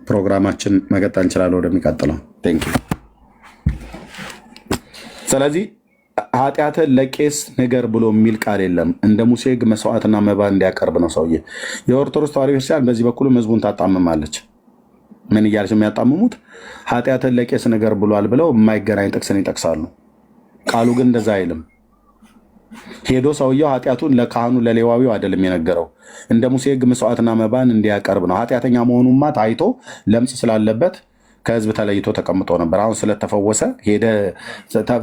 ፕሮግራማችን መቀጠል እንችላለን። ወደሚቀጥለው ስለዚህ ኃጢአትን ለቄስ ንገር ብሎ የሚል ቃል የለም። እንደ ሙሴ ሕግ መስዋዕትና መባ እንዲያቀርብ ነው ሰውዬ። የኦርቶዶክስ ተዋሕዶ ቤተክርስቲያን በዚህ በኩል ህዝቡን ታጣምማለች። ምን እያለች የሚያጣምሙት? ኃጢአትን ለቄስ ንገር ብሏል ብለው የማይገናኝ ጥቅስን ይጠቅሳሉ። ቃሉ ግን እንደዛ አይልም። ሄዶ ሰውየው ኃጢአቱን ለካህኑ ለሌዋዊው አይደለም የነገረው፣ እንደ ሙሴ ሕግ መስዋዕትና መባን እንዲያቀርብ ነው። ኃጢአተኛ መሆኑማ ታይቶ ለምጽ ስላለበት ከህዝብ ተለይቶ ተቀምጦ ነበር። አሁን ስለተፈወሰ ሄደ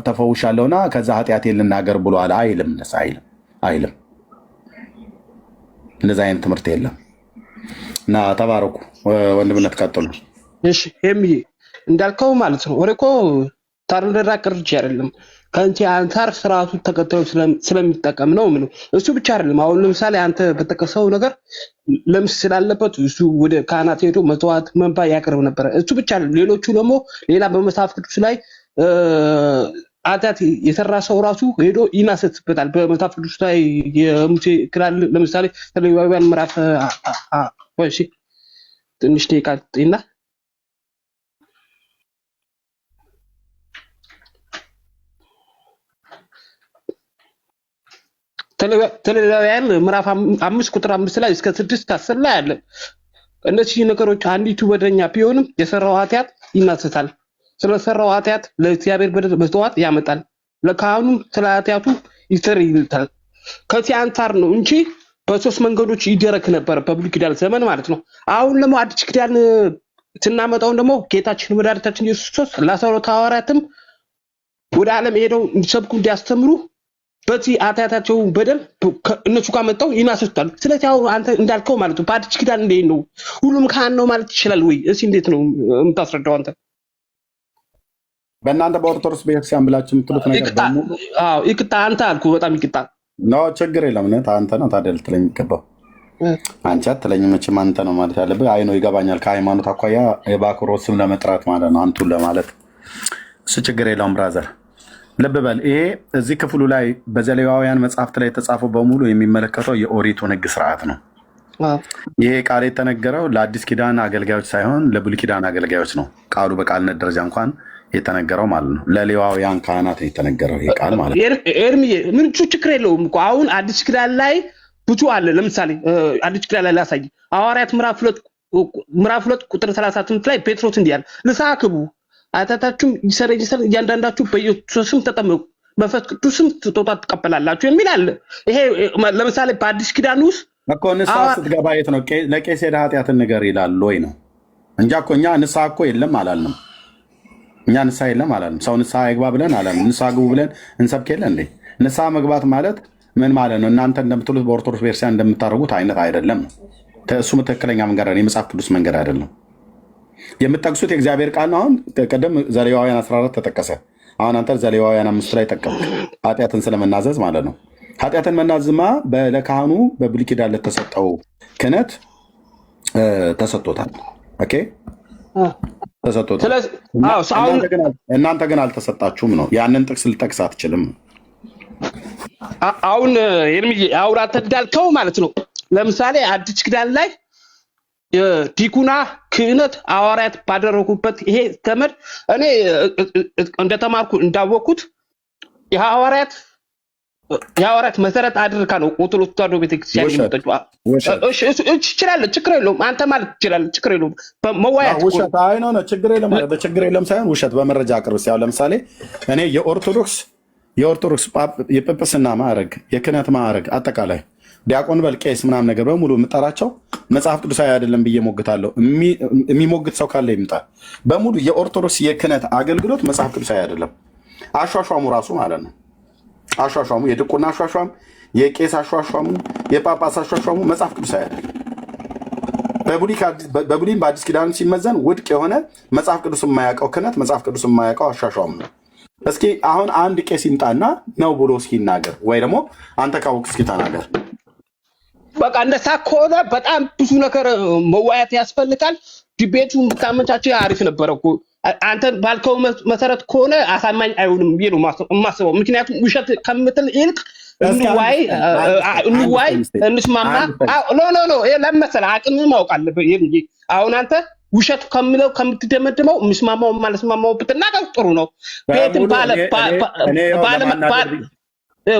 ተፈውሻለሁና ከዛ ኃጢአቴን ልናገር ብሏል አይልም። አይልም። እንደዛ አይነት ትምህርት የለም። እና ተባረኩ። ወንድምነት ቀጥሉ። እሺ ሄምዬ እንዳልከው ማለት ነው። ወሬ እኮ ታርደራ ቅርጅ አይደለም ከአንቺ አንፃር ስርዓቱ ተከትለው ስለሚጠቀም ነው። ምን እሱ ብቻ አይደለም። አሁን ለምሳሌ አንተ በተከሰው ነገር ለምስ ስላለበት እሱ ወደ ካህናት ሄዶ መስዋዕት መንባ ያቀርብ ነበረ። እሱ ብቻ አይደለም። ሌሎቹ ደግሞ ሌላ በመጽሐፍ ቅዱስ ላይ ኃጢአት የሰራ ሰው ራሱ ሄዶ ይናሰስበታል። በመጽሐፍ ቅዱስ ላይ የሙሴ ክላል ለምሳሌ ዘሌዋውያን ምዕራፍ እሺ ትንሽ ደቂቃ እና ዘሌዋውያን ምዕራፍ 5 ቁጥር 5 ላይ እስከ 6-10 ላይ አለ። እነዚህ ነገሮች አንዲቱ በደኛ ቢሆንም የሰራው ኃጢአት ይናሰታል። ስለሰራው ኃጢአት ለእግዚአብሔር በደል መስዋዕት ያመጣል፣ ለካህኑ ስለ ኃጢአቱ ይሰረይለታል። ከዚህ አንፃር ነው እንጂ በሶስት መንገዶች ይደረግ ነበር በብሉይ ኪዳን ዘመን ማለት ነው። አሁን ደግሞ አዲስ ኪዳን ስናመጣውን ደግሞ ጌታችን መድኃኒታችን ኢየሱስ ክርስቶስ ለ12 ሐዋርያትም ወደ ዓለም ሄደው እንዲሰብኩ እንዲያስተምሩ በዚህ ኃጢአታቸው በደል እነሱ ጋር መጣው ይናሰታሉ። ስለዚህ አሁን አንተ እንዳልከው ማለት ነው በአዲስ ኪዳን እንዴት ነው ሁሉም ካህን ነው ማለት ይችላል ወይ? እስኪ እንዴት ነው የምታስረዳው አንተ? በእናንተ በኦርቶዶክስ ቤተክርስቲያን ብላችሁ የምትሉት ነገር በሙሉ ይቅጣ አንተ አልኩ። በጣም ይቅጣ ነው። ችግር የለም። አንተ ነው ታዲያ ልትለኝ የሚገባው። አንቺ አትለኝም። መቼም አንተ ነው ማለት ያለብህ። አይ ነው ይገባኛል። ከሃይማኖት አኳያ የባክሮት ስም ለመጥራት ማለት ነው አንቱን ለማለት እሱ ችግር የለውም ብራዘር። ልብ በል። ይሄ እዚህ ክፍሉ ላይ በዘሌዋውያን መጽሐፍት ላይ የተጻፈው በሙሉ የሚመለከተው የኦሪቱን ሕግ ስርዓት ነው። ይሄ ቃል የተነገረው ለአዲስ ኪዳን አገልጋዮች ሳይሆን ለብሉይ ኪዳን አገልጋዮች ነው። ቃሉ በቃልነት ደረጃ እንኳን የተነገረው ማለት ነው ለሌዋውያን ካህናት የተነገረው ይሄ ቃል ማለት ነው። ኤርምዬ ምን ችግር የለውም እኮ አሁን አዲስ ኪዳን ላይ ብዙ አለ። ለምሳሌ አዲስ ኪዳን ላይ ላሳይ። ሐዋርያት ምዕራፍ 2 ቁጥር 38 ላይ ጴጥሮስ እንዲህ አለ፣ ንስሐ ግቡ ኃጢአታችሁም ይሰረይ እያንዳንዳችሁ በኢየሱስ ስም ተጠመቁ መንፈስ ቅዱስም ስጦታ ትቀበላላችሁ የሚል አለ። ይሄ ለምሳሌ በአዲስ ኪዳን ውስጥ እኮ ንስሐ ስትገባ የት ነው ለቄስ ሄደህ ኃጢአትን ንገር ይላል ወይ ነው እንጂ እኮ እኛ ንስሐ እኮ የለም አላልንም። እኛ ንስሐ የለም አላልንም። ሰው ንስሐ ይግባ ብለን አላልንም። ንስሐ ግቡ ብለን እንሰብክ የለ እንዴ? ንስሐ መግባት ማለት ምን ማለት ነው? እናንተ እንደምትሉት በኦርቶዶክስ ቤተክርስቲያን እንደምታደርጉት አይነት አይደለም። እሱም ትክክለኛ መንገድ ነው፣ የመጽሐፍ ቅዱስ መንገድ አይደለም። የምጠቅሱት የእግዚአብሔር ቃል ነው። አሁን ቀደም ዘሌዋውያን 14 ተጠቀሰ። አሁን አንተ ዘሌዋውያን 5 ላይ ጠቀምክ፣ ኃጢአትን ስለመናዘዝ ማለት ነው። ኃጢአትን መናዝማ ለካህኑ በብሉይ ኪዳን ለተሰጠው ክህነት ተሰጥቶታል። ኦኬ ተሰጥቶታል። እናንተ ግን አልተሰጣችሁም ነው። ያንን ጥቅስ ልጠቅስ አትችልም። አሁን አውራተ እንዳልከው ማለት ነው። ለምሳሌ አዲስ ኪዳን ላይ ዲቁና ክህነት ሐዋርያት ባደረጉበት ይሄ ገመድ እኔ እንደተማርኩ እንዳወቅኩት የሐዋርያት መሰረት አድርጋ ነው ኦርቶዶክስ ተዋሕዶ ቤተክርስቲያን የመጣችው። እሺ ይችላል፣ ችግር የለውም። አንተ ማለት ይችላል፣ ችግር የለውም። መዋያት ውሸት አይ ነው ችግር የለም። በችግር የለም ሳይሆን ውሸት በመረጃ አቅርብ። ያው ለምሳሌ እኔ የኦርቶዶክስ የጵጵስና ማዕረግ የክህነት ማዕረግ አጠቃላይ ዲያቆን በል ቄስ ምናምን ነገር በሙሉ የምጠራቸው መጽሐፍ ቅዱሳዊ አይደለም ብዬ ሞግታለሁ። የሚሞግት ሰው ካለ ይምጣ። በሙሉ የኦርቶዶክስ የክህነት አገልግሎት መጽሐፍ ቅዱሳዊ አይደለም። አሿሿሙ ራሱ ማለት ነው። አሿሿሙ የድቁና አሿሿም፣ የቄስ አሿሿሙ፣ የጳጳስ አሿሿሙ መጽሐፍ ቅዱሳዊ አይደለም። በብሉይም በአዲስ ኪዳን ሲመዘን ውድቅ የሆነ መጽሐፍ ቅዱስ የማያውቀው ክህነት መጽሐፍ ቅዱስ የማያውቀው አሿሿም ነው። እስኪ አሁን አንድ ቄስ ይምጣና ነው ብሎ እስኪ ይናገር፣ ወይ ደግሞ አንተ ካወቅ እስኪ ተናገር። በቃ እንደዛ ከሆነ በጣም ብዙ ነገር መዋያት ያስፈልጋል። ዲቤቱን ብታመቻቸው አሪፍ ነበረ እኮ። አንተ ባልከው መሰረት ከሆነ አሳማኝ አይሆንም ብዬ ነው የማስበው። ምክንያቱም ውሸት ከምትል ይልቅ እንዋይ፣ እንስማማ። ኖ ለምን መሰለህ አቅምህ ማወቅ አለብህ እንጂ አሁን አንተ ውሸት ከምለው ከምትደመድመው የሚስማማው ማለስማማው ብትናገር ጥሩ ነው። ቤትን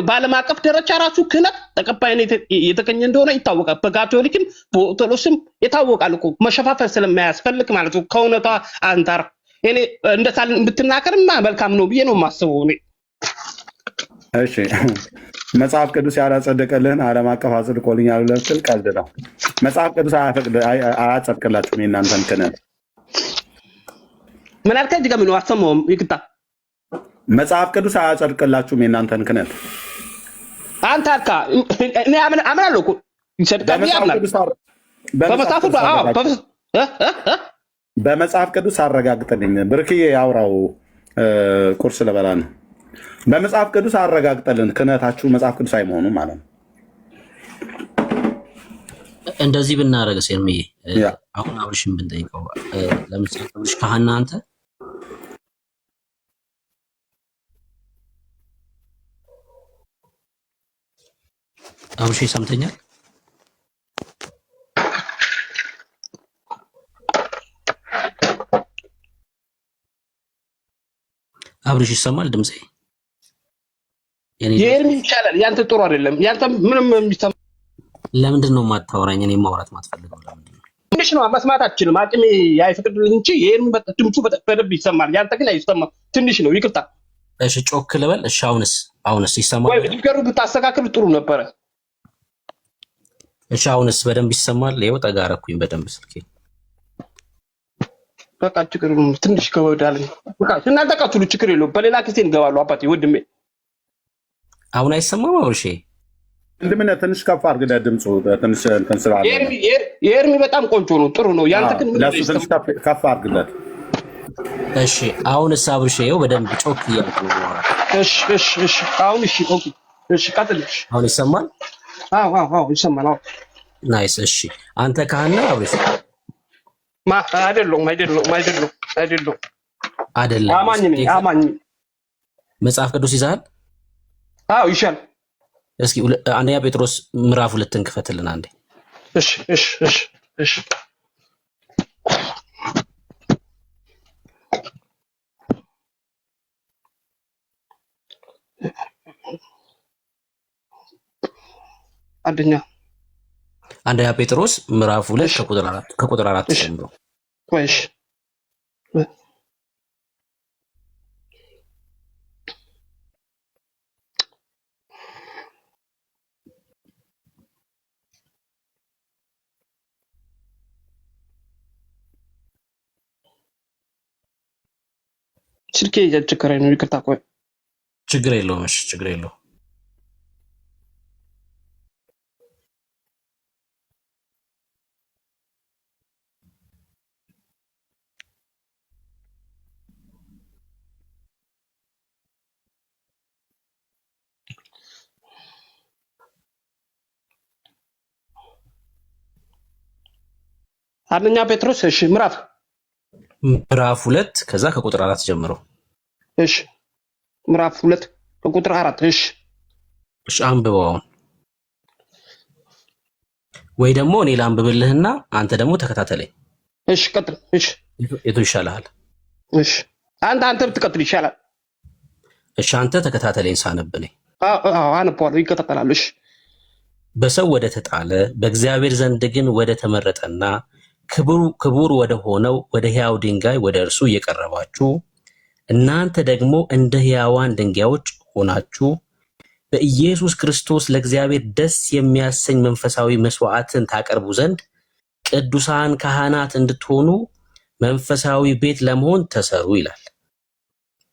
በዓለም አቀፍ ደረጃ ራሱ ክህነት ተቀባይነት የተገኘ እንደሆነ ይታወቃል። በካቶሊክም በኦርቶዶክስም ይታወቃል እኮ መሸፋፈን ስለማያስፈልግ ማለት ነው። ከእውነቷ አንጻር እኔ እንደሳል ብትናገርማ መልካም ነው ብዬ ነው የማስበው እኔ። እሺ መጽሐፍ ቅዱስ ያላጸደቀልህን ዓለም አቀፍ አጽድቆልኛል ብለህ ስትል ቀልድ ነው። መጽሐፍ ቅዱስ አያጸድቅላችሁም የእናንተን ክህነት። ምን አልከኝ? ድገም ነው አሰማሁም። ይቅጣ። መጽሐፍ ቅዱስ አያጸድቅላችሁም የእናንተን ክህነት። አንተ አልካ እኔ አምናለሁ እኮ ይጸድቃል ያምናል። በመጽሐፍ ቅዱስ አረጋግጥልኝ። ብርክዬ ያውራው ቁርስ ልበላ ነው። በመጽሐፍ ቅዱስ አረጋግጠልን ክህነታችሁ መጽሐፍ ቅዱስ አይመሆኑ ማለት ነው። እንደዚህ ብናረግ ሴርምዬ አሁን አብርሽን ብንጠይቀው ለምሳሌ አብርሽ ካህና አንተ አብርሽ ሰምተኛል? አብርሽ ይሰማል ድምጼ? የኤርሚ ይቻላል። ያንተ ጥሩ አይደለም። ያንተ ምንም የሚሰማ ለምንድን ነው የማታወራኝ? እኔ ማውራት ማትፈልገው ለምንድን ነው? ትንሽ ነው መስማት አትችልም። አቅሜ አይፈቅድልኝ እንጂ የኤርሚ ድምፁ በደንብ ይሰማል። ያንተ ግን አይሰማም። ትንሽ ነው። ይቅርታ። እሺ ጮክ ልበል። እሺ አሁንስ ይሰማል? ወይ ንገሩ ብታስተካክል ጥሩ ነበረ። እሺ አሁንስ በደንብ ይሰማል? ይኸው ጠጋ አደረኩኝ በደንብ ስልኬ። በቃ ችግር ትንሽ ከወዳለኝ በቃ እናንተ ቀጥሉ፣ ችግር የለውም። በሌላ ጊዜ እንገባለሁ። አባቴ ወንድሜ አሁን አይሰማም? አብርሽ ወንድምና ትንሽ ከፍ አድርገህ ድምፁ ትንሽ እንትን ስላለ የኤርሚ በጣም ቆንጆ ነው፣ ጥሩ ነው። ያንተ ግን ለሱ ትንሽ ከፍ አድርገህ። እሺ አሁንስ አብርሽ ይኸው በደንብ ጮክ እያልኩ ነው። እሺ አሁን እሺ ኦኬ እሺ ቀጥል። አሁን ይሰማል? አዎ ይሰማል። አዎ ናይስ። እሺ አንተ ካህና አብርሽ? አይደለም አማኝ መጽሐፍ ቅዱስ ይዛል? አዎ ይሻል። እስኪ አንደኛ ጴጥሮስ ምዕራፍ 2 ክፈትልን አንዴ። እሺ አንደኛ ጴጥሮስ ምዕራፍ 2 ከቁጥር 4 ጀምሮ። ቆይሽ ስልኬ እያስቸገረኝ ነው። ይቅርታ። ቆይ ችግር የለውም። እሺ ችግር የለውም። አንደኛ ጴጥሮስ እሺ ምዕራፍ 2 ከዛ ከቁጥር 4 ጀምሮ። እሺ ምዕራፍ 2 ከቁጥር 4 እሺ አንብበው። ወይ ደግሞ እኔ ላንብብልህና አንተ ደግሞ ተከታተለኝ። እሺ ቀጥል። እሺ የቱ ይሻልሃል? እሺ አንተ ብትቀጥል ይሻላል። እሺ አንተ ተከታተለኝ ሳነብልኝ። አነባለሁ፣ ይከታተላል። እሺ በሰው ወደ ተጣለ በእግዚአብሔር ዘንድ ግን ወደ ተመረጠና ክቡር ወደ ሆነው ወደ ሕያው ድንጋይ ወደ እርሱ እየቀረባችሁ እናንተ ደግሞ እንደ ሕያዋን ድንጋዮች ሆናችሁ በኢየሱስ ክርስቶስ ለእግዚአብሔር ደስ የሚያሰኝ መንፈሳዊ መስዋዕትን ታቀርቡ ዘንድ ቅዱሳን ካህናት እንድትሆኑ መንፈሳዊ ቤት ለመሆን ተሰሩ ይላል።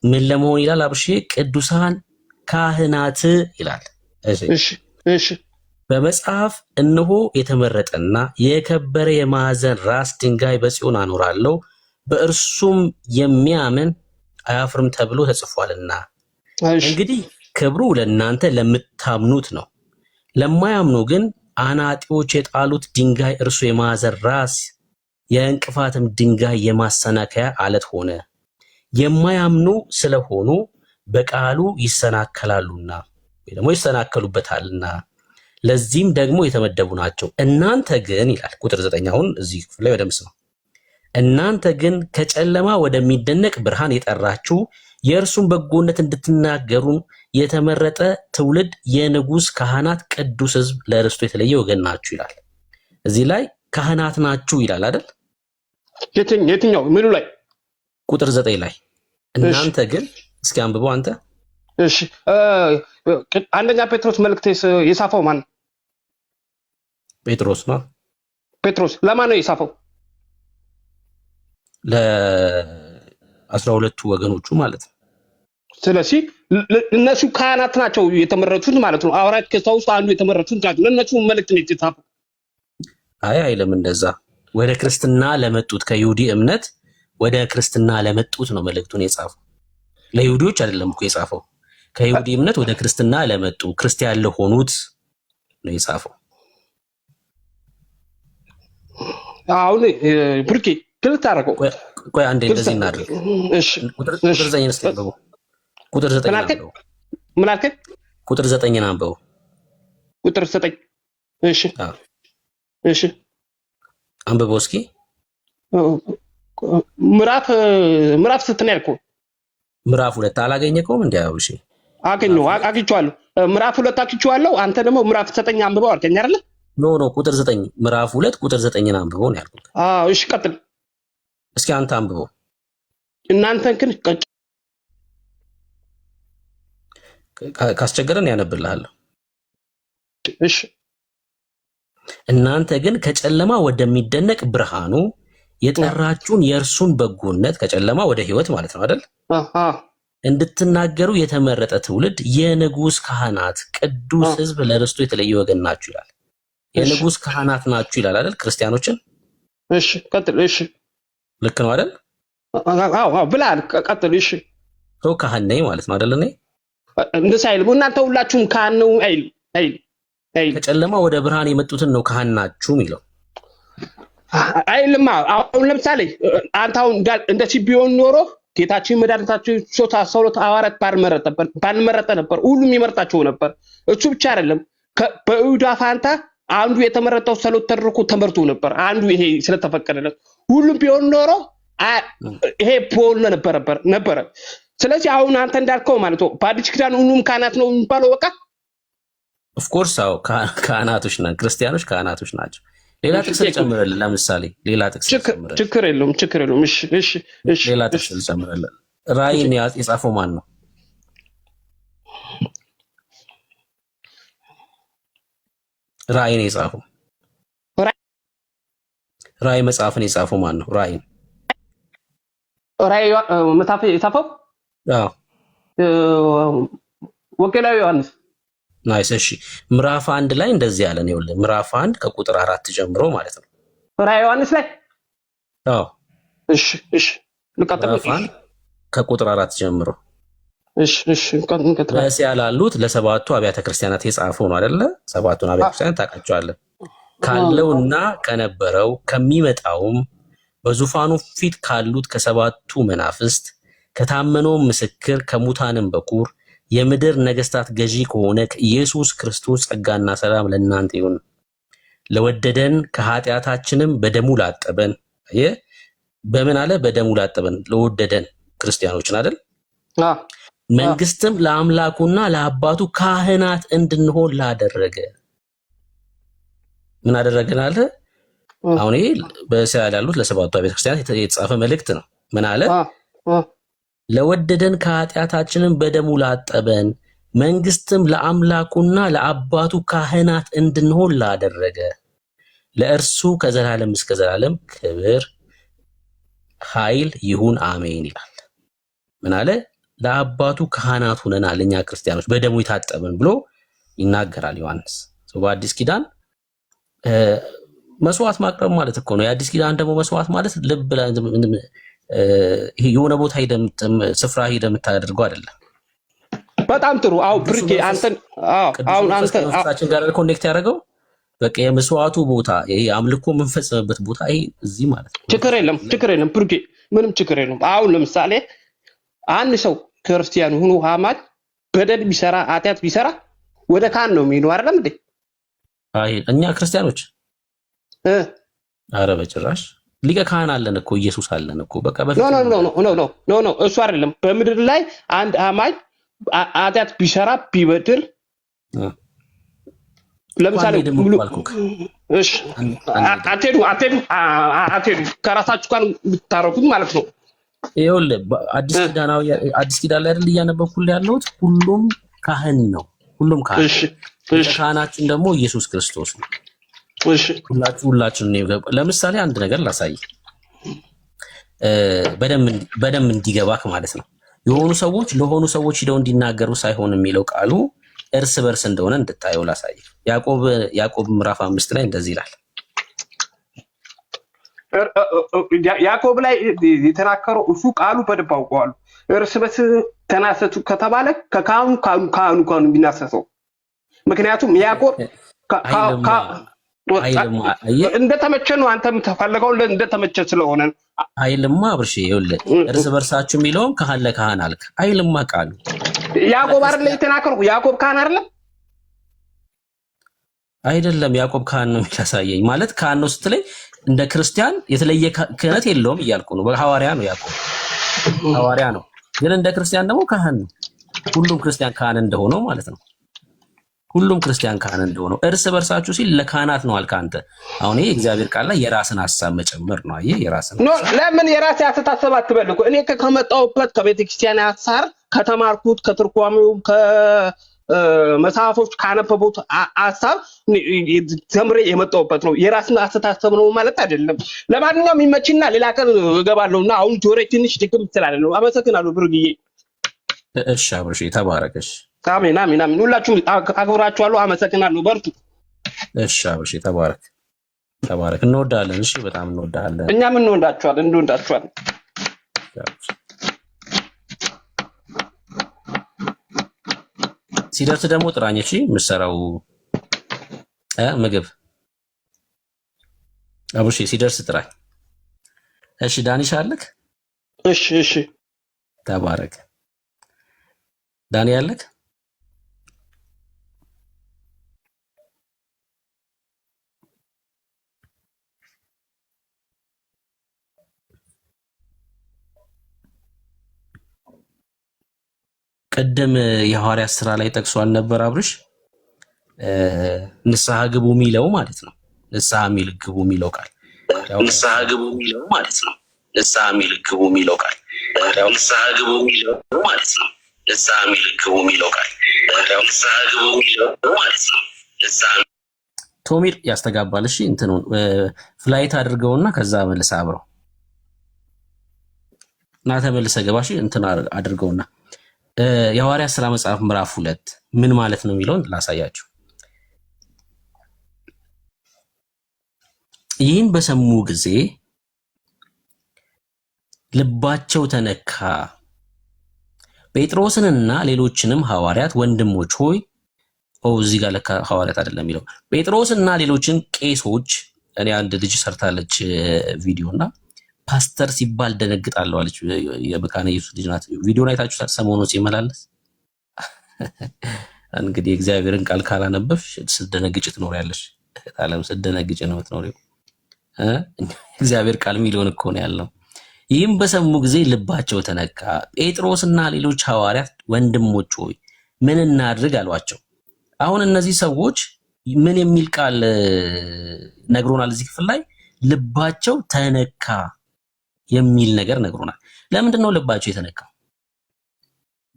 ምን ለመሆን ይላል አብርሽ? ቅዱሳን ካህናት ይላል። እሺ በመጽሐፍ እነሆ የተመረጠና የከበረ የማዕዘን ራስ ድንጋይ በጽዮን አኖራለሁ በእርሱም የሚያምን አያፍርም ተብሎ ተጽፏልና። እንግዲህ ክብሩ ለእናንተ ለምታምኑት ነው። ለማያምኑ ግን አናጢዎች የጣሉት ድንጋይ እርሱ የማዕዘን ራስ የእንቅፋትም ድንጋይ የማሰናከያ አለት ሆነ። የማያምኑ ስለሆኑ በቃሉ ይሰናከላሉና ወይ ደግሞ ይሰናከሉበታልና ለዚህም ደግሞ የተመደቡ ናቸው። እናንተ ግን ይላል ቁጥር 9 አሁን እዚህ ክፍል ላይ ወደምስ ነው። እናንተ ግን ከጨለማ ወደሚደነቅ ብርሃን የጠራችሁ የእርሱን በጎነት እንድትናገሩ የተመረጠ ትውልድ፣ የንጉሥ ካህናት፣ ቅዱስ ሕዝብ፣ ለርስቱ የተለየ ወገን ናችሁ ይላል። እዚህ ላይ ካህናት ናችሁ ይላል አይደል? የትኛው ምኑ ላይ? ቁጥር 9 ላይ እናንተ ግን እስኪ አንብበው አንተ። እሺ አንደኛ ጴጥሮስ መልእክት የጻፈው ማን? ጴጥሮስ ነው። ጴጥሮስ ለማን ነው የጻፈው? ለ12ቱ ወገኖቹ ማለት ነው። ስለዚህ እነሱ ካህናት ናቸው የተመረጡት ማለት ነው። ሐዋርያት ከሰውስ አንዱ የተመረጡት ናቸው። ለእነሱ መልእክት ነው የተጻፈው። አይ አይልም እንደዛ። ወደ ክርስትና ለመጡት ከይሁዲ እምነት ወደ ክርስትና ለመጡት ነው መልእክቱን የጻፈው። ለይሁዲዎች አይደለም እኮ የጻፈው። ከይሁዲ እምነት ወደ ክርስትና ለመጡ ክርስቲያን ለሆኑት ነው የጻፈው። አሁን ብርቂ ግልጽ አደረገው። ቆይ አንዴ እንደዚህ እናድርግ። እሺ ቁጥር 9 ነው አንብበው። ቁጥር 9 ነው አንብበው። ምን አልከኝ? ቁጥር 9 ነው አንብበው። ቁጥር 9 እሺ እሺ አንብበው እስኪ። ምዕራፍ ስንት ነው ያልከው? ምዕራፍ 2 አላገኘከውም? እንዲያው እሺ አግኝቼዋለሁ። ምዕራፍ 2 አግኝቼዋለሁ። አንተ ደግሞ ምዕራፍ 9 አንብበው አልከኝ አይደለ? ኖ ቁጥር 9 ምዕራፍ 2 ቁጥር 9 አንብበው ነው ያልኩት። እሺ ቀጥል እስኪ አንተ አንብበው። እናንተን ግን ካስቸገረን ያነብልሃለሁ። እሺ እናንተ ግን ከጨለማ ወደሚደነቅ ብርሃኑ የጠራችሁን የእርሱን በጎነት ከጨለማ ወደ ሕይወት ማለት ነው አይደል? እንድትናገሩ የተመረጠ ትውልድ፣ የንጉሥ ካህናት፣ ቅዱስ ሕዝብ፣ ለርስቱ የተለየ ወገን ናችሁ ይላል። የንጉሥ ካህናት ናችሁ ይላል አይደል? ክርስቲያኖችን። እሺ ቀጥል። እሺ ልክ ነው አይደል? አዎ ብላል። ቀጥል። እሺ ሰው ካህን ነኝ ማለት ነው አይደል? እኔ እንደዚህ አይልም። እናንተ ሁላችሁም ካህን ነው አይል ከጨለማ ወደ ብርሃን የመጡትን ነው ካህን ናችሁ የሚለው አይልማ። አሁን ለምሳሌ አንተ አሁን እንደዚህ ቢሆን ኖሮ ጌታችን መድኃኒታችን ሶስት 12 ሐዋርያት ባልመረጠ ነበር፣ ሁሉም ይመርጣቸው ነበር። እሱ ብቻ አይደለም፣ በይሁዳ ፋንታ አንዱ የተመረጠው ሰሎት ተደርጎ ተመርጦ ነበር። አንዱ ይሄ ስለተፈቀደለት ሁሉም ቢሆን ኖሮ ይሄ ፖል ነበረ። ስለዚህ አሁን አንተ እንዳልከው ማለት ነው በአዲስ ኪዳን ሁሉም ካህናት ነው የሚባለው። በቃ ኦፍ ኮርስ አዎ ካህናቶች ነን፣ ክርስቲያኖች ካህናቶች ናቸው። ሌላ ጥቅስ ልጨምርልህ። ለምሳሌ ሌላ ጥቅስ ልጨምርልህ። ችግር የለውም። እሺ ሌላ ጥቅስ ልጨምርልህ። ራእይን የጻፈው ማን ነው? ራእይን የጻፈው ራእይ መጽሐፍን የጻፈው ማን ነው? ራእይ መጽሐፍ የጻፈው ወንጌላዊ ዮሐንስ። ናይስ። እሺ ምዕራፍ 1 ላይ እንደዚህ ያለን ይኸውልህ፣ ምዕራፍ 1 ከቁጥር 4 ጀምሮ ማለት ነው። ራእይ ዮሐንስ ላይ እሺ ልቀጥል። ከቁጥር 4 ጀምሮ እሺ በእስያ ላሉት ለሰባቱ አብያተ ክርስቲያናት የጻፈው ነው አይደለ? ሰባቱን አብያተ ክርስቲያናት ታውቃቸዋለህ። ካለውና ከነበረው ከሚመጣውም በዙፋኑ ፊት ካሉት ከሰባቱ መናፍስት ከታመነው ምስክር ከሙታንም በኩር የምድር ነገስታት ገዢ ከሆነ ከኢየሱስ ክርስቶስ ጸጋና ሰላም ለእናንተ ይሁን። ለወደደን ከኃጢአታችንም በደሙ ላጠበን በምን አለ? በደሙ ላጠበን ለወደደን ክርስቲያኖችን አይደል? መንግስትም ለአምላኩና ለአባቱ ካህናት እንድንሆን ላደረገ ምን አደረገን አለ? አሁን ይሄ በእስያ ያሉት ለሰባቱ ቤተክርስቲያናት የተጻፈ መልእክት ነው። ምን አለ? ለወደደን ከኃጢአታችንን በደሙ ላጠበን መንግስትም ለአምላኩና ለአባቱ ካህናት እንድንሆን ላደረገ ለእርሱ ከዘላለም እስከ ዘላለም ክብር ኃይል ይሁን አሜን ይላል። ምን አለ? ለአባቱ ካህናት ሆነናል እኛ ክርስቲያኖች በደሙ የታጠብን ብሎ ይናገራል ዮሐንስ። በአዲስ ኪዳን መስዋዕት ማቅረብ ማለት እኮ ነው። የአዲስ ኪዳን ደግሞ መስዋዕት ማለት ልብ የሆነ ቦታ ስፍራ ሄደህ የምታደርገው አይደለም። በጣም ጥሩ። ብርኬ አንተን ጋር ኮኔክት ያደረገው በቃ የመስዋዕቱ ቦታ ይሄ አምልኮ የምንፈጽምበት ቦታ ይሄ እዚህ ማለት ነው። ችግር የለም ብርኬ፣ ምንም ችግር የለም። አሁን ለምሳሌ አንድ ሰው ክርስቲያን ሆኖ ሐማድ በደል ቢሰራ ኃጢአት ቢሰራ ወደ ካህን ነው የሚሄደው አይደለም እንዴ? እኛ ክርስቲያኖች ኧረ በጭራሽ ሊቀ ካህን አለን እኮ ኢየሱስ አለን እኮ። በቃ ኖ እሱ አይደለም። በምድር ላይ አንድ አማኝ ኃጢአት ቢሰራ ቢበድል ለምሳሌ እሺ አትሄዱ ከራሳችሁ ጋር የምታረጉት ማለት ነው። ይኸውልህ አዲስ ኪዳን ላይ አይደል እያነበብኩልህ ያለሁት? ሁሉም ካህን ነው። ሁሉም ካህን። ካህናችን ደግሞ ኢየሱስ ክርስቶስ ነው። ሁላችን ነው። ለምሳሌ አንድ ነገር ላሳይ በደንብ እንዲገባክ ማለት ነው። የሆኑ ሰዎች ለሆኑ ሰዎች ሄደው እንዲናገሩ ሳይሆን የሚለው ቃሉ እርስ በርስ እንደሆነ እንድታየው ላሳይ። ያዕቆብ ምዕራፍ 5 ላይ እንደዚህ ይላል። ያዕቆብ ላይ የተናገረው እሱ ቃሉ በደንብ አውቀዋለሁ። እርስ በርስ ተናሰቱ ከተባለ ከካህኑ የሚናሰሰው ምክንያቱም ያዕቆብ እንደተመቸ ነው። አንተ የምትፈልገው እንደተመቸ ስለሆነ አይልማ። አብርሽ ይኸውልህ እርስ በርሳችሁ የሚለውም ካህን ለካህን አልክ አይልማ ቃሉ። ያዕቆብ አይደለ የተናገረው? ያዕቆብ ካህን አይደለም። ያዕቆብ ካህን ነው የሚያሳየኝ ማለት ካህን ነው ስትለኝ እንደ ክርስቲያን የተለየ ክህነት የለውም እያልኩ ነው። ሐዋርያ ነው ያዕቆብ ሐዋርያ ነው፣ ግን እንደ ክርስቲያን ደግሞ ካህን ነው። ሁሉም ክርስቲያን ካህን እንደሆነው ማለት ነው። ሁሉም ክርስቲያን ካህን እንደሆነው እርስ በርሳችሁ ሲል ለካህናት ነው አልክ አንተ። አሁን ይሄ እግዚአብሔር ቃል ላይ የራስን ሐሳብ መጨመር ነው። አየህ የራስን ለምን የራሴ አስተሳሰብ አትበል እኮ እኔ ከመጣሁበት ከቤተክርስቲያን ሐሳብ ከተማርኩት ከትርጓሜው ከመጽሐፎች ካነበቡት ሐሳብ ተምሬ የመጣሁበት ነው። የራስን አስተሳሰብ ነው ማለት አይደለም። ለማንኛውም ይመችና ሌላ ቀን እገባለሁና አሁን ጆሮ ትንሽ ድክም ስላለ ነው። አመሰግናለሁ ብሩክዬ። እሺ አብርሽ ተባረከሽ። አሜን። ሁላችሁም አክብራችኋለሁ። አመሰግናለሁ። በርቱ። እሺ አብርሽ ተባረክ። እንወዳለን። እሺ በጣም እንወዳለን። እኛም እንወዳችኋለን። ሲደርስ ደግሞ ጥራኝ። እሺ የምትሰራው ምግብ አብርሽ ሲደርስ ጥራኝ። እሺ ዳኒሽ አለክ? እሺ ተባረክ። ዳኒ አለክ? ቅድም የሐዋርያት ስራ ላይ ጠቅሷል ነበር አብርሽ ንስሐ ግቡ የሚለው ማለት ነው። ንስሐ ግቡ የሚለው ቃል ንስሐ ግቡ የሚለው ማለት ነው። ንስሐ ግቡ የሚለው ቃል ንስሐ ግቡ የሚለው ማለት ነው። ንስሐ ግቡ የሚለው ቃል ንስሐ ግቡ የሚለው ማለት ነው። ቶሚር ያስተጋባል። እሺ እንትኑን ፍላይት አድርገውና ከዛ መልሰህ አብረው እና ተመልሰህ ገባሽ እንትን አድርገውና የሐዋርያት ሥራ መጽሐፍ ምዕራፍ 2 ምን ማለት ነው የሚለውን ላሳያችሁ። ይህን በሰሙ ጊዜ ልባቸው ተነካ፣ ጴጥሮስንና ሌሎችንም ሐዋርያት ወንድሞች ሆይ እዚህ ጋር ለካ ሐዋርያት አይደለም የሚለው ጴጥሮስ እና ሌሎችን ቄሶች። እኔ አንድ ልጅ ሰርታለች ቪዲዮ እና ፓስተር ሲባል ደነግጣለሁ አለች። የመካነ ኢየሱስ ልጅ ናት። ቪዲዮን አይታችሁ ሰሞኑን ሲመላለስ እንግዲህ እግዚአብሔርን ቃል ካላነበብሽ ስትደነግጭ ትኖሪያለሽ። ዓለም ስትደነግጭ ነው የምትኖሪው። እግዚአብሔር ቃል ሚሊዮን እኮ ነው ያለው። ይህም በሰሙ ጊዜ ልባቸው ተነካ። ጴጥሮስና ሌሎች ሐዋርያት ወንድሞች ሆይ ምን እናድርግ አሏቸው። አሁን እነዚህ ሰዎች ምን የሚል ቃል ነግሮናል? እዚህ ክፍል ላይ ልባቸው ተነካ የሚል ነገር ነግሮናል። ለምንድን ነው ልባቸው የተነካው?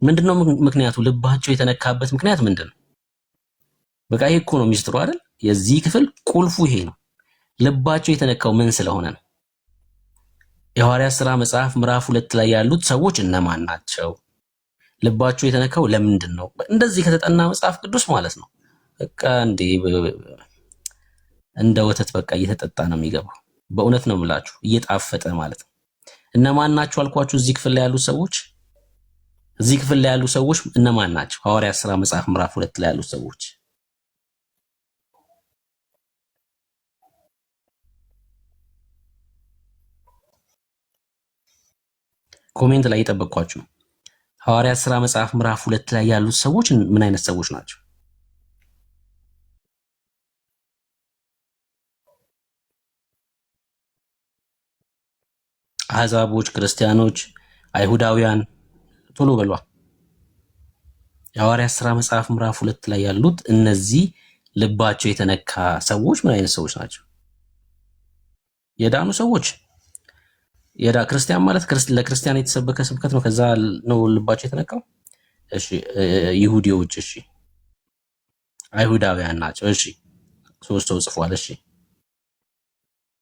ምንድነው ምክንያቱ? ልባቸው የተነካበት ምክንያት ምንድነው? በቃ ይሄ እኮ ነው ሚስጥሩ አይደል? የዚህ ክፍል ቁልፉ ይሄ ነው። ልባቸው የተነካው ምን ስለሆነ ነው? የሐዋርያት ሥራ መጽሐፍ ምዕራፍ 2 ላይ ያሉት ሰዎች እነማን ናቸው? ልባቸው የተነካው ለምንድን ነው? እንደዚህ ከተጠና መጽሐፍ ቅዱስ ማለት ነው በቃ እንደ ወተት በቃ እየተጠጣ ነው የሚገባው። በእውነት ነው የምላችሁ እየጣፈጠ ማለት ነው። እነማን ናቸው አልኳችሁ? እዚህ ክፍል ላይ ያሉት ሰዎች እዚህ ክፍል ላይ ያሉ ሰዎች እነማን ናቸው? ሐዋርያት ሥራ መጽሐፍ ምዕራፍ 2 ላይ ያሉት ሰዎች ኮሜንት ላይ እየጠበቅኳችሁ ነው። ሐዋርያት ሥራ መጽሐፍ ምዕራፍ 2 ላይ ያሉት ሰዎች ምን አይነት ሰዎች ናቸው? አሕዛቦች፣ ክርስቲያኖች፣ አይሁዳውያን? ቶሎ በሏ። የሐዋርያት ሥራ መጽሐፍ ምዕራፍ 2 ላይ ያሉት እነዚህ ልባቸው የተነካ ሰዎች ምን አይነት ሰዎች ናቸው? የዳኑ ሰዎች። ክርስቲያን ማለት ለክርስቲያን የተሰበከ ስብከት ነው። ከዛ ነው ልባቸው የተነካው። እሺ፣ ይሁዲዎች። እሺ፣ አይሁዳውያን ናቸው። እሺ፣ 3 ሰው ጽፏል። እሺ፣